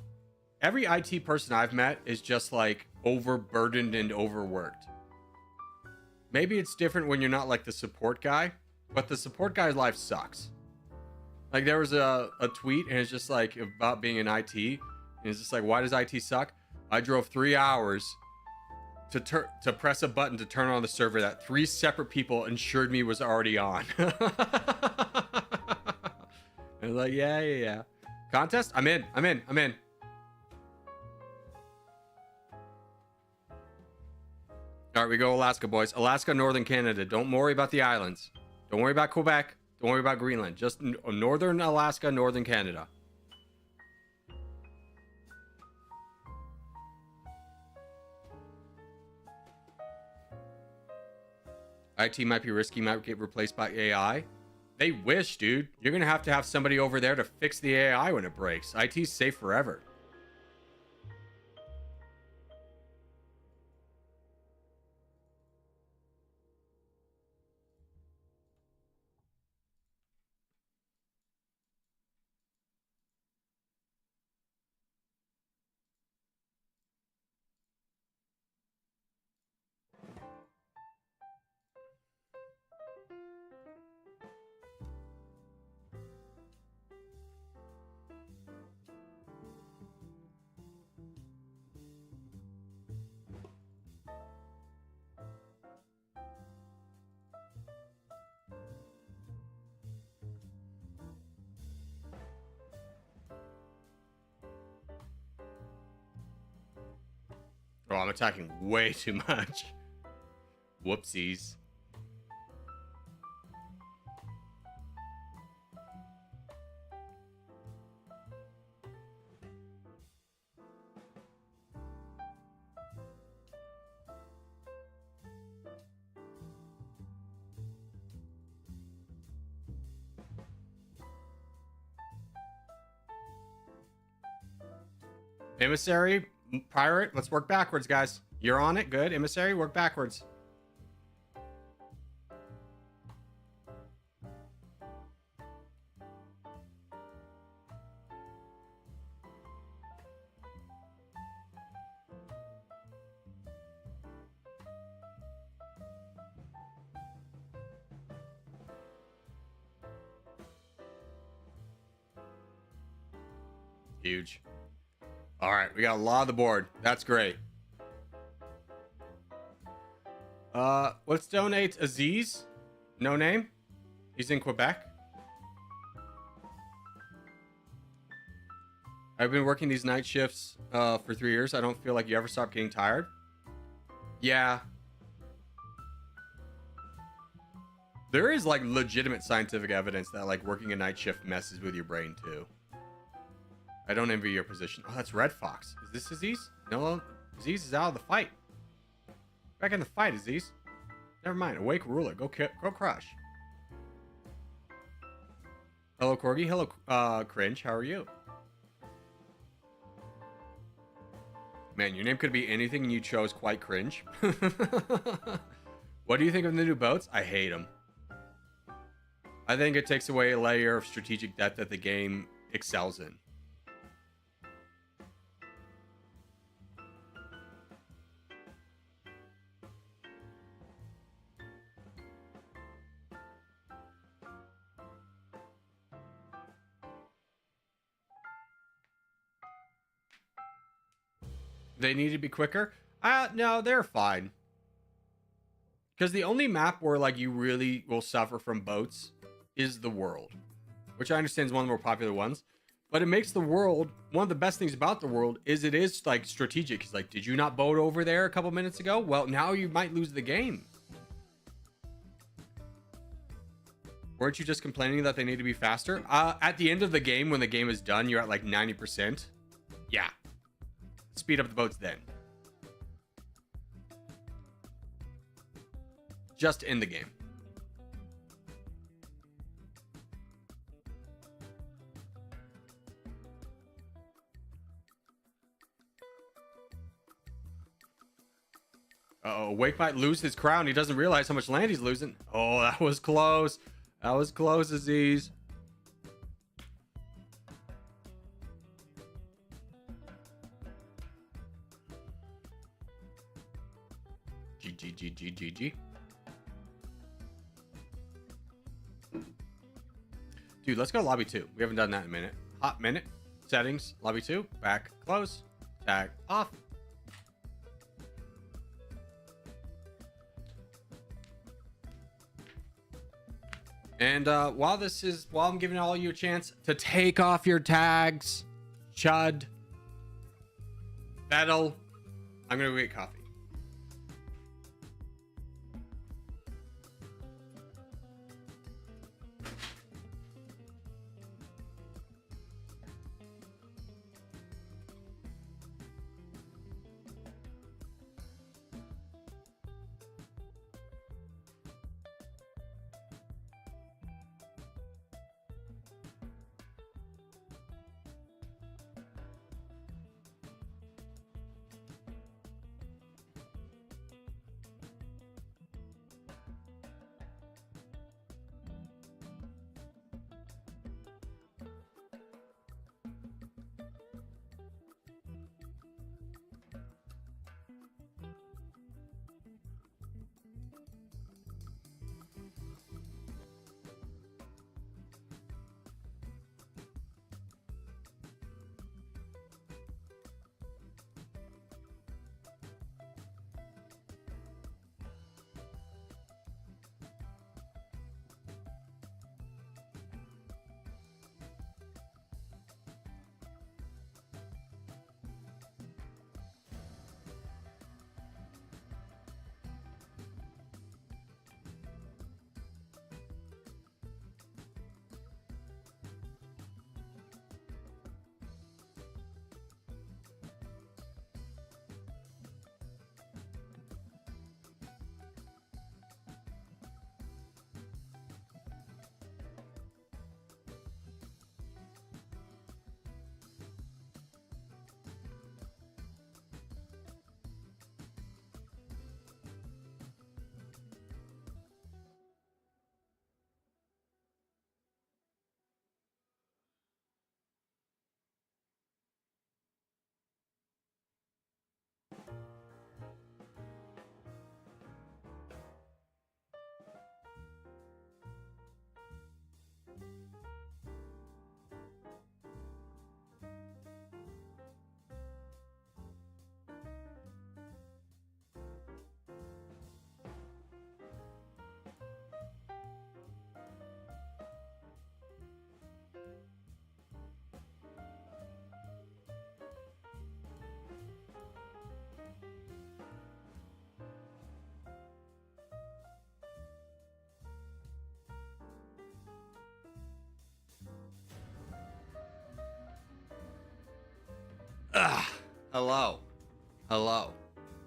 Every IT person I've met is just like overburdened and overworked. Maybe it's different when you're not like the support guy, but the support guy's life sucks. Like there was a tweet and it's just like about being in IT, and it's just like, why does IT suck? I drove 3 hours to press a button to turn on the server that 3 separate people ensured me was already on. And like, yeah. Contest? I'm in. All right, we go Alaska, boys. Alaska, Northern Canada. Don't worry about the islands. Don't worry about Quebec. Don't worry about Greenland. Just Northern Alaska, Northern Canada. IT might be risky, might get replaced by AI. They wish, dude. You're going to have somebody over there to fix the AI when it breaks. IT's safe forever. Oh, I'm attacking way too much. Whoopsies. Emissary, pirate, let's work backwards, guys. You're on it. Good. Emissary, work backwards. Huge. All right, we got a lot of the board. That's great. Let's donate Aziz. No name. He's in Quebec. I've been working these night shifts for 3 years. I don't feel like you ever stop getting tired. Yeah. There is like legitimate scientific evidence that like working a night shift messes with your brain too. I don't envy your position. Oh, that's Red Fox. Is this Aziz? No, Aziz is out of the fight. Back in the fight, Aziz. Never mind. Awake ruler. Go crush. Hello, Corgi. Hello, Cringe. How are you? Man, your name could be anything and you chose quite cringe. What do you think of the new boats? I hate them. I think it takes away a layer of strategic depth that the game excels in. They need to be quicker? No, they're fine. Because the only map where like you really will suffer from boats is the world, which I understand is one of the more popular ones. But it makes the world, one of the best things about the world is it is like strategic. It's like, did you not boat over there a couple minutes ago? Well, now you might lose the game. Weren't you just complaining that they need to be faster? At the end of the game, when the game is done, you're at like 90%. Yeah. Speed up the boats then. Just in the game. Uh-oh, Wake might lose his crown. He doesn't realize how much land he's losing. Oh, that was close. That was close, Aziz. GG. Dude, let's go lobby 2. We haven't done that in a minute. Hot minute. Settings. Lobby 2. Back. Close. Tag. Off. And while I'm giving all you a chance to take off your tags, Chud, Battle, I'm gonna go get coffee. Hello.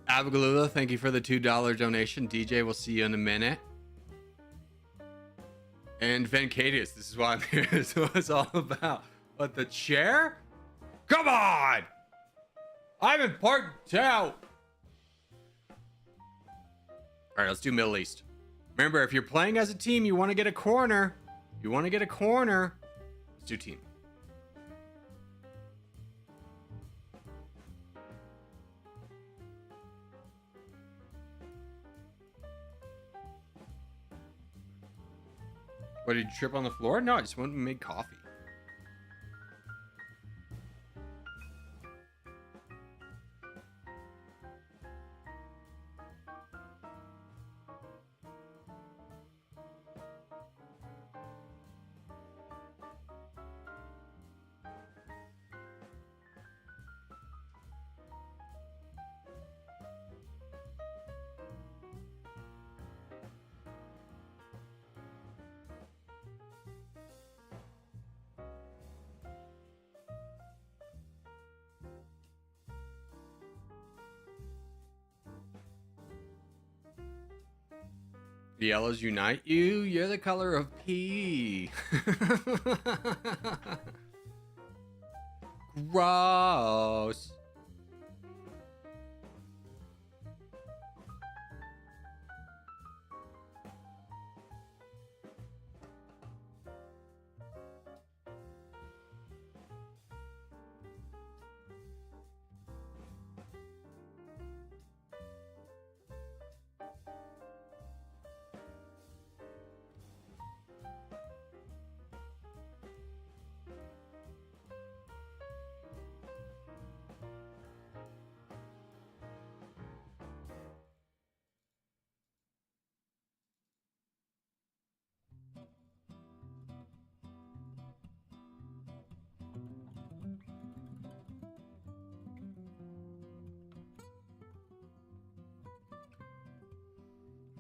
Abigalulla, thank you for the $2 donation. DJ, we'll see you in a minute. And Vencadius, this is why I'm here. This is what it's all about. But the chair? Come on! I'm in part 2. Alright, let's do Middle East. Remember, if you're playing as a team, you want to get a corner. Let's do team. What, did you trip on the floor? No, I just wanted to make coffee. The yellows unite you. You're the color of pee. Gross.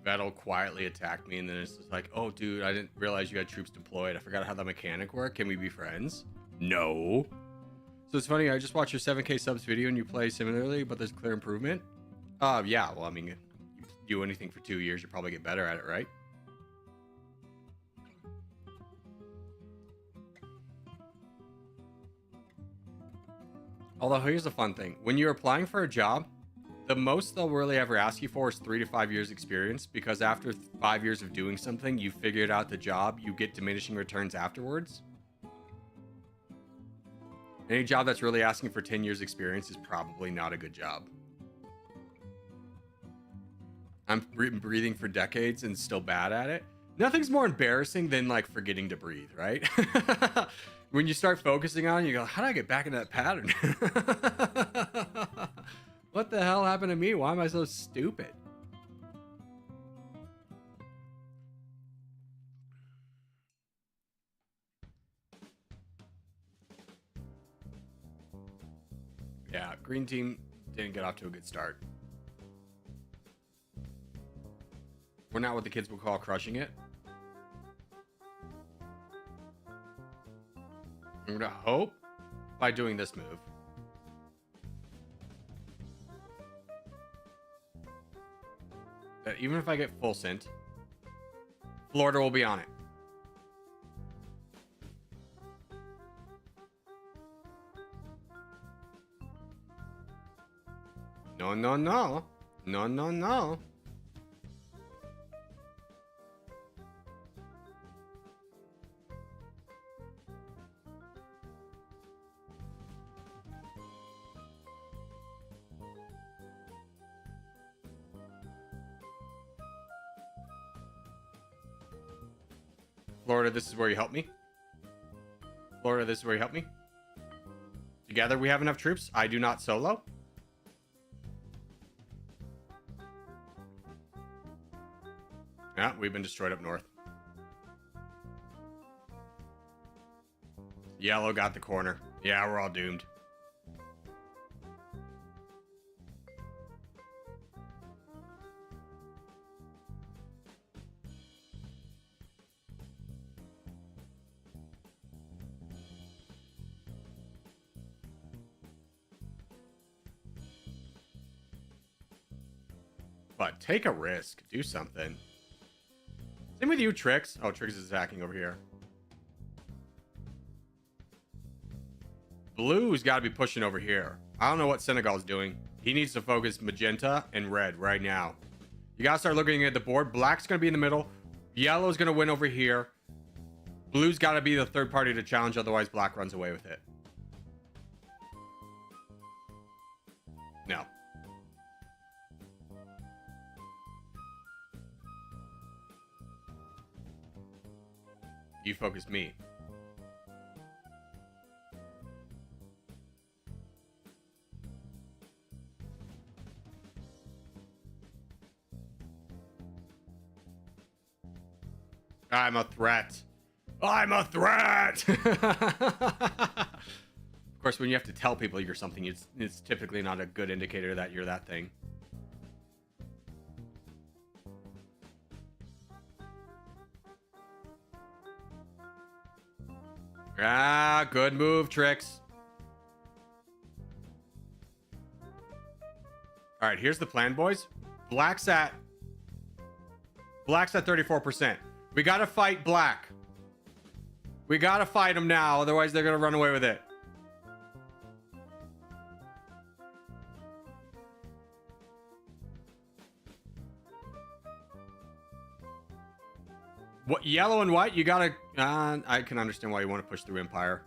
Vettel quietly attacked me, and then it's just like, oh, dude, I didn't realize you had troops deployed. I forgot how that mechanic worked. Can we be friends? No. So it's funny, I just watched your 7K subs video and you play similarly, but there's clear improvement. Yeah, well, I mean, you do anything for 2 years, you probably get better at it, right? Although, here's the fun thing. When you're applying for a job, the most they'll really ever ask you for is 3 to 5 years experience, because after 5 years of doing something, you figured out the job, you get diminishing returns afterwards. Any job that's really asking for 10 years experience is probably not a good job. I'm breathing for decades and still bad at it. Nothing's more embarrassing than like forgetting to breathe, right? When you start focusing on it, you go, how do I get back into that pattern? What the hell happened to me? Why am I so stupid? Yeah, green team didn't get off to a good start. We're not what the kids would call crushing it. I'm gonna hope by doing this move. That even if I get full sent, Florida will be on it. No, no, no. No, no, no. Florida, this is where you help me. Florida, this is where you help me. Together we have enough troops. I do not solo. Yeah, we've been destroyed up north. Yellow got the corner. Yeah, we're all doomed. But take a risk. Do something. Same with you, Trix. Oh, Trix is attacking over here. Blue's got to be pushing over here. I don't know what Senegal's doing. He needs to focus magenta and red right now. You got to start looking at the board. Black's going to be in the middle. Yellow's going to win over here. Blue's got to be the third party to challenge. Otherwise, black runs away with it. No. You focus me. I'm a threat. I'm a threat! Of course, when you have to tell people you're something, it's typically not a good indicator that you're that thing. Ah, good move, Trix. All right, here's the plan, boys. Black's at 34%. We gotta fight black. We gotta fight them now, otherwise they're gonna run away with it. What, yellow and white? You gotta... I can understand why you want to push through Empire.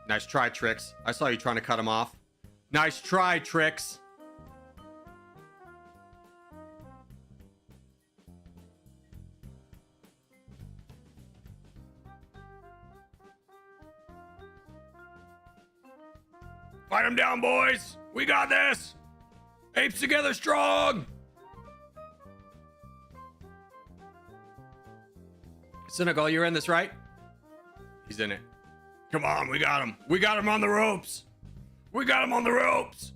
Nice try, Trix. I saw you trying to cut him off. Nice try, Trix. Fight him down, boys. We got this. Apes together strong. Senegal, you're in this, right? He's in it. Come on, we got him. We got him on the ropes. We got him on the ropes.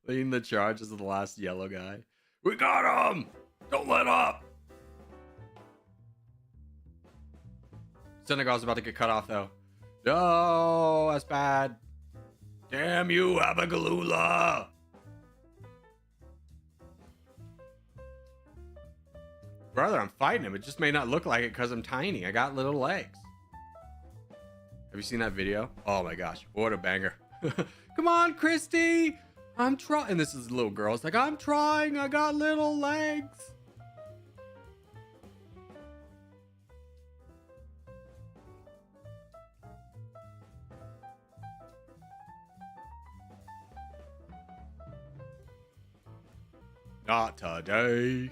Leading the charge as the last yellow guy. We got him. Don't let up. Senegal's about to get cut off, though. No, that's bad. Damn you, Abagalula. Brother, I'm fighting him. It just may not look like it because I'm tiny. I got little legs. Have you seen that video? Oh my gosh, what a banger. Come on, Christy. I'm trying. And this is a little girl. It's like, I'm trying. I got little legs. Not today.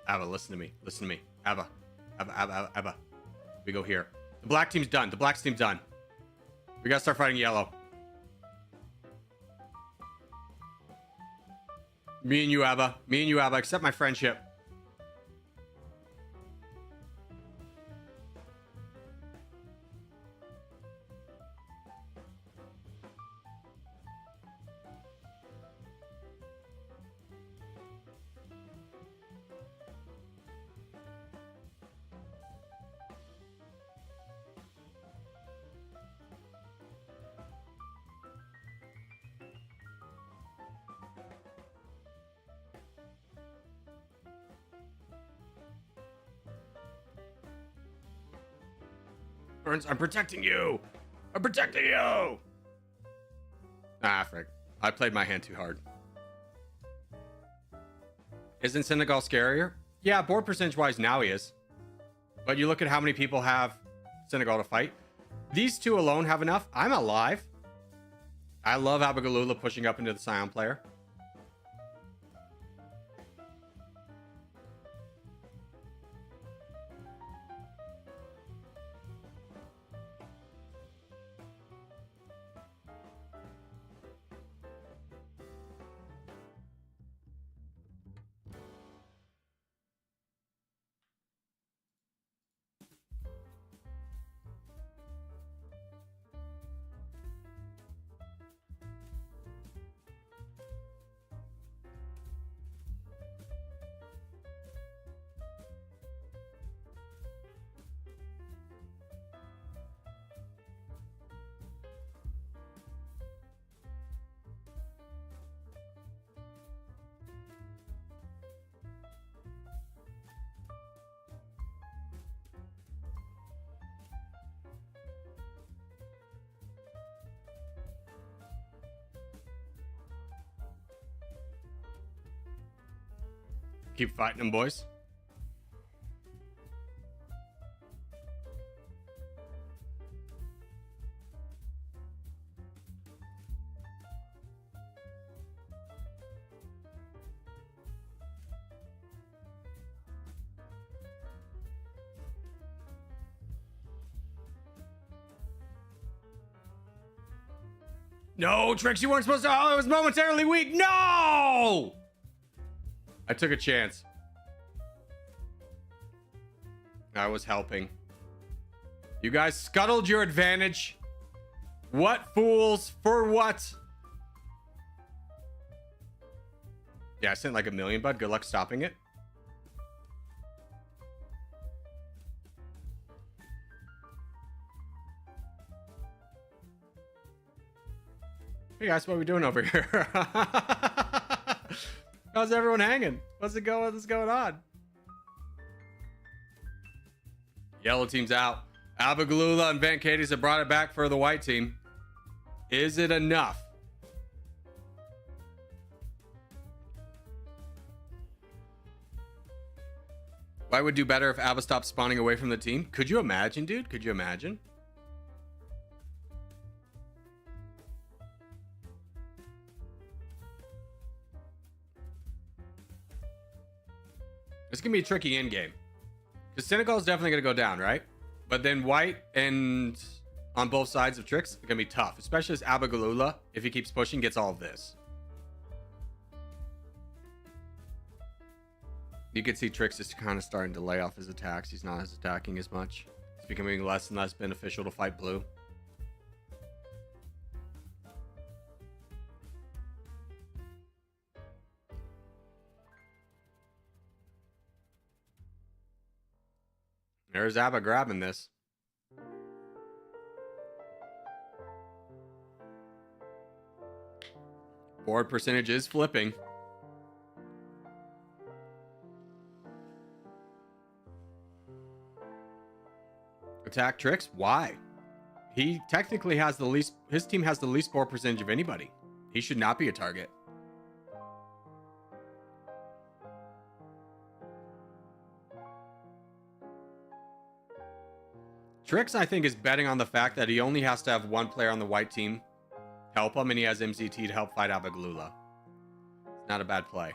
Abba, listen to me. Listen to me. Abba. We go here. The black team's done. The black team's done. We gotta start fighting yellow. Me and you, Abba. Me and you, Abba. Accept my friendship. Burns, I'm protecting you. I'm protecting you. Ah, frick. I played my hand too hard. Isn't Senegal scarier? Yeah, board percentage-wise, now he is. But you look at how many people have Senegal to fight. These two alone have enough. I'm alive. I love Abagalula pushing up into the Scion player. Keep fighting them, boys. No, Tricks, you weren't supposed to. Oh, it was momentarily weak. No! I took a chance. I was helping. You guys scuttled your advantage. What fools? For what? Yeah, I sent like 1 million, bud. Good luck stopping it. Hey guys, what are we doing over here? How's everyone hanging? What's going on? Yellow team's out. Abagalula and Van Cadiz have brought it back for the white team. Is it enough? White would do better if Abba stopped spawning away from the team. Could you imagine, dude? Could you imagine? It's going to be a tricky end game. Because Senegal is definitely going to go down, right? But then White and on both sides of Tricks, it's going to be tough. Especially as Abagalula, if he keeps pushing, gets all of this. You can see Tricks is kind of starting to lay off his attacks. He's not as attacking as much. It's becoming less and less beneficial to fight blue. There's Abba grabbing this. Board percentage is flipping. Attack Tricks? Why? He technically has the least... His team has the least board percentage of anybody. He should not be a target. Tricks, I think, is betting on the fact that he only has to have one player on the white team help him, and he has MZT to help fight Abagalula. It's not a bad play.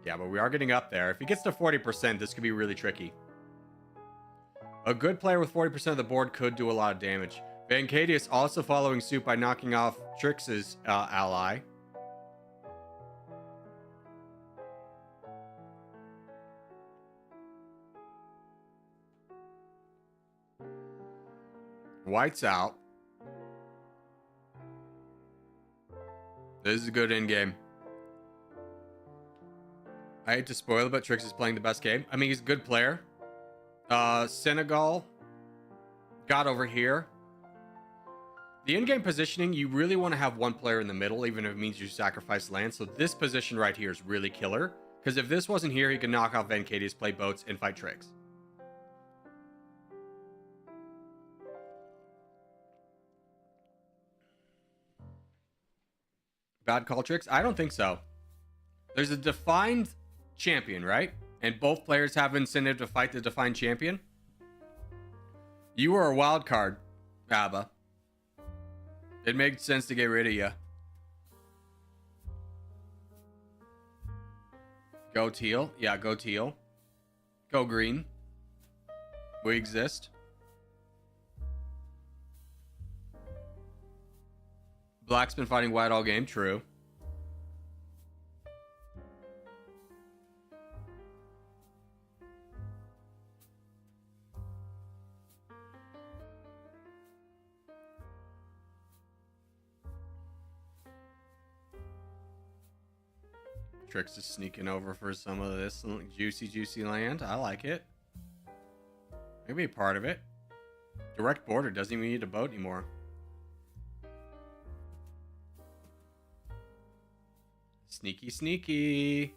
Yeah, but we are getting up there. If he gets to 40%, this could be really tricky. A good player with 40% of the board could do a lot of damage. Van Cadiz also following suit by knocking off Trix's ally. White's out. This is a good end game. I hate to spoil it, but Trix is playing the best game. I mean, he's a good player. Senegal got over here. The in-game positioning, you really want to have one player in the middle, even if it means you sacrifice land. So this position right here is really killer. Because if this wasn't here, he could knock off Van Cadiz, play boats, and fight Trix. Bad call, Tricks? I don't think so. There's a defined champion, right? And both players have incentive to fight the defined champion. You were a wild card, Abba. It makes sense to get rid of you. Go teal. Yeah, go teal. Go green. We exist. Black's been fighting white all game. True. Trix is sneaking over for some of this juicy land. I like it. Maybe a part of it. Direct border doesn't even need a boat anymore. Sneaky. Sneaker.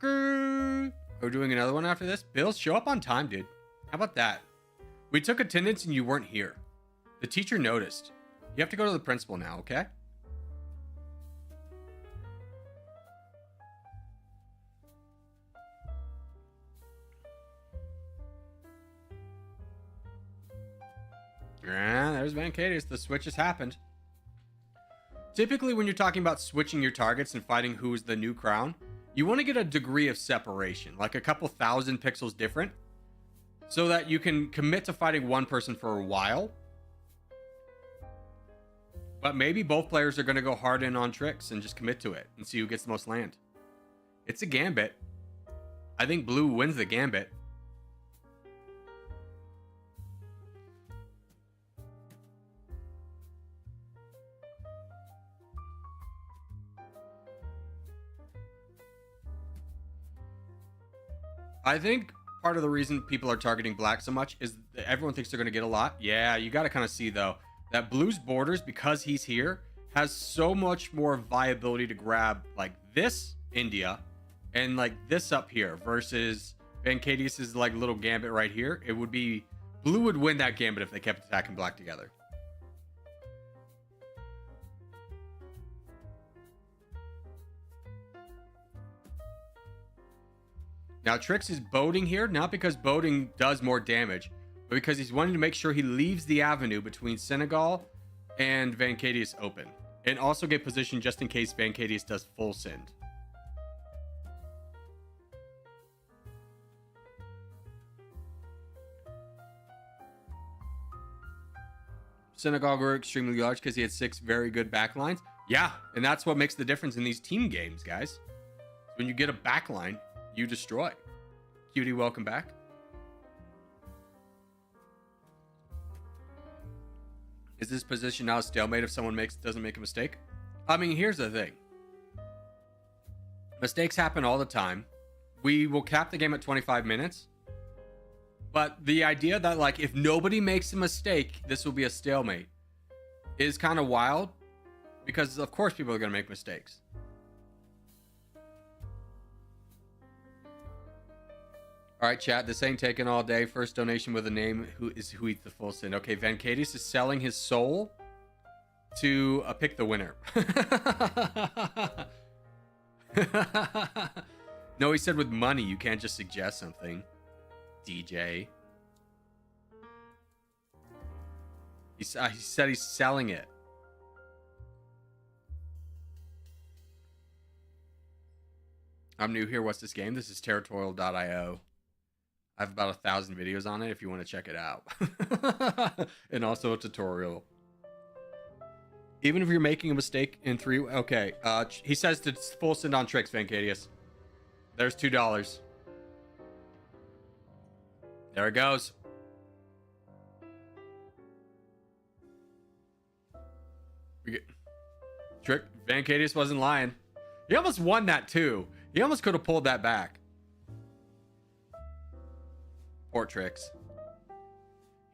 Are we doing another one after this? Bills, show up on time, dude. How about that? We took attendance and you weren't here. The teacher noticed. You have to go to the principal now, okay? Yeah, there's Vancadius. The switch has happened. Typically, when you're talking about switching your targets and fighting who's the new crown, you want to get a degree of separation, like a couple thousand pixels different, so that you can commit to fighting one person for a while. But maybe both players are going to go hard in on tricks and just commit to it and see who gets the most land. It's a gambit. I think blue wins the gambit. I think part of the reason people are targeting black so much is that everyone thinks they're going to get a lot. Yeah, you got to kind of see, though, that blue's borders, because he's here, has so much more viability to grab, like, this India and, like, this up here versus Vancadius's, like, little gambit right here. It would be... Blue would win that gambit if they kept attacking black together. Now, Trix is boating here, not because boating does more damage, but because he's wanting to make sure he leaves the avenue between Senegal and Vancadius open. And also get positioned just in case Vancadius does full send. Senegal grew extremely large because he had 6 very good backlines. Yeah, and that's what makes the difference in these team games, guys. When you get a backline, you destroy. Cutie, welcome back. Is this position now a stalemate if someone doesn't make a mistake? I mean, here's the thing. Mistakes happen all the time. We will cap the game at 25 minutes. But the idea that, like, if nobody makes a mistake, this will be a stalemate is kind of wild. Because, of course, people are going to make mistakes. All right, chat. This ain't taking all day. First donation with a name who eats the full sin. Okay, Vancadius is selling his soul to pick the winner. No, he said with money. You can't just suggest something. DJ. He said he's selling it. I'm new here. What's this game? This is territorial.io. I have about 1,000 videos on it if you want to check it out. And also a tutorial. Even if you're making a mistake in 3... Okay. He says to full send on tricks, Vancadius. There's $2. There it goes. Trick. Vancadius wasn't lying. He almost won that too. He almost could have pulled that back. Poor Tricks.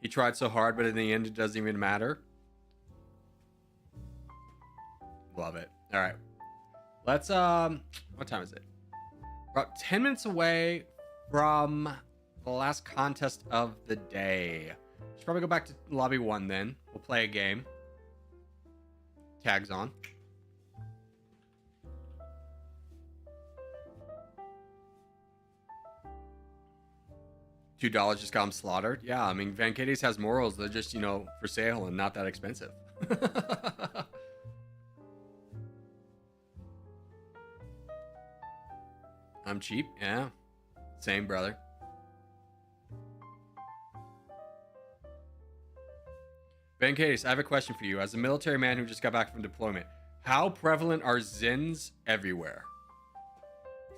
He tried so hard, but in the end, it doesn't even matter. Love it. All right. Let's, what time is it? About 10 minutes away from the last contest of the day. Should probably go back to lobby 1 then. We'll play a game. Tags on. $2 just got him slaughtered. Yeah, I mean, Vancadius has morals. They're just, you know, for sale and not that expensive. I'm cheap. Yeah. Same, brother. Vancadius, I have a question for you. As a military man who just got back from deployment, how prevalent are Zins everywhere?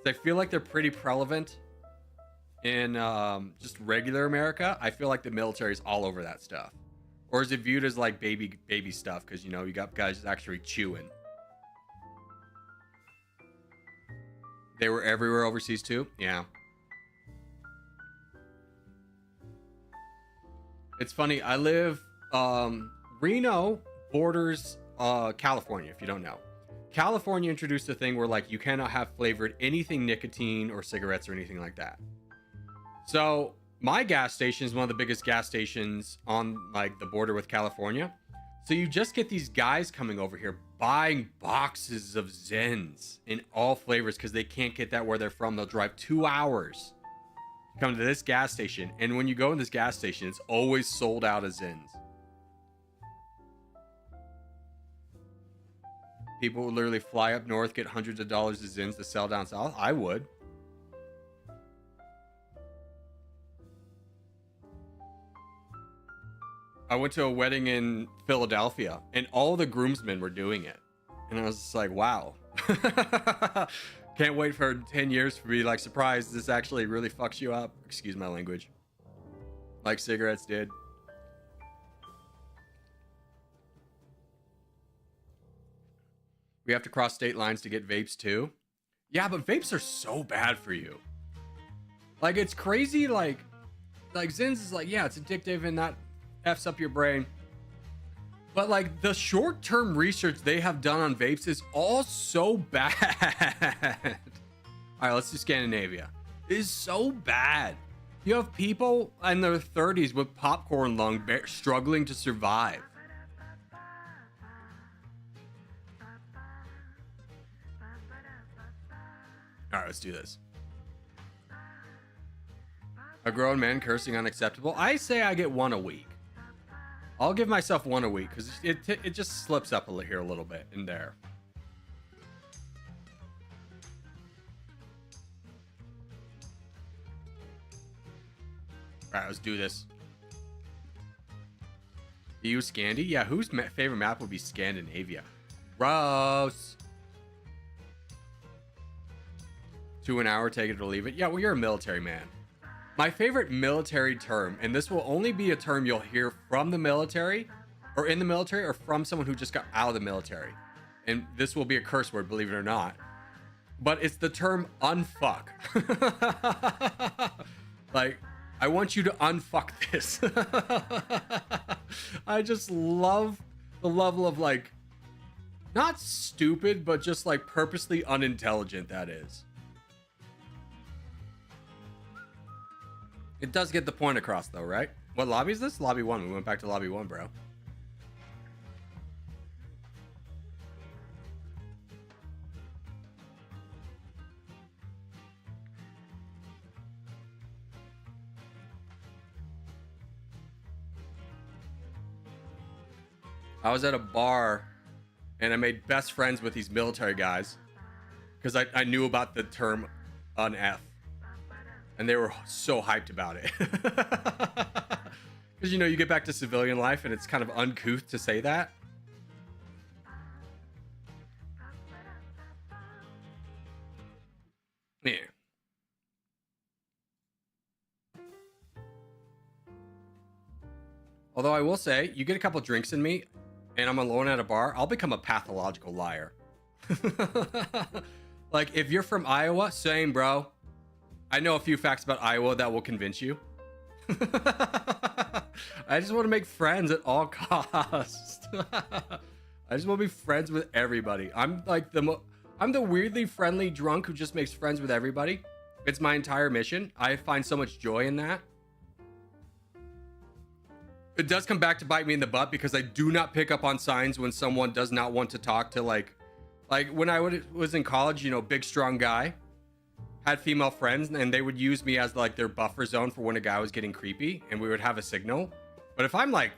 Because I feel like they're pretty prevalent in just regular America. I feel like the military is all over that stuff. Or is it viewed as like baby stuff? Because, you know, you got guys actually chewing. They were everywhere overseas too? Yeah. It's funny. I live... Reno borders California, if you don't know. California introduced a thing where, like, you cannot have flavored anything nicotine or cigarettes or anything like that. So my gas station is one of the biggest gas stations on, like, the border with California. So you just get these guys coming over here buying boxes of Zins in all flavors because they can't get that where they're from. They'll drive 2 hours, come to this gas station, and when you go in this gas station, it's always sold out of Zins. People would literally fly up north, get hundreds of dollars of Zins to sell down south. I would. I went to a wedding in Philadelphia and all the groomsmen were doing it. And I was just like, wow. Can't wait for 10 years for me like surprised this actually really fucks you up. Excuse my language. Like cigarettes did. We have to cross state lines to get vapes too. Yeah, but vapes are so bad for you. Like it's crazy. Like Zins is like, yeah, it's addictive and that F's up your brain. But like the short-term research they have done on vapes is all so bad. All right, let's do Scandinavia. It is so bad. You have people in their 30s with popcorn lung struggling to survive. All right, let's do this. A grown man cursing unacceptable. I say I get one a week. I'll give myself one a week because it just slips up here a little bit in there. All right, let's do this. EU Scandi? Yeah, whose favorite map would be Scandinavia? Gross. 2 an hour, take it or leave it. Yeah, well, you're a military man. My favorite military term, and this will only be a term you'll hear from the military, or in the military, or from someone who just got out of the military. And this will be a curse word, believe it or not. But it's the term unfuck. Like, I want you to unfuck this. I just love the level of like, not stupid, but just like purposely unintelligent that is. It does get the point across though, right? What lobby is this? Lobby 1. We went back to lobby 1, bro. I was at a bar and I made best friends with these military guys because I knew about the term unf. And they were so hyped about it. Because, you know, you get back to civilian life and it's kind of uncouth to say that. Yeah. Although I will say, you get a couple drinks in me and I'm alone at a bar, I'll become a pathological liar. Like, if you're from Iowa, same, bro. I know a few facts about Iowa that will convince you. I just want to make friends at all costs. I just want to be friends with everybody. I'm like I'm the weirdly friendly drunk who just makes friends with everybody. It's my entire mission. I find so much joy in that. It does come back to bite me in the butt because I do not pick up on signs when someone does not want to talk to like when I was in college, you know, big strong guy. Had female friends and they would use me as like their buffer zone for when a guy was getting creepy and we would have a signal. But if I'm like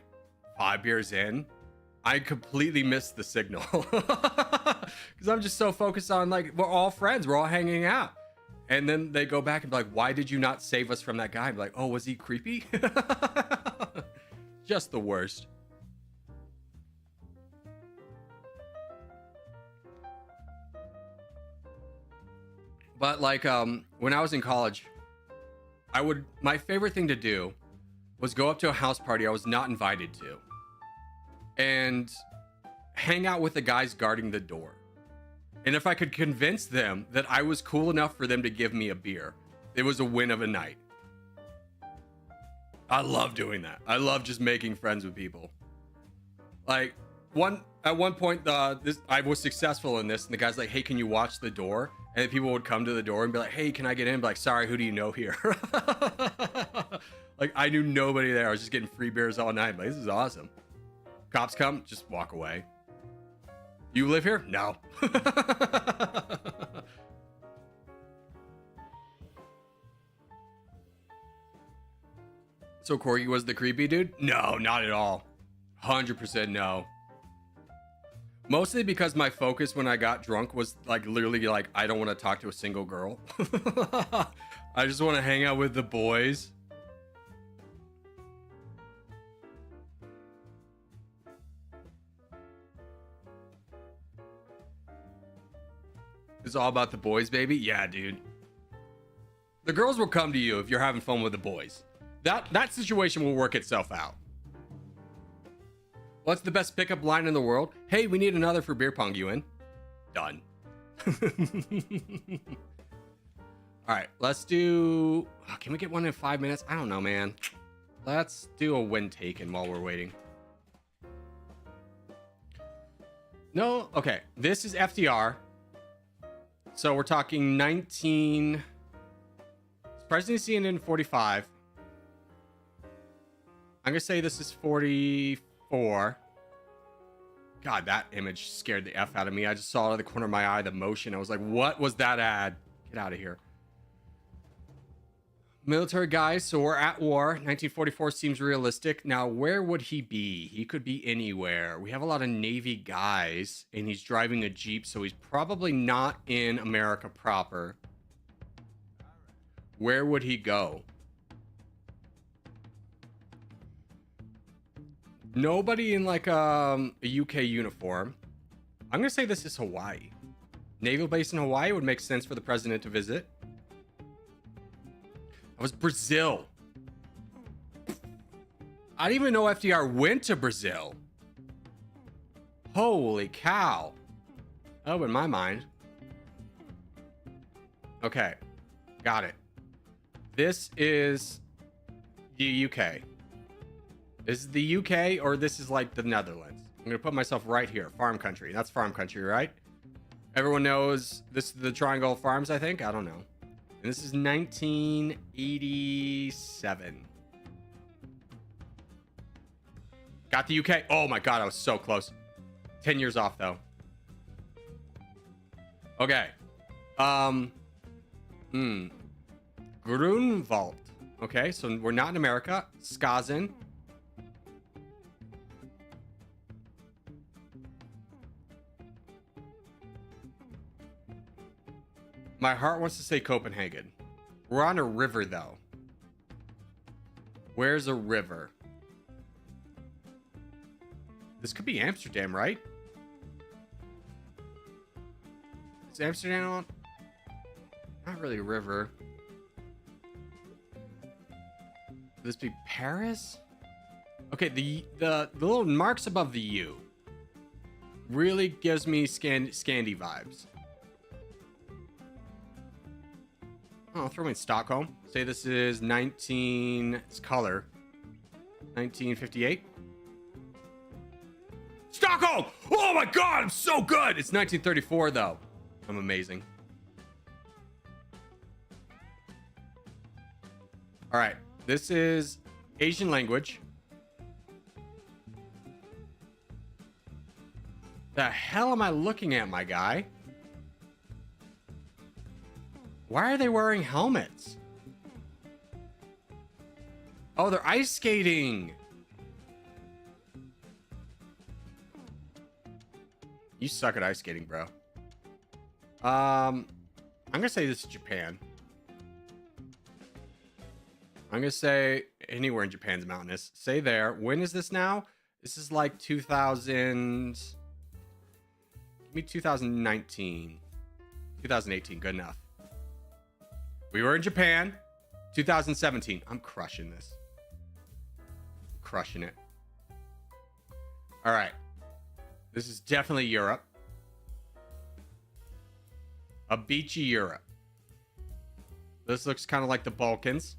5 beers in, I completely miss the signal because I'm just so focused on like, we're all friends, we're all hanging out. And then they go back and be like, why did you not save us from that guy? I'm like, oh, was he creepy? Just the worst. But like when I was in college, my favorite thing to do was go up to a house party I was not invited to and hang out with the guys guarding the door. And if I could convince them that I was cool enough for them to give me a beer, it was a win of a night. I love doing that. I love just making friends with people. Like at one point, I was successful in this, and the guy's like, "Hey, can you watch the door?" And people would come to the door and be like, "Hey, can I get in?" Be like, "Sorry, who do you know here?" Like I knew nobody there. I was just getting free beers all night. But this is awesome. Cops come, just walk away. You live here? No. So Corgi was the creepy dude? No, not at all. 100% no. Mostly because my focus when I got drunk was like literally like, I don't want to talk to a single girl. I just want to hang out with the boys. It's all about the boys, baby. Yeah, dude. The girls will come to you if you're having fun with the boys. That situation will work itself out. What's the best pickup line in the world? Hey, we need another for beer pong, you in? Done. All right, let's do... Oh, can we get one in 5 minutes? I don't know, man. Let's do a win taken while we're waiting. No? Okay, this is FDR. So we're talking 19... Presidency in 45. I'm going to say this is 44. God, that image scared the F out of me. I just saw out of the corner of my eye the motion. I was like, what was that ad? Get out of here. Military guys, so we're at war. 1944 seems realistic. Now, where would he be? He could be anywhere. We have a lot of Navy guys, and he's driving a Jeep, so he's probably not in America proper. Where would he go? Nobody in like a UK uniform. I'm gonna say this is Hawaii. Naval base in Hawaii would make sense for the president to visit. That was Brazil. I didn't even know FDR went to Brazil. Holy cow. Oh, in my mind. Okay, got it. This is the UK. This is the UK, or this is like the Netherlands. I'm going to put myself right here. Farm country. That's farm country, right? Everyone knows this is the Triangle of Farms, I think. I don't know. And this is 1987. Got the UK. Oh my God, I was so close. 10 years off, though. Okay. Grunwald. Okay, so we're not in America. Skazin. My heart wants to say Copenhagen. We're on a river, though. Where's a river? This could be Amsterdam, right? Is Amsterdam on? Not really a river. Could this be Paris? Okay, the little marks above the U really gives me Scandi vibes. Oh, throw me in Stockholm. Say this is it's color. 1958. Stockholm! Oh my God, I'm so good! It's 1934 though. I'm amazing. All right, this is Asian language. The hell am I looking at, my guy? Why are they wearing helmets? Oh, they're ice skating. You suck at ice skating, bro. I'm gonna say this is Japan. I'm gonna say anywhere in Japan's mountainous. Say there. When is this now? This is like 2000. Give me 2019. 2018. Good enough. We were in Japan. 2017. I'm crushing this. Crushing it. All right. This is definitely Europe. A beachy Europe. This looks kind of like the Balkans.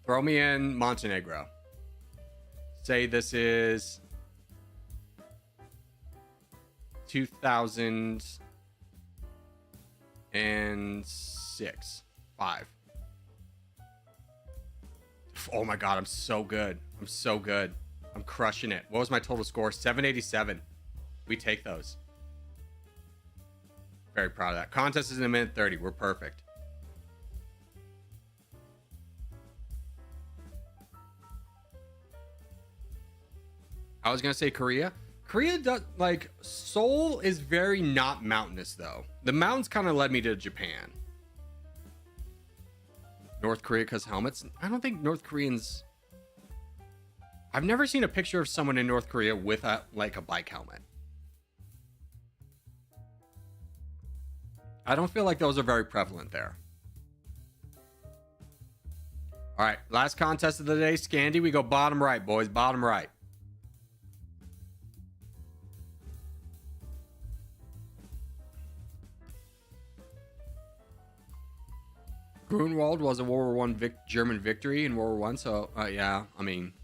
Throw me in Montenegro. Say this is 2006. 5. Oh my God, I'm so good. I'm so good. I'm crushing it. What was my total score? 787. We take those. Very proud of that. Contest is in a minute 30. We're perfect. I was going to say Korea. Korea does, like, Seoul is very not mountainous, though. The mountains kind of led me to Japan. North Korea because helmets. I don't think North Koreans... I've never seen a picture of someone in North Korea with a bike helmet. I don't feel like those are very prevalent there. All right, last contest of the day, Scandi. We go bottom right, boys. Bottom right. Grunwald was a World War I German victory in World War I, so yeah, I mean,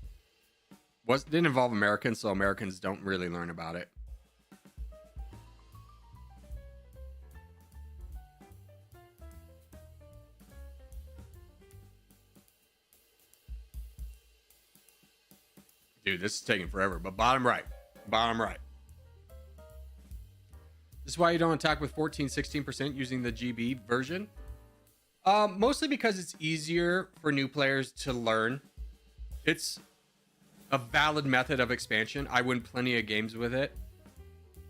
didn't involve Americans, so Americans don't really learn about it. Dude, this is taking forever, but bottom right. Bottom right. This is why you don't attack with 14-16% using the GB version. Mostly because it's easier for new players to learn. It's a valid method of expansion. I win plenty of games with it.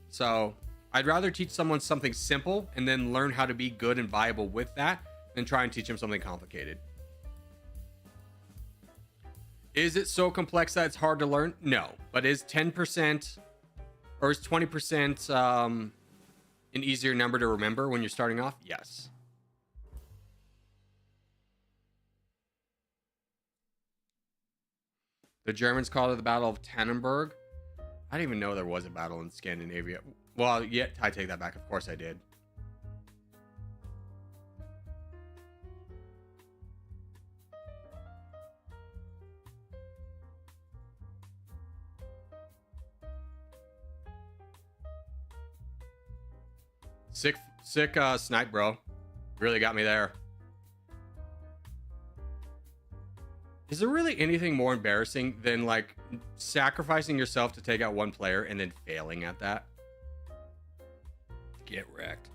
So I'd rather teach someone something simple and then learn how to be good and viable with that than try and teach them something complicated. Is it so complex that it's hard to learn? No. But is 10% or is 20% an easier number to remember when you're starting off? Yes. The Germans called it the Battle of Tannenberg. I didn't even know there was a battle in Scandinavia. Well, yeah, I take that back. Of course I did. Sick snipe, bro. Really got me there. Is there really anything more embarrassing than like sacrificing yourself to take out one player and then failing at that? Get wrecked.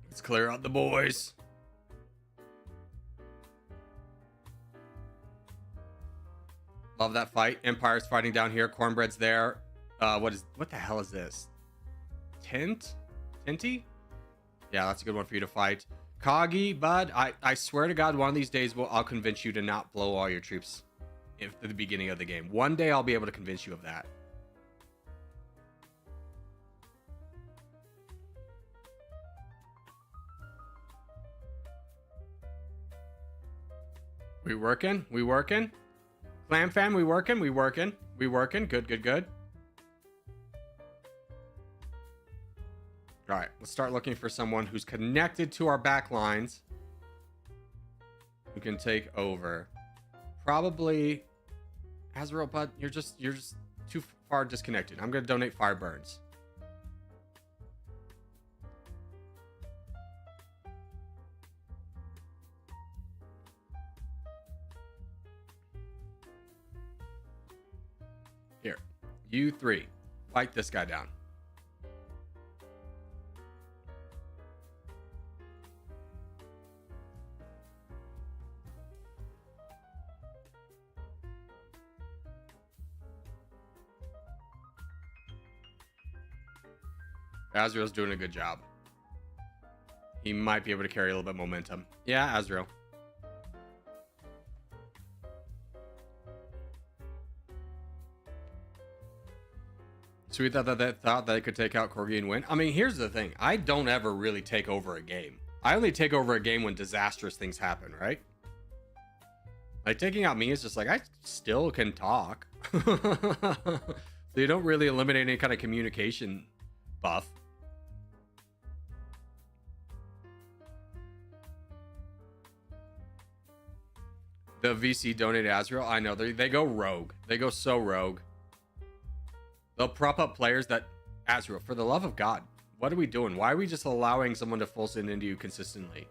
Let's clear out the boys. Love that fight. Empire's fighting down here. Cornbread's there. What the hell is this? Tinty? Yeah, that's a good one for you to fight. Kagi, bud, I swear to God, one of these days I'll convince you to not blow all your troops at the beginning of the game. One day I'll be able to convince you of that. We working? We working? Clam fam, we working? We working? We working? Good, good, good. All right, let's start looking for someone who's connected to our back lines who can take over. Probably Azrael, but you're just too far disconnected. I'm gonna donate fire burns. Here, you three, fight this guy down. Azrael's doing a good job. He might be able to carry a little bit of momentum. Yeah, Azrael. So we thought that they could take out Corgi and win. I mean, here's the thing. I don't ever really take over a game. I only take over a game when disastrous things happen, right? Like, taking out me is just like, I still can talk. So you don't really eliminate any kind of communication buff. The VC donated Azrael. I know, they go rogue. They go so rogue. They'll prop up players that, Azrael, for the love of God, what are we doing? Why are we just allowing someone to full send into you consistently?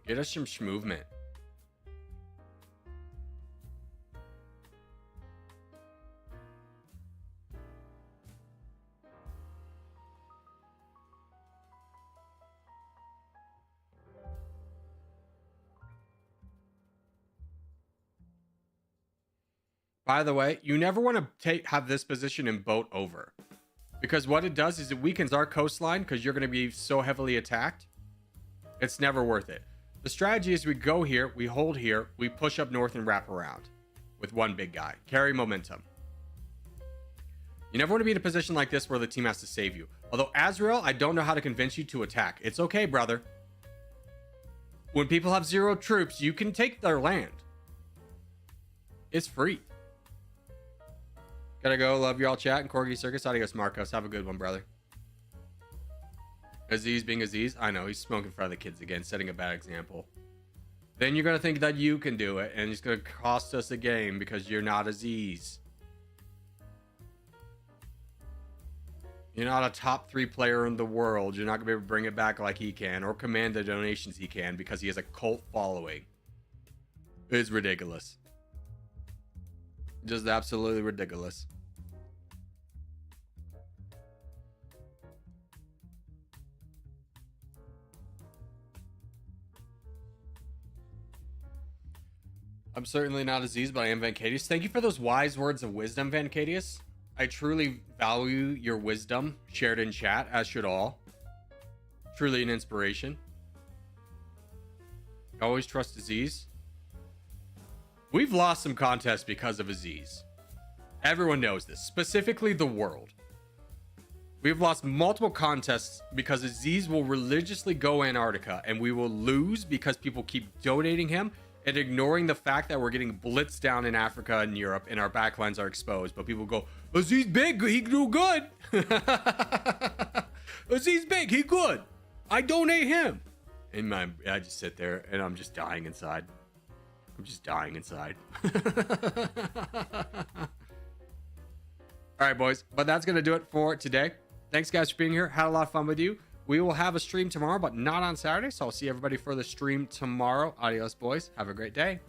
Get us some movement. By the way, you never want to have this position in boat over, because what it does is it weakens our coastline because you're going to be so heavily attacked. It's never worth it. The strategy is we go here, we hold here, we push up north and wrap around with one big guy. Carry momentum. You never want to be in a position like this where the team has to save you. Although, Azrael, I don't know how to convince you to attack. It's okay, brother. When people have 0 troops, you can take their land. It's free. Gotta go. Love y'all, chat. And Corgi Circus. Adios, Marcos. Have a good one, brother. Aziz being Aziz. I know. He's smoking in front of the kids again, setting a bad example. Then you're going to think that you can do it, and it's going to cost us a game because you're not Aziz. You're not a top 3 player in the world. You're not going to be able to bring it back like he can, or command the donations he can, because he has a cult following. It's ridiculous. Just absolutely ridiculous. I'm certainly not Aziz, but I am Vancadius. Thank you for those wise words of wisdom, Vancadius. I truly value your wisdom shared in chat, as should all. Truly an inspiration. Always trust Aziz. We've lost some contests because of Aziz. Everyone knows this, specifically the world. We've lost multiple contests because Aziz will religiously go Antarctica, and we will lose because people keep donating him and ignoring the fact that we're getting blitzed down in Africa and Europe and our backlines are exposed. But people go, Aziz big, he do good. Aziz big, he good. I donate him. And I just sit there and I'm just dying inside. I'm just dying inside. All right, boys. But that's going to do it for today. Thanks, guys, for being here. Had a lot of fun with you. We will have a stream tomorrow, but not on Saturday. So I'll see everybody for the stream tomorrow. Adios, boys. Have a great day.